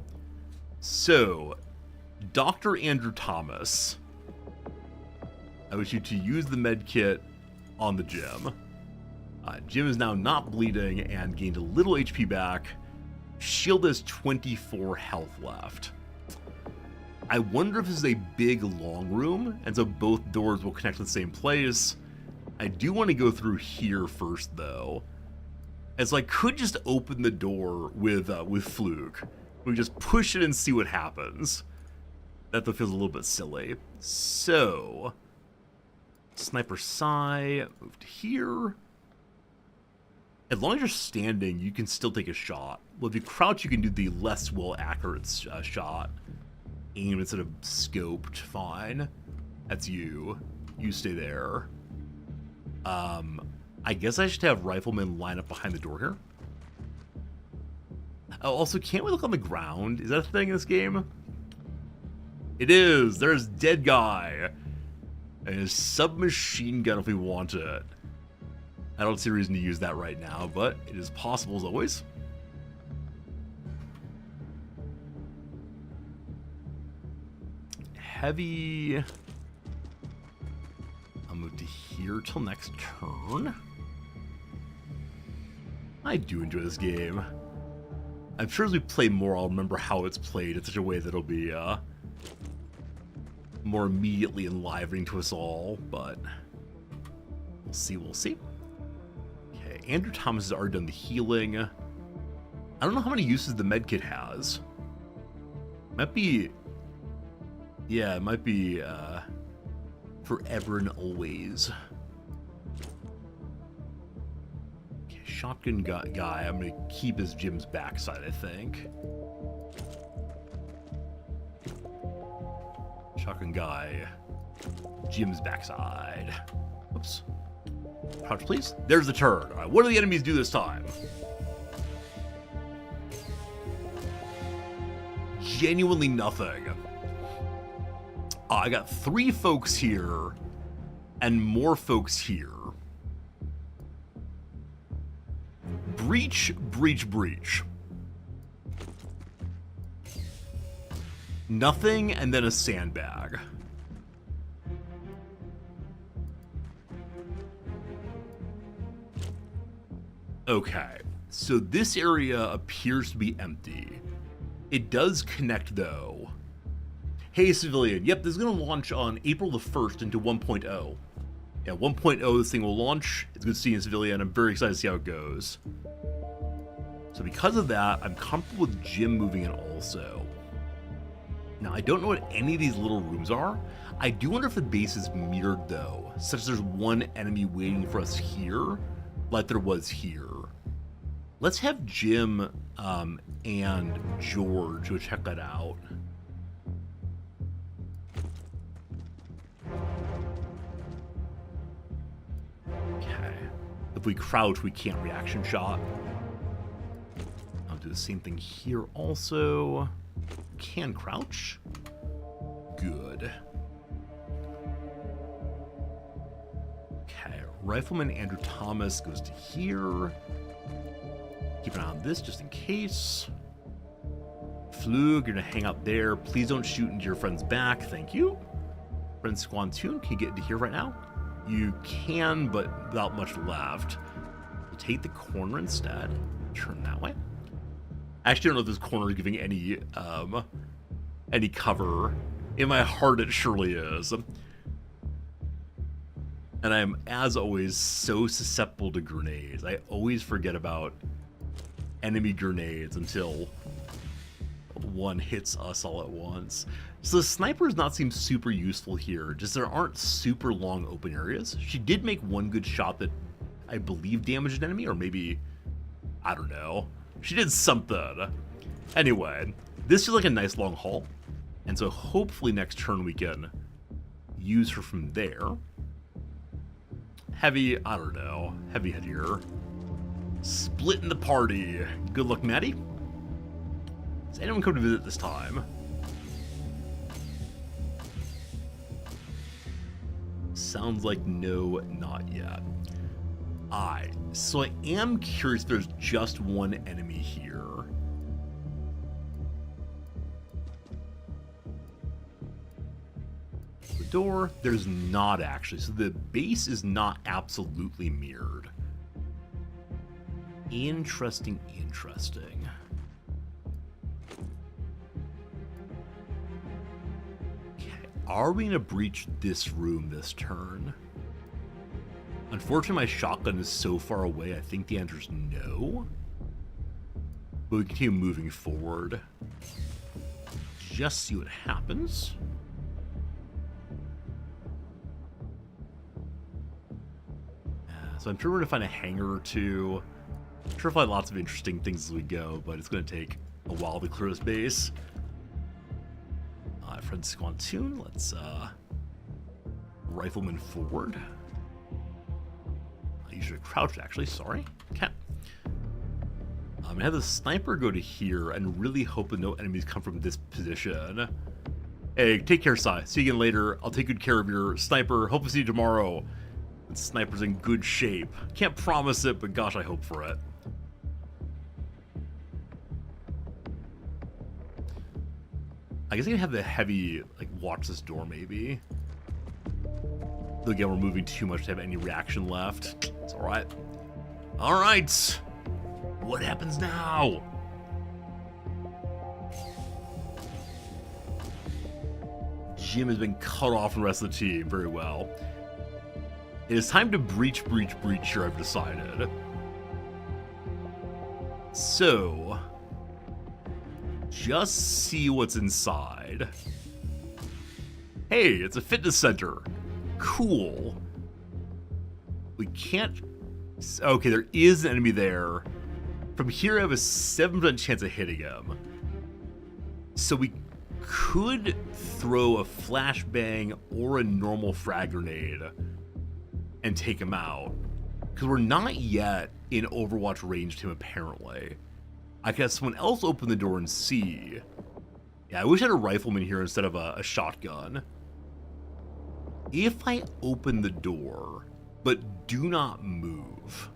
So, Dr. Andrew Thomas. I wish you to use the med kit on the Jim. Jim is now not bleeding and gained a little HP back. Shield has 24 health left. I wonder if this is a big long room, and so both doors will connect to the same place. I do want to go through here first, though, as I could just open the door with Fluke. We just push it and see what happens. That though feels a little bit silly. So, Sniper Psi, move to here. As long as you're standing, you can still take a shot. Well, if you crouch, you can do the less well accurate shot. Aim instead of scoped, fine. That's you. You stay there. I guess I should have riflemen line up behind the door here. Oh, also, can't we look on the ground? Is that a thing in this game? It is! There's Dead Guy! And his submachine gun if we want it. I don't see a reason to use that right now, but it is possible as always. Heavy. I'll move to here till next turn. I do enjoy this game. I'm sure as we play more, I'll remember how it's played in such a way that'll be more immediately enlivening to us all, but we'll see, we'll see. Okay, Andrew Thomas has already done the healing. I don't know how many uses the medkit has. Might be... Yeah, it might be forever and always. Okay, shotgun guy, I'm gonna keep his Jim's backside, I think. Shotgun guy, Jim's backside. Oops. Crouch, please. There's the turn. All right, what do the enemies do this time? Genuinely nothing. I got 3 folks here and more folks here. Breach, breach, breach. Nothing, and then a sandbag. Okay, so this area appears to be empty. It does connect, though. Hey, civilian. Yep, this is going to launch on April the 1st into 1.0. Yeah, 1.0, this thing will launch. It's good to see you, civilian. I'm very excited to see how it goes. So because of that, I'm comfortable with Jim moving in also. Now, I don't know what any of these little rooms are. I do wonder if the base is mirrored, though, such as there's one enemy waiting for us here, like there was here. Let's have Jim and George go check that out. Okay. If we crouch, we can't reaction shot. I'll do the same thing here also. Can crouch. Good. Okay, Rifleman Andrew Thomas goes to here. Keep an eye on this just in case. Flug, you're gonna hang out there. Please don't shoot into your friend's back. Thank you. Friend Squantoon, can you get into here right now? You can, but without much left. We'll take the corner instead. Turn that way. I actually don't know if this corner is giving any cover. In my heart, it surely is. And I am, as always, so susceptible to grenades. I always forget about enemy grenades until one hits us all at once. So the sniper does not seem super useful here. Just there aren't super long open areas. She did make one good shot that I believe damaged an enemy, or maybe, I don't know. She did something. Anyway, this feels like a nice long haul. And so hopefully next turn we can use her from there. Heavy, I don't know. Heavy headier. Splitting the party. Good luck, Maddie. Does anyone come to visit this time? Sounds like no, not yet. So I am curious if there's just one enemy here. door? There's not actually. So the base is not absolutely mirrored. Interesting, interesting. Okay, are we gonna breach this room this turn? Unfortunately, my shotgun is so far away, I think the answer is no. But we continue moving forward. Just see what happens. So I'm sure we're gonna find a hangar or two. I'm sure we'll find lots of interesting things as we go, but it's gonna take a while to clear this base. Friend Squantoon, let's rifleman forward. You should have crouched, actually, sorry. Okay. I'm gonna have the sniper go to here and really hope that no enemies come from this position. Hey, take care, Sai. See you again later. I'll take good care of your sniper. Hope to see you tomorrow. The sniper's in good shape. Can't promise it, but gosh, I hope for it. I guess I can have the heavy, like, watch this door, maybe. Though again, we're moving too much to have any reaction left. It's alright. Alright! What happens now? Jim has been cut off from the rest of the team. Very well. It is time to breach here, I've decided. So, just see what's inside. Hey, it's a fitness center. Cool. We can't... Okay, there is an enemy there. From here, I have a 7% chance of hitting him. So we could throw a flashbang or a normal frag grenade and take him out. Because we're not yet in Overwatch range to him, apparently. I could have someone else open the door and see. Yeah, I wish I had a rifleman here instead of a shotgun. If I open the door, but do not move,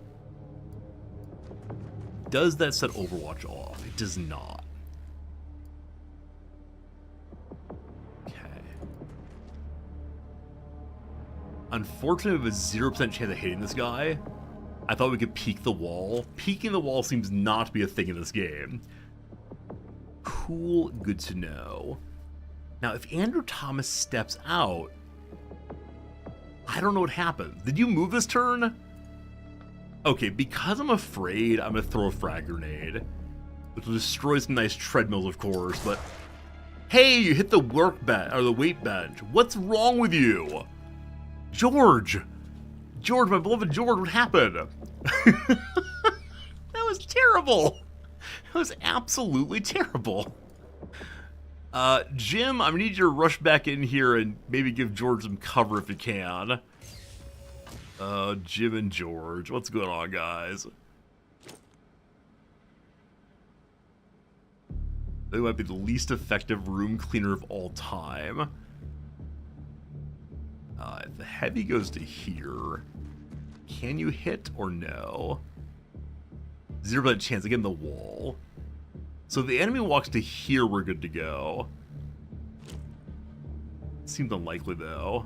does that set Overwatch off? It does not. Okay. Unfortunately, we have a 0% chance of hitting this guy. I thought we could peek the wall. Peeking the wall seems not to be a thing in this game. Cool, good to know. Now, if Andrew Thomas steps out, I don't know what happens. Did you move this turn? Okay, because I'm afraid, I'm gonna throw a frag grenade, which will destroy some nice treadmills, of course, but hey, you hit the workbench, or the weight bench. What's wrong with you? George, my beloved George, what happened? That was terrible. That was absolutely terrible. Jim, I'm gonna need you to rush back in here and maybe give George some cover if you can. Jim and George, what's going on, guys? They might be the least effective room cleaner of all time. If the heavy goes to here, can you hit or no? 0% chance, again, the wall. So if the enemy walks to here, we're good to go. Seems unlikely, though.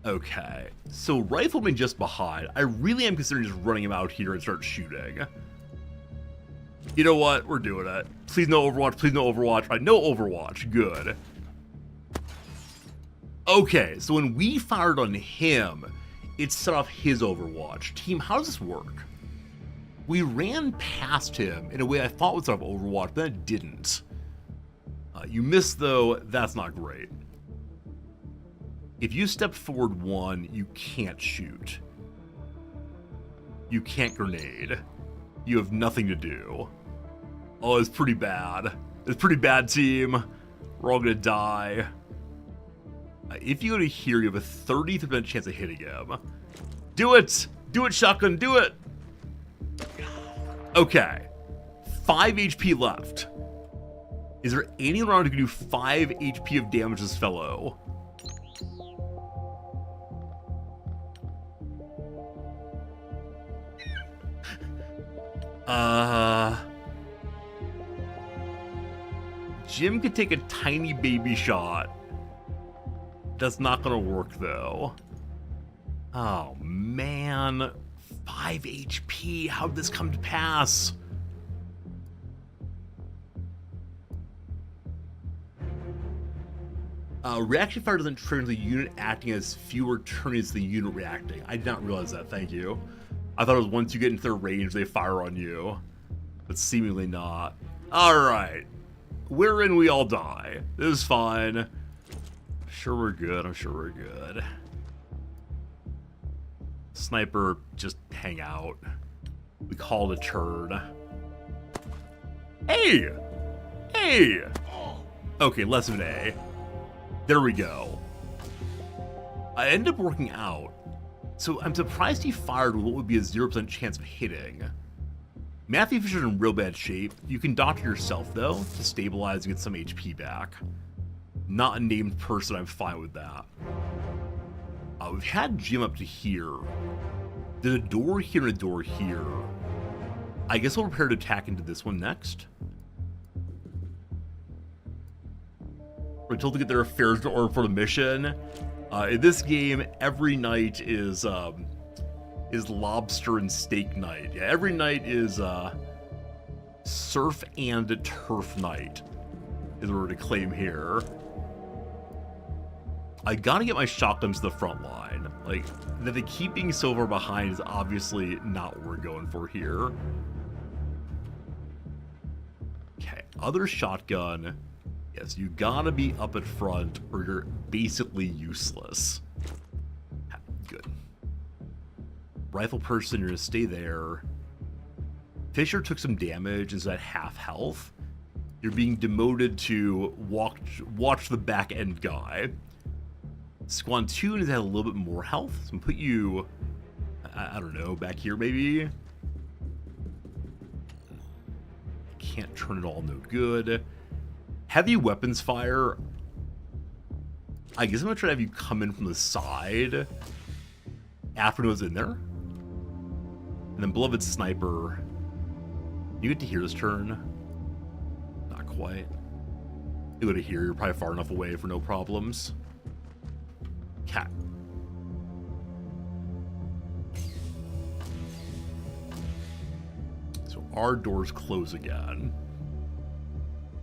Okay, so rifleman just behind. I really am considering just running him out here and start shooting. You know what? We're doing it. Please no Overwatch, please no Overwatch. Right, no Overwatch, good. Okay, so when we fired on him, it set off his Overwatch. Team, how does this work? We ran past him in a way I thought would set off Overwatch, but it didn't. You missed, though. That's not great. If you step forward one, you can't shoot. You can't grenade. You have nothing to do. Oh, it's pretty bad. It's pretty bad, team. We're all gonna die. If you go to here, you have a 30% chance of hitting him. Do it! Do it, shotgun, do it! Okay. 5 HP left. Is there anyone around who can do 5 HP of damage to this fellow? Jim could take a tiny baby shot. That's not gonna work, though. Oh, man. 5 HP. How'd this come to pass? Reaction fire doesn't trigger the unit acting as fewer turns the unit reacting. I did not realize that, thank you. I thought it was once you get into their range, they fire on you. But seemingly not. Alright. Wherein we all die. This is fine. I'm sure we're good, I'm sure we're good. Sniper, just hang out. We call it a turd. Hey! Hey! Okay, less of an A. There we go. I ended up working out. So I'm surprised he fired with what would be a 0% chance of hitting. Matthew Fisher's in real bad shape. You can doctor yourself, though, to stabilize and get some HP back. Not a named person, I'm fine with that. We've had Jim up to here. There's a door here and a door here. I guess we'll prepare to attack into this one next. We're told to get their affairs in order for the mission. In this game, every night is lobster and steak night. Yeah, every night is surf and turf night, is what we're to claim here. I gotta get my shotguns to the front line. Like, that they keep being so far behind is obviously not what we're going for here. Okay, other shotgun. Yes, you gotta be up at front or you're basically useless. Good. Rifle person, you're gonna stay there. Fisher took some damage, is at half health. You're being demoted to watch the back end guy. Squantoon has had a little bit more health, so I'm gonna put you, I don't know, back here maybe? Can't turn it all, no good. Heavy weapons fire, I guess I'm gonna try to have you come in from the side after it was in there. And then Beloved Sniper, you get to hear this turn? Not quite. You go to here, you're probably far enough away for no problems. Cat. So our doors close again.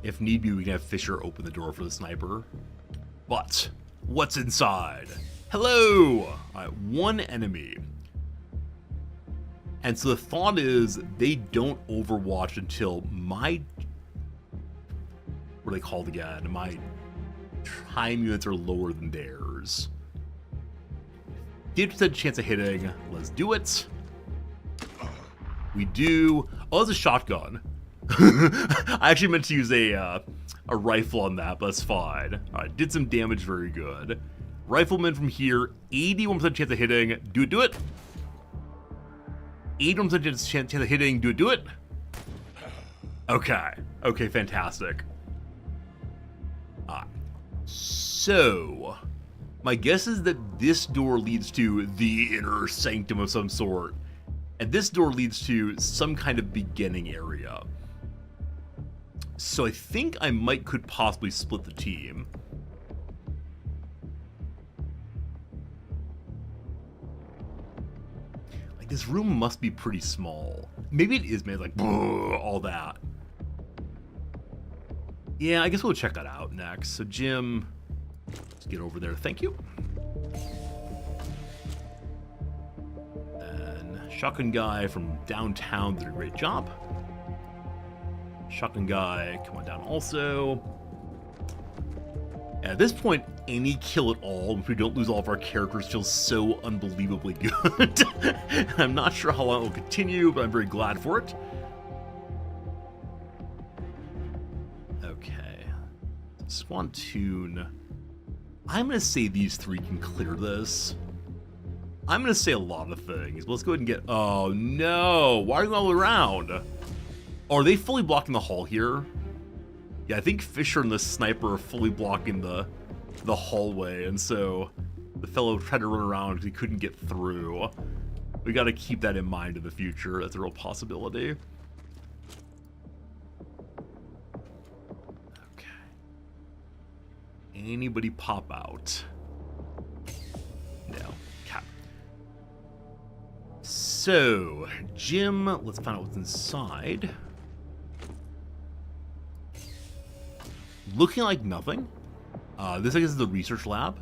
If need be, we can have Fisher open the door for the sniper. But what's inside? Hello! Alright, one enemy. And so the thought is they don't overwatch until my... what are they called again? My time units are lower than theirs. 50% chance of hitting. Let's do it. We do. Oh, it's a shotgun. I actually meant to use a rifle on that, but that's fine. Alright, did some damage, very good. Rifleman from here, 81% chance of hitting. Do it. 81% chance of hitting. Do it. Okay. Okay, fantastic. So, my guess is that this door leads to the inner sanctum of some sort. And this door leads to some kind of beginning area. So I think I could possibly split the team. Like, this room must be pretty small. Maybe it is made like, all that. Yeah, I guess we'll check that out next. So Jim, let's get over there. Thank you. And shotgun guy from downtown did a great job. Shotgun guy, come on down also. At this point, any kill at all, if we don't lose all of our characters, feels so unbelievably good. I'm not sure how long it will continue, but I'm very glad for it. Okay. Swantoon. I'm going to say these three can clear this. I'm going to say a lot of things. Let's go ahead and get... Oh, no. Why are you all around? Oh, are they fully blocking the hall here? Yeah, I think Fisher and the sniper are fully blocking the hallway, and so the fellow tried to run around because he couldn't get through. We got to keep that in mind in the future. That's a real possibility. Okay. Anybody pop out? So, Jim, let's find out what's inside. Looking like nothing. This, I guess, is the research lab.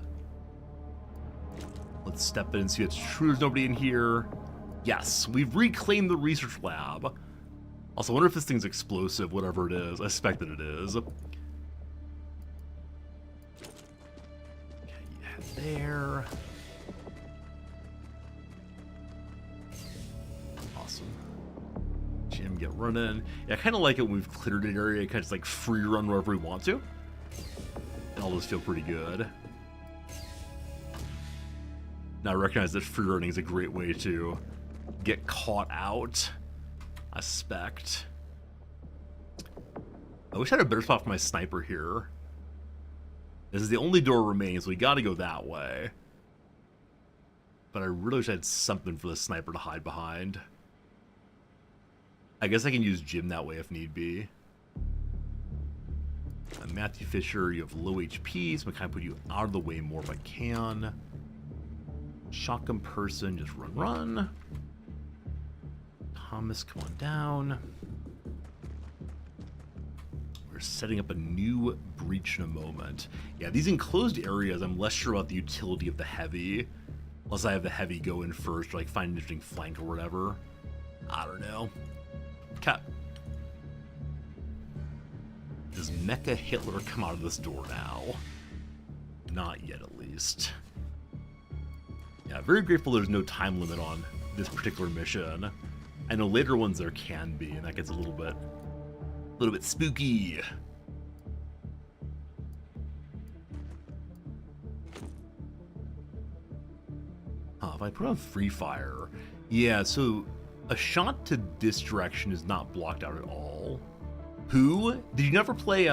Let's step in and see if it's true there's nobody in here. Yes, we've reclaimed the research lab. Also, I wonder if this thing's explosive, whatever it is. I suspect that it is. Okay, you head there. Awesome. Jim, get running. Yeah, I kind of like it when we've cleared an area, kind of just like free run wherever we want to. And all those feel pretty good. Now I recognize that free running is a great way to get caught out, I suspect. I wish I had a better spot for my sniper here. This is the only door remaining, so we gotta go that way. But I really wish I had something for the sniper to hide behind. I guess I can use Jim that way if need be. Matthew Fisher, you have low HP, so I'm kind of put you out of the way more if I can. Shotgun person, just run. Thomas, come on down. We're setting up a new breach in a moment. Yeah, these enclosed areas, I'm less sure about the utility of the heavy. Unless I have the heavy go in first, or like find an interesting flank or whatever. I don't know. Cat. Does Mecha Hitler come out of this door now? Not yet, at least. Yeah, very grateful there's no time limit on this particular mission. I know later ones there can be, and that gets a little bit spooky. If I put on free fire, yeah, so a shot to this direction is not blocked out at all. Who? Did you never play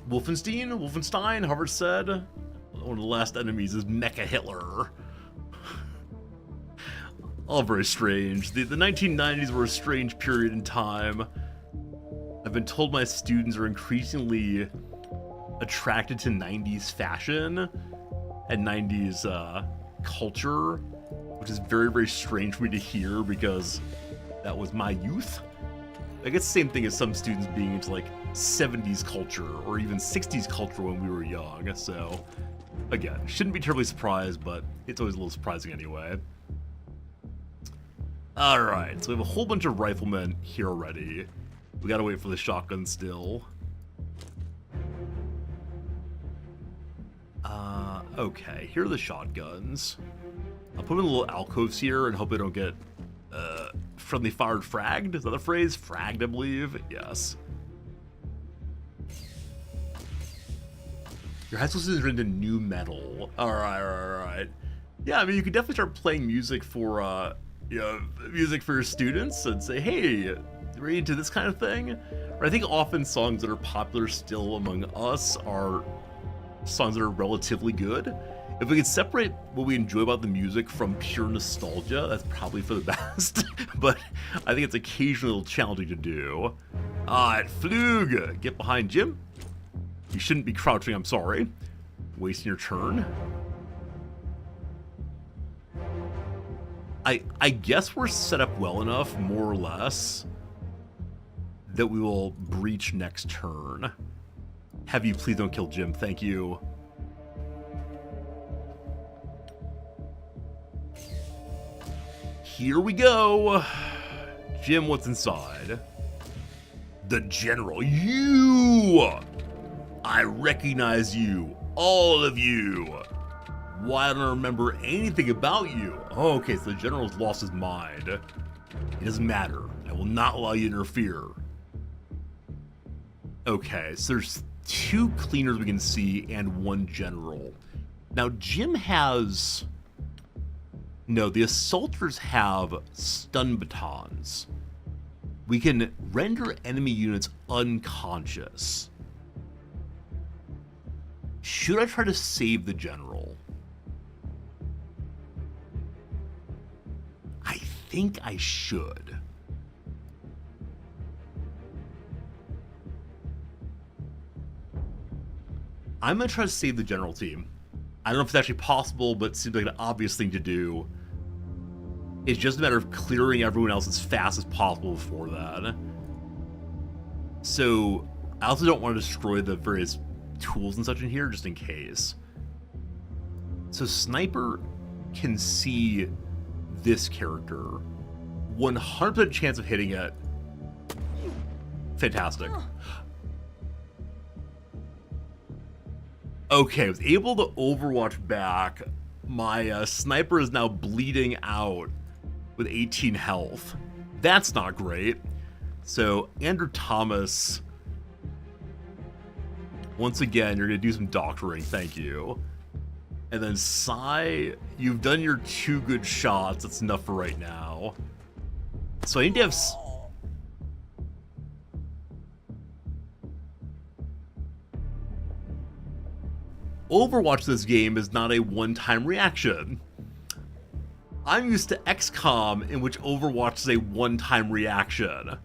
Wolfenstein, Harvard said? One of the last enemies is Mecha Hitler. All very strange. The 1990s were a strange period in time. I've been told my students are increasingly attracted to 90s fashion and 90s culture, which is very, very strange for me to hear because that was my youth. I guess the same thing as some students being into like 70s culture or even 60s culture when we were young. So again, shouldn't be terribly surprised, but it's always a little surprising anyway. Alright, so we have a whole bunch of riflemen here already. We gotta wait for the shotgun still. Okay, here are the shotguns. I'll put them in little alcoves here and hope they don't get friendly fired fragged. Is that the phrase? Fragged, I believe. Yes. Your high school students are into new metal. Alright. Yeah, I mean, you could definitely start playing music for, music for your students and say, hey, are you into this kind of thing? Or I think often songs that are popular still among us are songs that are relatively good. If we could separate what we enjoy about the music from pure nostalgia, that's probably for the best. But I think it's occasionally a little challenging to do. Alright, Flug, get behind Jim. You shouldn't be crouching, I'm sorry. Wasting your turn. I guess we're set up well enough, more or less, that we will breach next turn. Have you please don't kill Jim, thank you. Here we go. Jim, what's inside? The General. You! I recognize you. All of you. Why don't I remember anything about you? Oh, okay, so the General's lost his mind. It doesn't matter. I will not allow you to interfere. Okay, so there's 2 cleaners we can see and 1 general. Now, Jim has... No, the assaulters have stun batons. We can render enemy units unconscious. Should I try to save the general? I think I should. I'm gonna try to save the general team. I don't know if it's actually possible, but it seems like an obvious thing to do. It's just a matter of clearing everyone else as fast as possible before that. So, I also don't want to destroy the various tools and such in here, just in case. So, Sniper can see this character. 100% chance of hitting it. Fantastic. Okay, I was able to Overwatch back. My Sniper is now bleeding out with 18 health. That's not great. So, Andrew Thomas, once again, you're going to do some doctoring, thank you. And then Sai, you've done your 2 good shots, that's enough for right now. So I need to have... Overwatch this game is not a one-time reaction. I'm used to XCOM, in which Overwatch is a one-time reaction.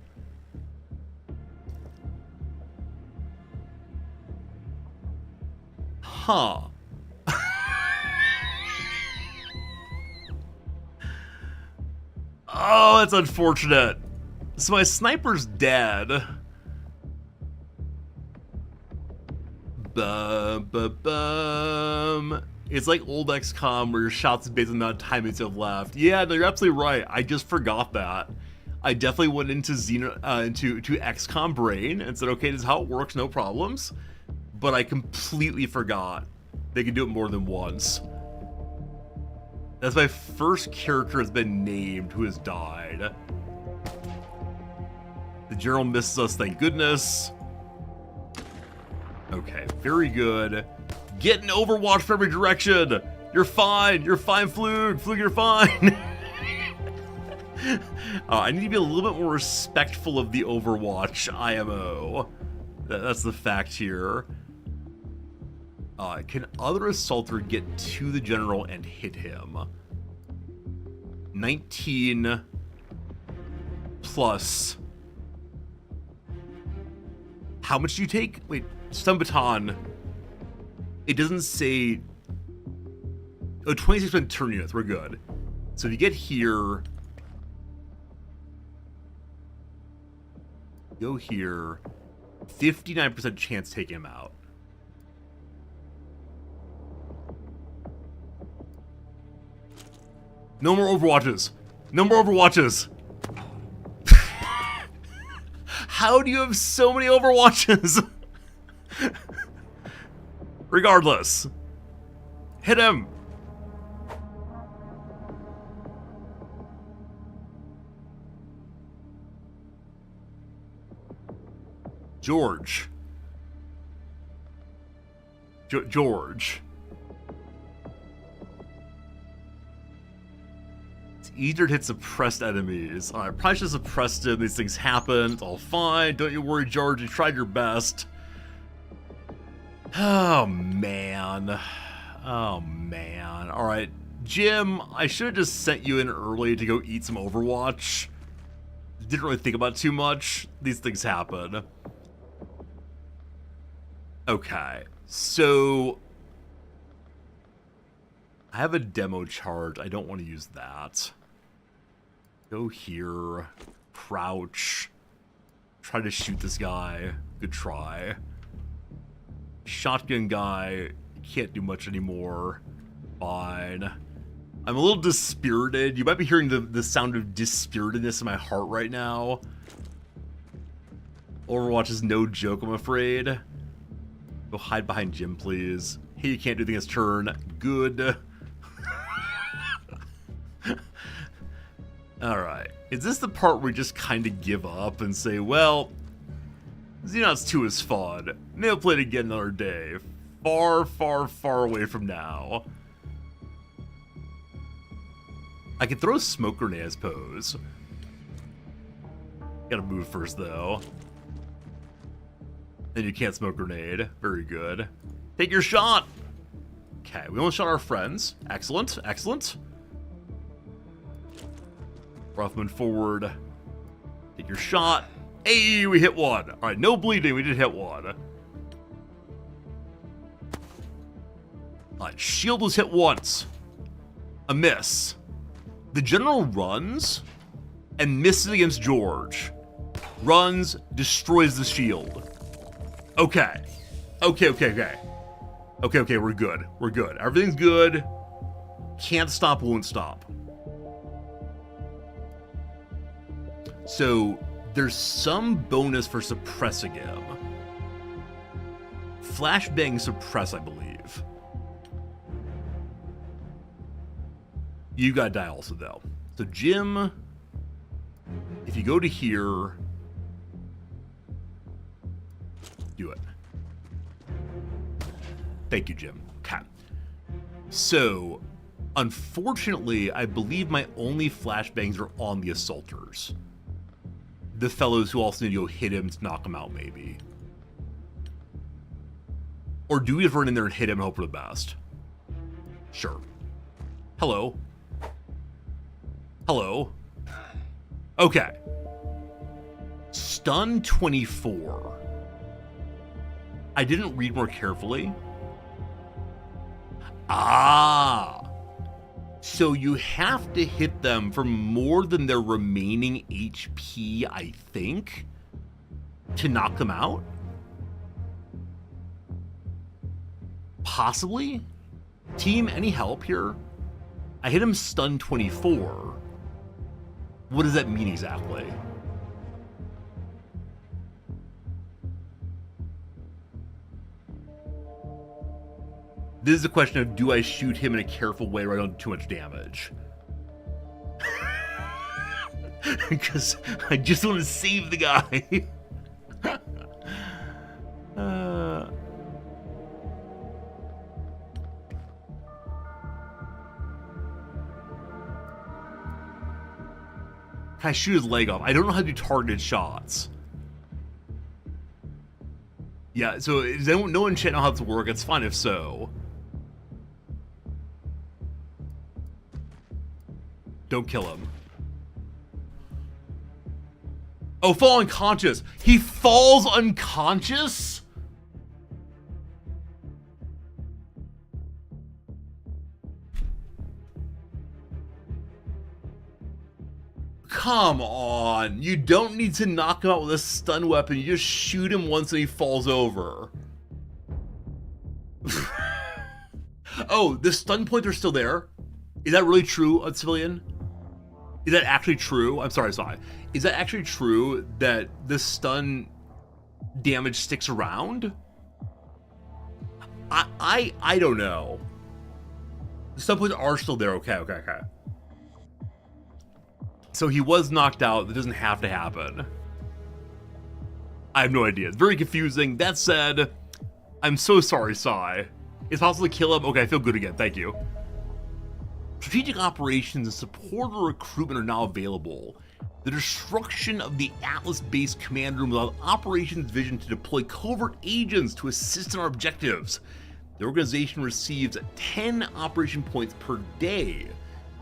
Huh. Oh, that's unfortunate. So my Sniper's dead. Bum. It's like old XCOM where your shots is based on the amount of time you have left. Yeah, no, you're absolutely right. I just forgot that. I definitely went into into XCOM brain and said, okay, this is how it works, no problems. But I completely forgot they can do it more than once. That's my first character has been named who has died. The general misses us, thank goodness. Okay, very good. Get an Overwatch from every direction. You're fine, Flug. Flug, you're fine. I need to be a little bit more respectful of the Overwatch IMO. That's the fact here. Can other assaulter get to the general and hit him? 19 plus. How much do you take? Wait, stun baton. It doesn't say. Oh, 26% turn units. We're good. So if you get here, go here. 59% chance taking him out. No more Overwatches. No more Overwatches. How do you have so many Overwatches? Regardless. Hit him. George. George. It's easier to hit suppressed enemies. Alright, probably should have suppressed him. These things happen. It's all fine. Don't you worry, George. You tried your best. Oh, man. Oh, man. Alright, Jim, I should have just sent you in early to go eat some Overwatch. Didn't really think about it too much. These things happen. Okay, so I have a demo charge. I don't want to use that. Go here. Crouch. Try to shoot this guy. Good try. Shotgun guy. Can't do much anymore. Fine. I'm a little dispirited. You might be hearing the sound of dispiritedness in my heart right now. Overwatch is no joke, I'm afraid. Go hide behind Jim, please. Hey, you can't do anything this turn. Good. Alright. Is this the part where we just kind of give up and say, well, Xenonauts 2 is fun. Maybe I'll play it again another day. Far, far, far away from now. I can throw a smoke grenade, I suppose. Gotta move first, though. Then you can't smoke grenade. Very good. Take your shot! Okay, we almost shot our friends. Excellent, excellent. Rothman forward. Take your shot. Hey, we hit one. Alright, no bleeding, we did hit one. Alright, shield was hit once. A miss. The general runs and misses against George. Runs, destroys the shield. Okay. Okay, we're good. We're good. Everything's good. Can't stop, won't stop. So, there's some bonus for suppressing him. Flashbang suppress, I believe. You gotta die also, though. So, Jim, if you go to here, do it. Thank you, Jim. Okay. So, unfortunately, I believe my only flashbangs are on the assaulters. The fellows who also need to go hit him to knock him out, maybe. Or do we just run in there and hit him and hope for the best? Sure. Hello. Hello. Okay. Stun 24. I didn't read more carefully. Ah. So you have to hit them for more than their remaining HP, I think, to knock them out? Possibly? Team, any help here? I hit him stun 24. What does that mean exactly? This is a question of, do I shoot him in a careful way where I don't do too much damage? Because I just want to save the guy. Can I shoot his leg off? I don't know how to do targeted shots. Yeah, so does anyone, no one in chat know how this works? It's fine if so. Don't kill him. Oh, fall unconscious. He falls unconscious? Come on. You don't need to knock him out with a stun weapon. You just shoot him once and he falls over. Oh, the stun points are still there? Is that really true, a civilian? Is that actually true? I'm sorry. Is that actually true that the stun damage sticks around? I don't know. The stun points are still there. Okay. So he was knocked out. That doesn't have to happen. I have no idea. It's very confusing. That said, I'm so sorry, Sai. It's possible to kill him? Okay, I feel good again. Thank you. Strategic operations and supporter recruitment are now available. The destruction of the Atlas-based command room allowed operations vision to deploy covert agents to assist in our objectives. The organization receives 10 operation points per day,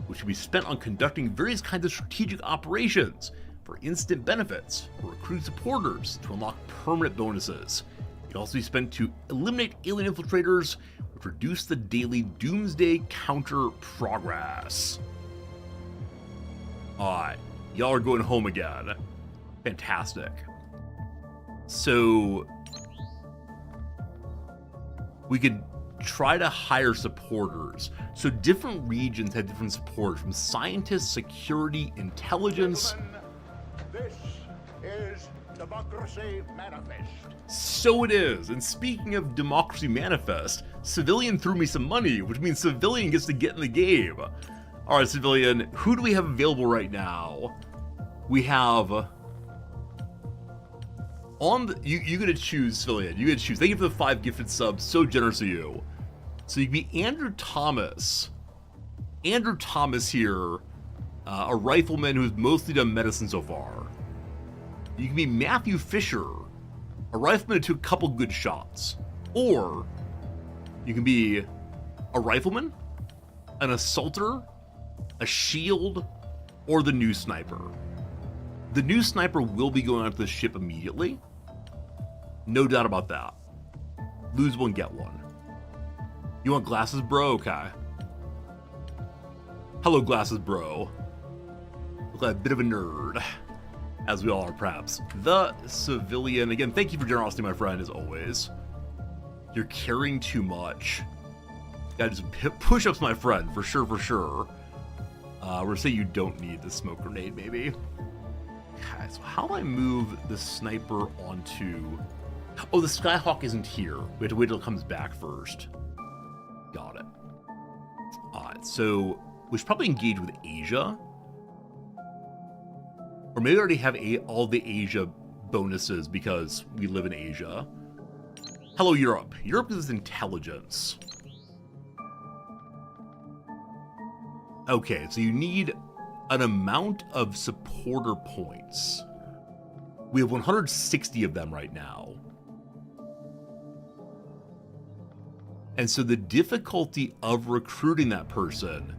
which will be spent on conducting various kinds of strategic operations for instant benefits, for recruiting supporters to unlock permanent bonuses. It can also be spent to eliminate alien infiltrators, which reduce the daily doomsday counter progress. Alright, y'all are going home again. Fantastic. So we could try to hire supporters. So different regions have different support, from scientists, security, intelligence. This is Democracy Manifest. So it is. And speaking of Democracy Manifest, Civilian threw me some money, which means Civilian gets to get in the game. All right, Civilian, who do we have available right now? We have on the, you get to choose, Civilian. You get to choose. Thank you for the 5 gifted subs. So generous of you. So you can be Andrew Thomas. Andrew Thomas here, a rifleman who's mostly done medicine so far. You can be Matthew Fisher, a rifleman who took a couple good shots. Or you can be a rifleman, an assaulter, a shield, or the new sniper. The new sniper will be going onto the ship immediately. No doubt about that. Lose one, get one. You want glasses, bro? Okay. Hello, glasses bro. Look like a bit of a nerd, as we all are, perhaps. The civilian. Again, thank you for generosity, my friend, as always. You're carrying too much. Gotta do some push-ups, my friend, for sure, for sure. We're gonna say you don't need the smoke grenade, maybe. Okay, so how do I move the sniper onto... Oh, the Skyhawk isn't here. We have to wait till it comes back first. Got it. Alright, so we should probably engage with Asia. Or maybe we already have all the Asia bonuses because we live in Asia. Hello, Europe. Europe is intelligence. Okay, so you need an amount of supporter points. We have 160 of them right now. And so the difficulty of recruiting that person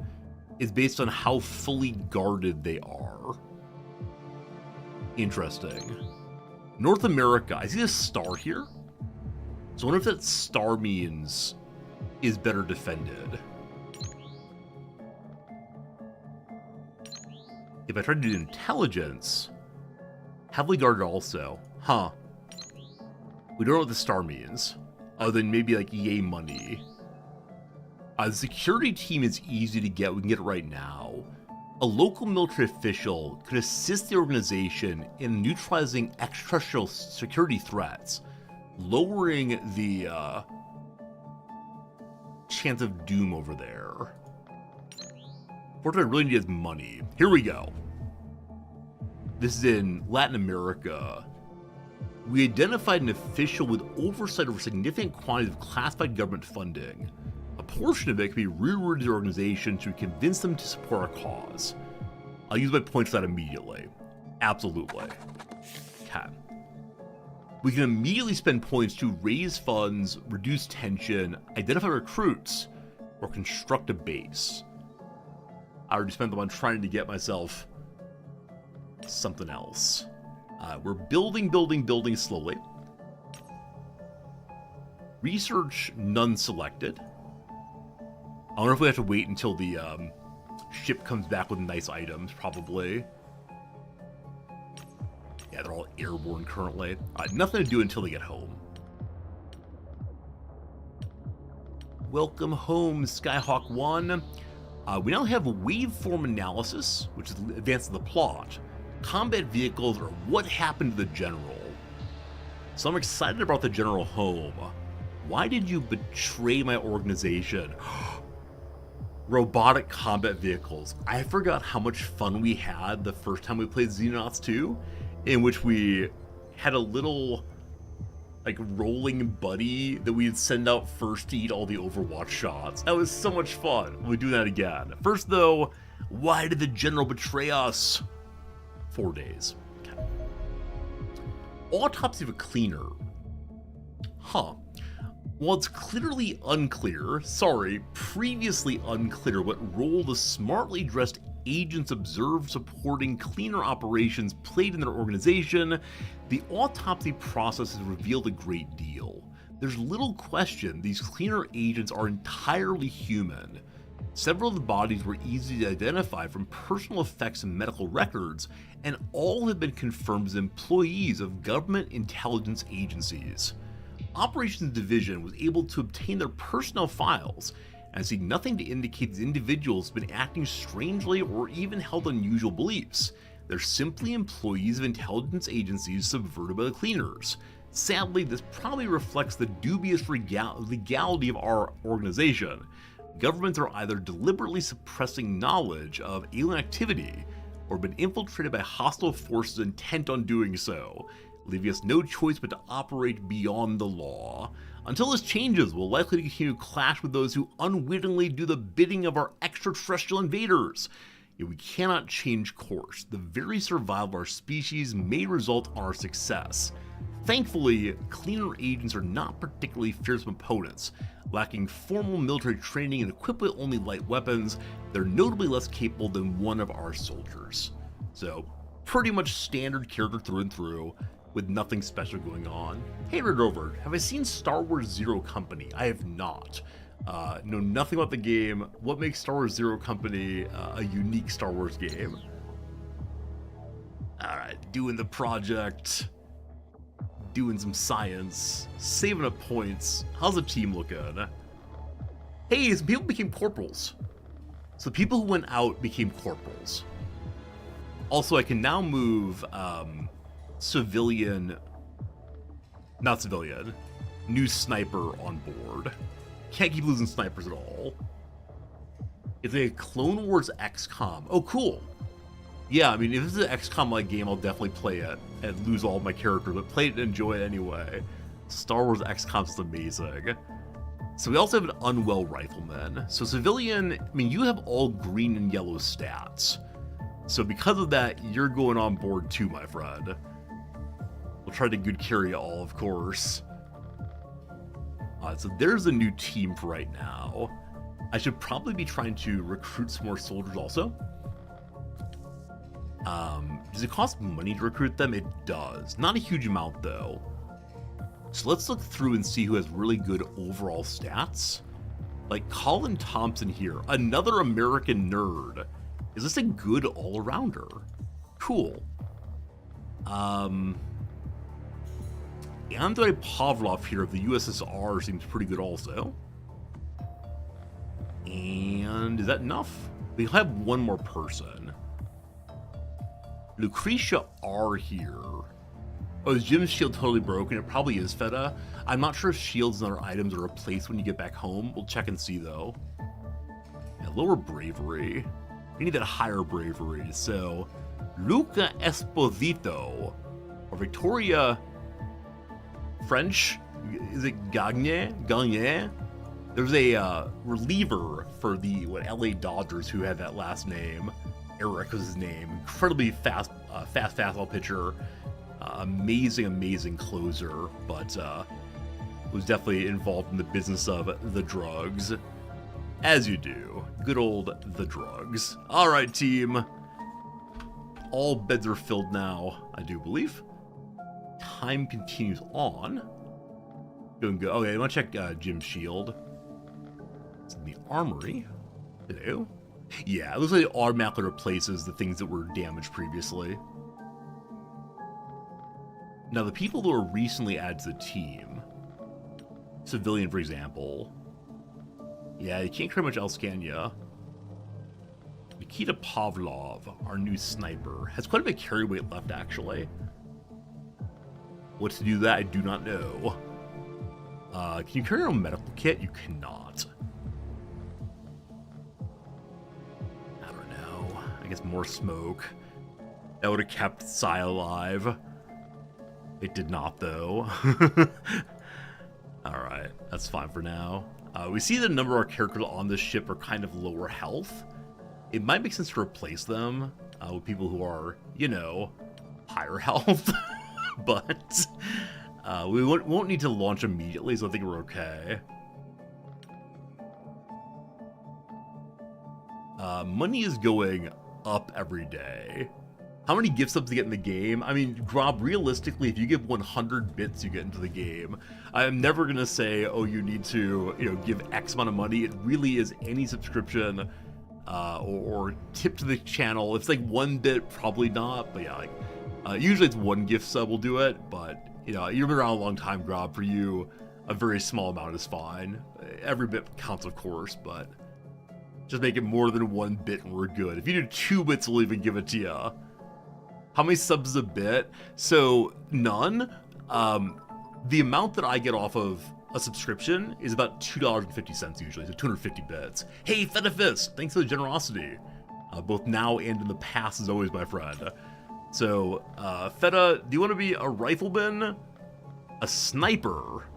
is based on how fully guarded they are. Interesting. North America, I see a star here. So I wonder if that star means is better defended. If I try to do intelligence, heavily guarded also. Huh. We don't know what the star means. Other than maybe like EA money. The security team is easy to get. We can get it right now. A local military official could assist the organization in neutralizing extraterrestrial security threats, lowering the chance of doom over there. What I really need is money. Here we go. This is in Latin America. We identified an official with oversight over significant quantities of classified government funding. A portion of it can be rerouted to the organization to convince them to support our cause. I'll use my points for that immediately. Absolutely. Okay. We can immediately spend points to raise funds, reduce tension, identify recruits, or construct a base. I already spent them on trying to get myself something else. We're building slowly. Research, none selected. I wonder if we have to wait until the ship comes back with nice items, probably. Yeah, they're all airborne currently. Nothing to do until they get home. Welcome home, Skyhawk 1. We now have waveform analysis, which advances the plot. Combat vehicles, or what happened to the general. So I'm excited about the general home. Why did you betray my organization? Robotic combat vehicles. I forgot how much fun we had the first time we played Xenonauts 2, in which we had a little like rolling buddy that we'd send out first to eat all the Overwatch shots. That was so much fun. We'll do that again. First though, why did the general betray us? 4 days. Okay. Autopsy of a cleaner. Huh. Well, it's clearly unclear, previously unclear what role the smartly dressed agents observed supporting cleaner operations played in their organization, the autopsy process has revealed a great deal. There's little question these cleaner agents are entirely human. Several of the bodies were easy to identify from personal effects and medical records, and all have been confirmed as employees of government intelligence agencies. Operations Division was able to obtain their personnel files and see nothing to indicate these individuals have been acting strangely or even held unusual beliefs. They're simply employees of intelligence agencies subverted by the cleaners. Sadly, this probably reflects the dubious legality of our organization. Governments are either deliberately suppressing knowledge of alien activity or been infiltrated by hostile forces intent on doing so, leaving us no choice but to operate beyond the law. Until this changes, we'll likely continue to clash with those who unwittingly do the bidding of our extraterrestrial invaders. Yet we cannot change course. The very survival of our species may result on our success. Thankfully, cleaner agents are not particularly fearsome opponents. Lacking formal military training and equipped with only light weapons, they're notably less capable than one of our soldiers. So, pretty much standard character through and through, with nothing special going on. Hey Red Rover, have I seen Star Wars Zero Company? I have not. Know nothing about the game. What makes Star Wars Zero Company a unique Star Wars game? Alright, doing the project. Doing some science. Saving up points. How's the team looking? Hey, some people became corporals. So people who went out became corporals. Also, I can now move new sniper on board. Can't keep losing snipers at all. It's a Clone Wars XCOM. Oh, cool. Yeah, I mean, if this is an XCOM-like game, I'll definitely play it and lose all of my characters, but play it and enjoy it anyway. Star Wars XCOM is amazing. So we also have an Unwell Rifleman. So civilian, I mean, you have all green and yellow stats. So because of that, you're going on board too, my friend. We'll try to good carry all, of course. So there's a new team for right now. I should probably be trying to recruit some more soldiers also. Does it cost money to recruit them? It does. Not a huge amount, though. So let's look through and see who has really good overall stats. Like Colin Thompson here, another American nerd. Is this a good all-arounder? Cool. Andrei Pavlov here of the USSR seems pretty good also. And is that enough? We have one more person. Lucretia R here. Oh, is Jim's shield totally broken? It probably is, Feta. I'm not sure if shields and other items are replaced when you get back home. We'll check and see, though. Yeah, lower bravery. We need that higher bravery. So, Luca Esposito. Or Victoria French. Is it Gagne? Gagne? There's a reliever for the LA Dodgers who had that last name. Eric was his name. Incredibly fast fastball pitcher. Amazing closer, but was definitely involved in the business of the drugs. As you do. Good old the drugs. Alright, team. All beds are filled now, I do believe. Time continues on. Doing good. Okay, I want to check Jim's shield. It's in the armory. Hello? Yeah, it looks like it automatically replaces the things that were damaged previously. Now, the people who were recently added to the team, civilian, for example, yeah, you can't create much else, can ya? Nikita Pavlov, our new sniper, has quite a bit of carry weight left, actually. What to do that, I do not know. Can you carry your own medical kit? You cannot. I don't know. I guess more smoke. That would have kept Sai alive. It did not, though. Alright, that's fine for now. We see the number of our characters on this ship are kind of lower health. It might make sense to replace them with people who are, you know, higher health. But we won't need to launch immediately, so I think we're okay. Money is going up every day. How many gift subs to get in the game? I mean, Grob, realistically, if you give 100 bits, you get into the game. I'm never going to say, oh, you need to, you know, give X amount of money. It really is any subscription or tip to the channel. If it's like 1 bit, probably not. But yeah, like usually it's 1 gift sub will do it. But, you know, you've been around a long time, Grob. For you, a very small amount is fine. Every bit counts, of course, but just make it more than 1 bit and we're good. If you do 2 bits, we'll even give it to you. How many subs is a bit? So, none. The amount that I get off of a subscription is about $2.50 usually, so 250 bits. Hey, Fedafist, thanks for the generosity. Both now and in the past, as always, my friend. So, Feta, do you want to be a rifleman, a sniper,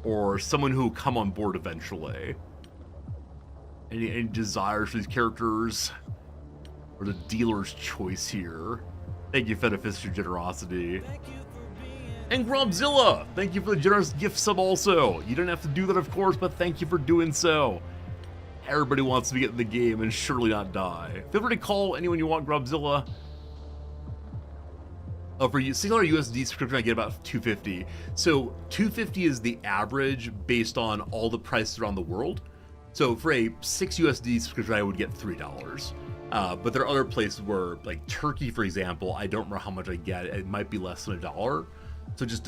or someone who will come on board eventually? Any desires for these characters? Or the dealer's choice here. Thank you, Fedafist, for your generosity. And Grobzilla, thank you for the generous gift sub also. You didn't have to do that, of course, but thank you for doing so. Everybody wants to get in the game and surely not die. Feel free to call anyone you want, Grobzilla. Oh, for $6 USD subscription, I get about 250. So 250 is the average based on all the prices around the world. So for a 6 USD subscription, I would get $3. But there are other places where, like Turkey, for example, I don't remember how much I get. It might be less than $1. So it just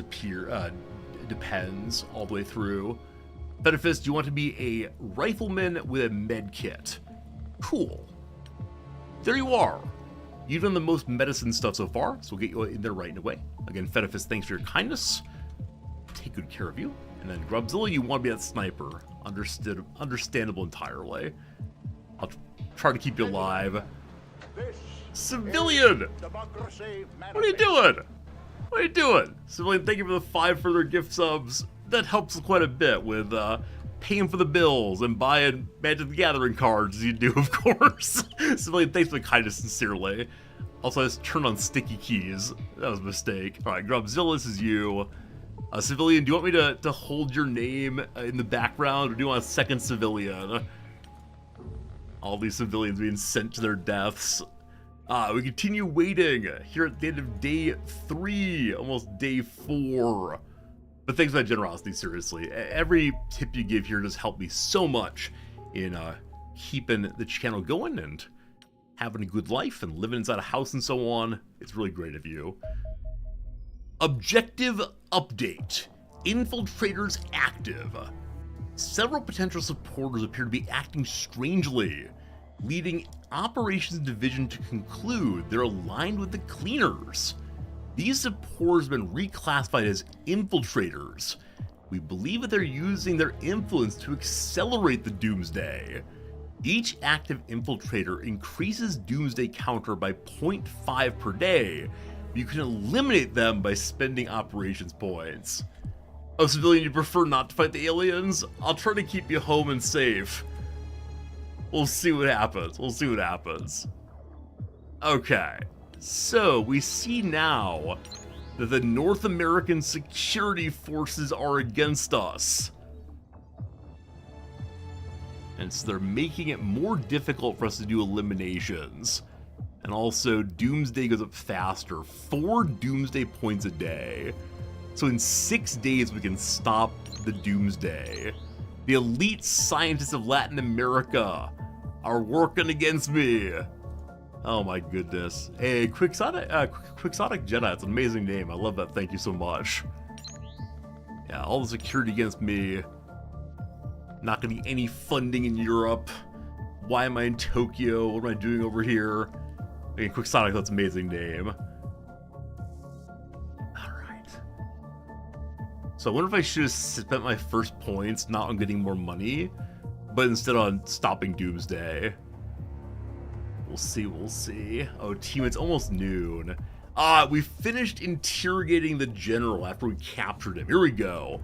depends all the way through. Benefits, do you want to be a rifleman with a med kit? Cool. There you are. You've done the most medicine stuff so far, so we'll get you in there right away. Again, Fedifis, thanks for your kindness. Take good care of you. And then Grubzilla, you want to be that sniper. Understandable entirely. I'll try to keep you alive. Civilian! What are you doing? What are you doing? Civilian, thank you for the 5 further gift subs. That helps quite a bit with paying for the bills and buying Magic the Gathering cards, as you do, of course. Civilian, thanks for the kindness, sincerely. Also, I just turned on sticky keys. That was a mistake. All right, Grubzilla, this is you. Civilian, do you want me to hold your name in the background, or do you want a second civilian? All these civilians being sent to their deaths. We continue waiting here at the end of day 3, almost day 4. But thanks for that generosity, seriously. Every tip you give here does help me so much in keeping the channel going and having a good life and living inside a house and so on. It's really great of you. Objective update. Infiltrators active. Several potential supporters appear to be acting strangely, leading Operations Division to conclude they're aligned with the Cleaners. These supporters have been reclassified as infiltrators. We believe that they're using their influence to accelerate the Doomsday. Each active infiltrator increases Doomsday counter by 0.5 per day. You can eliminate them by spending operations points. Oh, Civilian, you prefer not to fight the aliens? I'll try to keep you home and safe. We'll see what happens. We'll see what happens. Okay. So, we see now that the North American security forces are against us. And so they're making it more difficult for us to do eliminations. And also, Doomsday goes up faster. 4 Doomsday points a day. So in 6 days, we can stop the Doomsday. The elite scientists of Latin America are working against me. Oh my goodness. Hey, Quixotic Jedi, it's an amazing name. I love that, thank you so much. Yeah, all the security against me. Not gonna be any funding in Europe. Why am I in Tokyo? What am I doing over here? Hey, Quixotic, that's an amazing name. Alright. So I wonder if I should have spent my first points not on getting more money, but instead on stopping Doomsday. We'll see, we'll see. Oh, team, it's almost noon. We finished interrogating the general after we captured him. Here we go.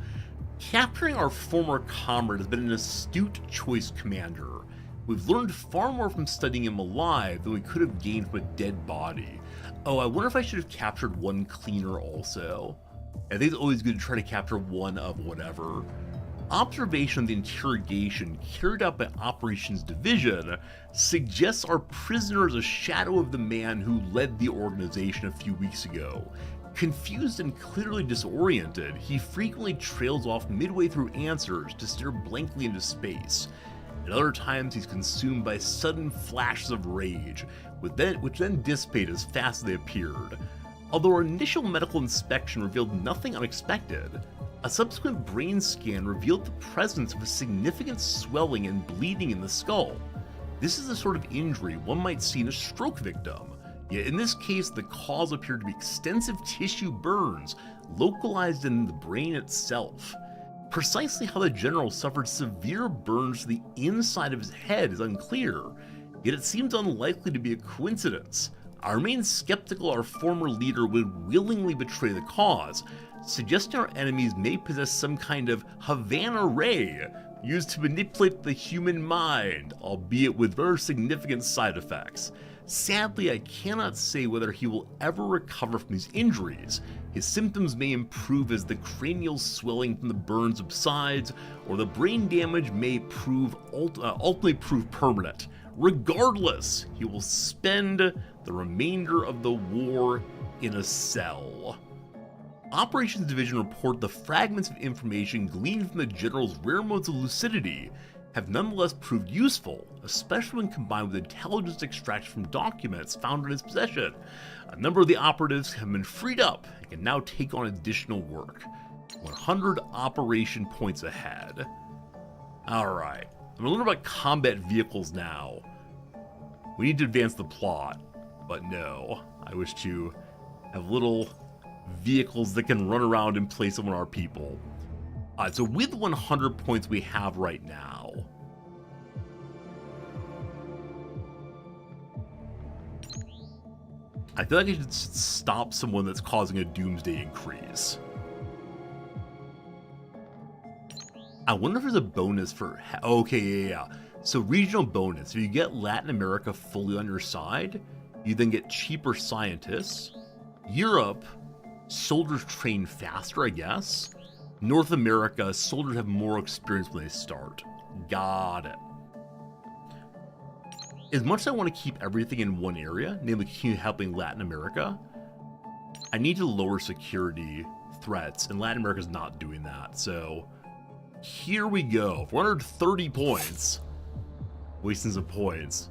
Capturing our former comrade has been an astute choice, Commander. We've learned far more from studying him alive than we could have gained from a dead body. Oh, I wonder if I should have captured one cleaner also. I think it's always good to try to capture one of whatever. Observation of the interrogation carried out by Operations Division suggests our prisoner is a shadow of the man who led the organization a few weeks ago. Confused and clearly disoriented, he frequently trails off midway through answers to stare blankly into space. At other times, he's consumed by sudden flashes of rage, which then dissipate as fast as they appeared. Although our initial medical inspection revealed nothing unexpected, a subsequent brain scan revealed the presence of a significant swelling and bleeding in the skull. This is the sort of injury one might see in a stroke victim, yet in this case the cause appeared to be extensive tissue burns localized in the brain itself. Precisely how the general suffered severe burns to the inside of his head is unclear, yet it seems unlikely to be a coincidence. I remain skeptical our former leader would willingly betray the cause, suggesting our enemies may possess some kind of Havana ray used to manipulate the human mind, albeit with very significant side effects. Sadly, I cannot say whether he will ever recover from these injuries. His symptoms may improve as the cranial swelling from the burn subsides, or the brain damage may ultimately prove permanent. Regardless, he will spend the remainder of the war in a cell. Operations Division report the fragments of information gleaned from the General's rare modes of lucidity have nonetheless proved useful, especially when combined with intelligence extracted from documents found in his possession. A number of the operatives have been freed up and can now take on additional work. 100 operation points ahead. Alright, I'm gonna learn about combat vehicles now. We need to advance the plot, but no, I wish to have little vehicles that can run around and play some of our people. So with 100 points we have right now, I feel like I should stop someone that's causing a doomsday increase. I wonder if there's a bonus for... Okay, yeah. So regional bonus. If you get Latin America fully on your side, you then get cheaper scientists. Europe, soldiers train faster, I guess. North America, soldiers have more experience when they start. Got it. As much as I want to keep everything in one area, namely continue helping Latin America, I need to lower security threats, and Latin America's not doing that, so here we go. 430 points. Wasting some points.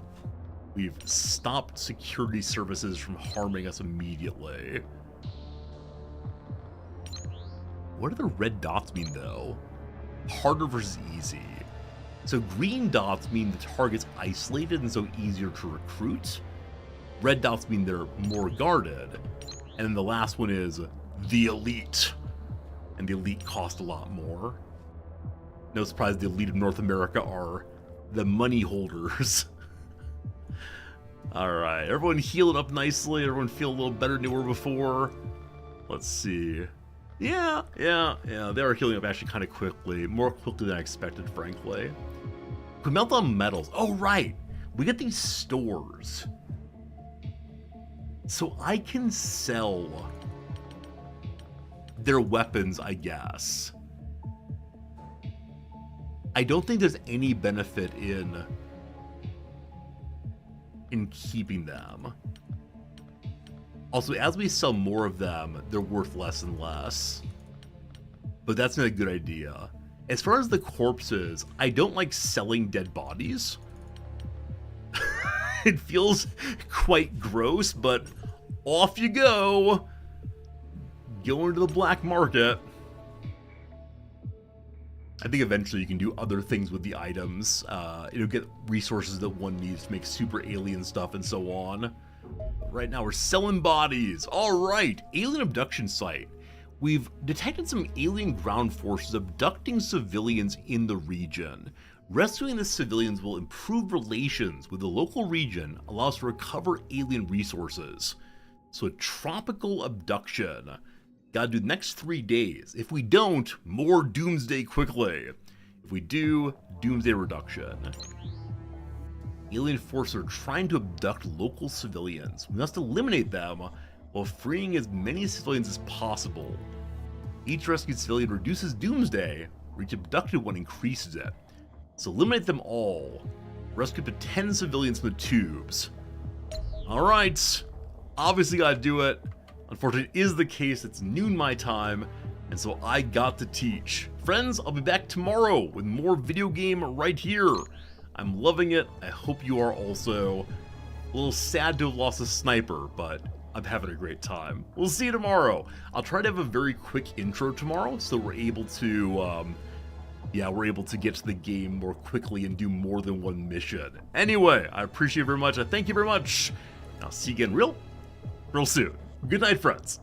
We've stopped security services from harming us immediately. What do the red dots mean, though? Harder versus easy. So green dots mean the target's isolated and so easier to recruit. Red dots mean they're more guarded. And then the last one is the elite. And the elite cost a lot more. No surprise the elite of North America are the money holders. Alright, everyone healing up nicely. Everyone feel a little better than they were before. Let's see. Yeah, they are healing up actually kind of quickly. More quickly than I expected, frankly. We melt on metals. Oh, right. We get these stores. So I can sell their weapons, I guess. I don't think there's any benefit in keeping them. Also, as we sell more of them, they're worth less and less. But that's not a good idea. As far as the corpses, I don't like selling dead bodies. It feels quite gross, but off you go. Go into the black market. I think eventually you can do other things with the items. Get resources that one needs to make super alien stuff and so on. Right now we're selling bodies. All right, alien abduction site. We've detected some alien ground forces abducting civilians in the region. Rescuing the civilians will improve relations with the local region, allow us to recover alien resources. So a tropical abduction. Gotta do the next 3 days. If we don't, more doomsday quickly. If we do, doomsday reduction. Alien forces are trying to abduct local civilians. We must eliminate them while freeing as many civilians as possible. Each rescued civilian reduces doomsday, or each abducted one increases it. So eliminate them all. Rescue up to 10 civilians from the tubes. Alright, obviously gotta do it. Unfortunately, it is the case, it's noon my time, and so I got to teach. Friends, I'll be back tomorrow with more video game right here. I'm loving it, I hope you are also. A little sad to have lost a sniper, but I'm having a great time. We'll see you tomorrow. I'll try to have a very quick intro tomorrow, so we're able to, we're able to get to the game more quickly and do more than one mission. Anyway, I appreciate it very much, I thank you very much, and I'll see you again real soon. Good night, friends.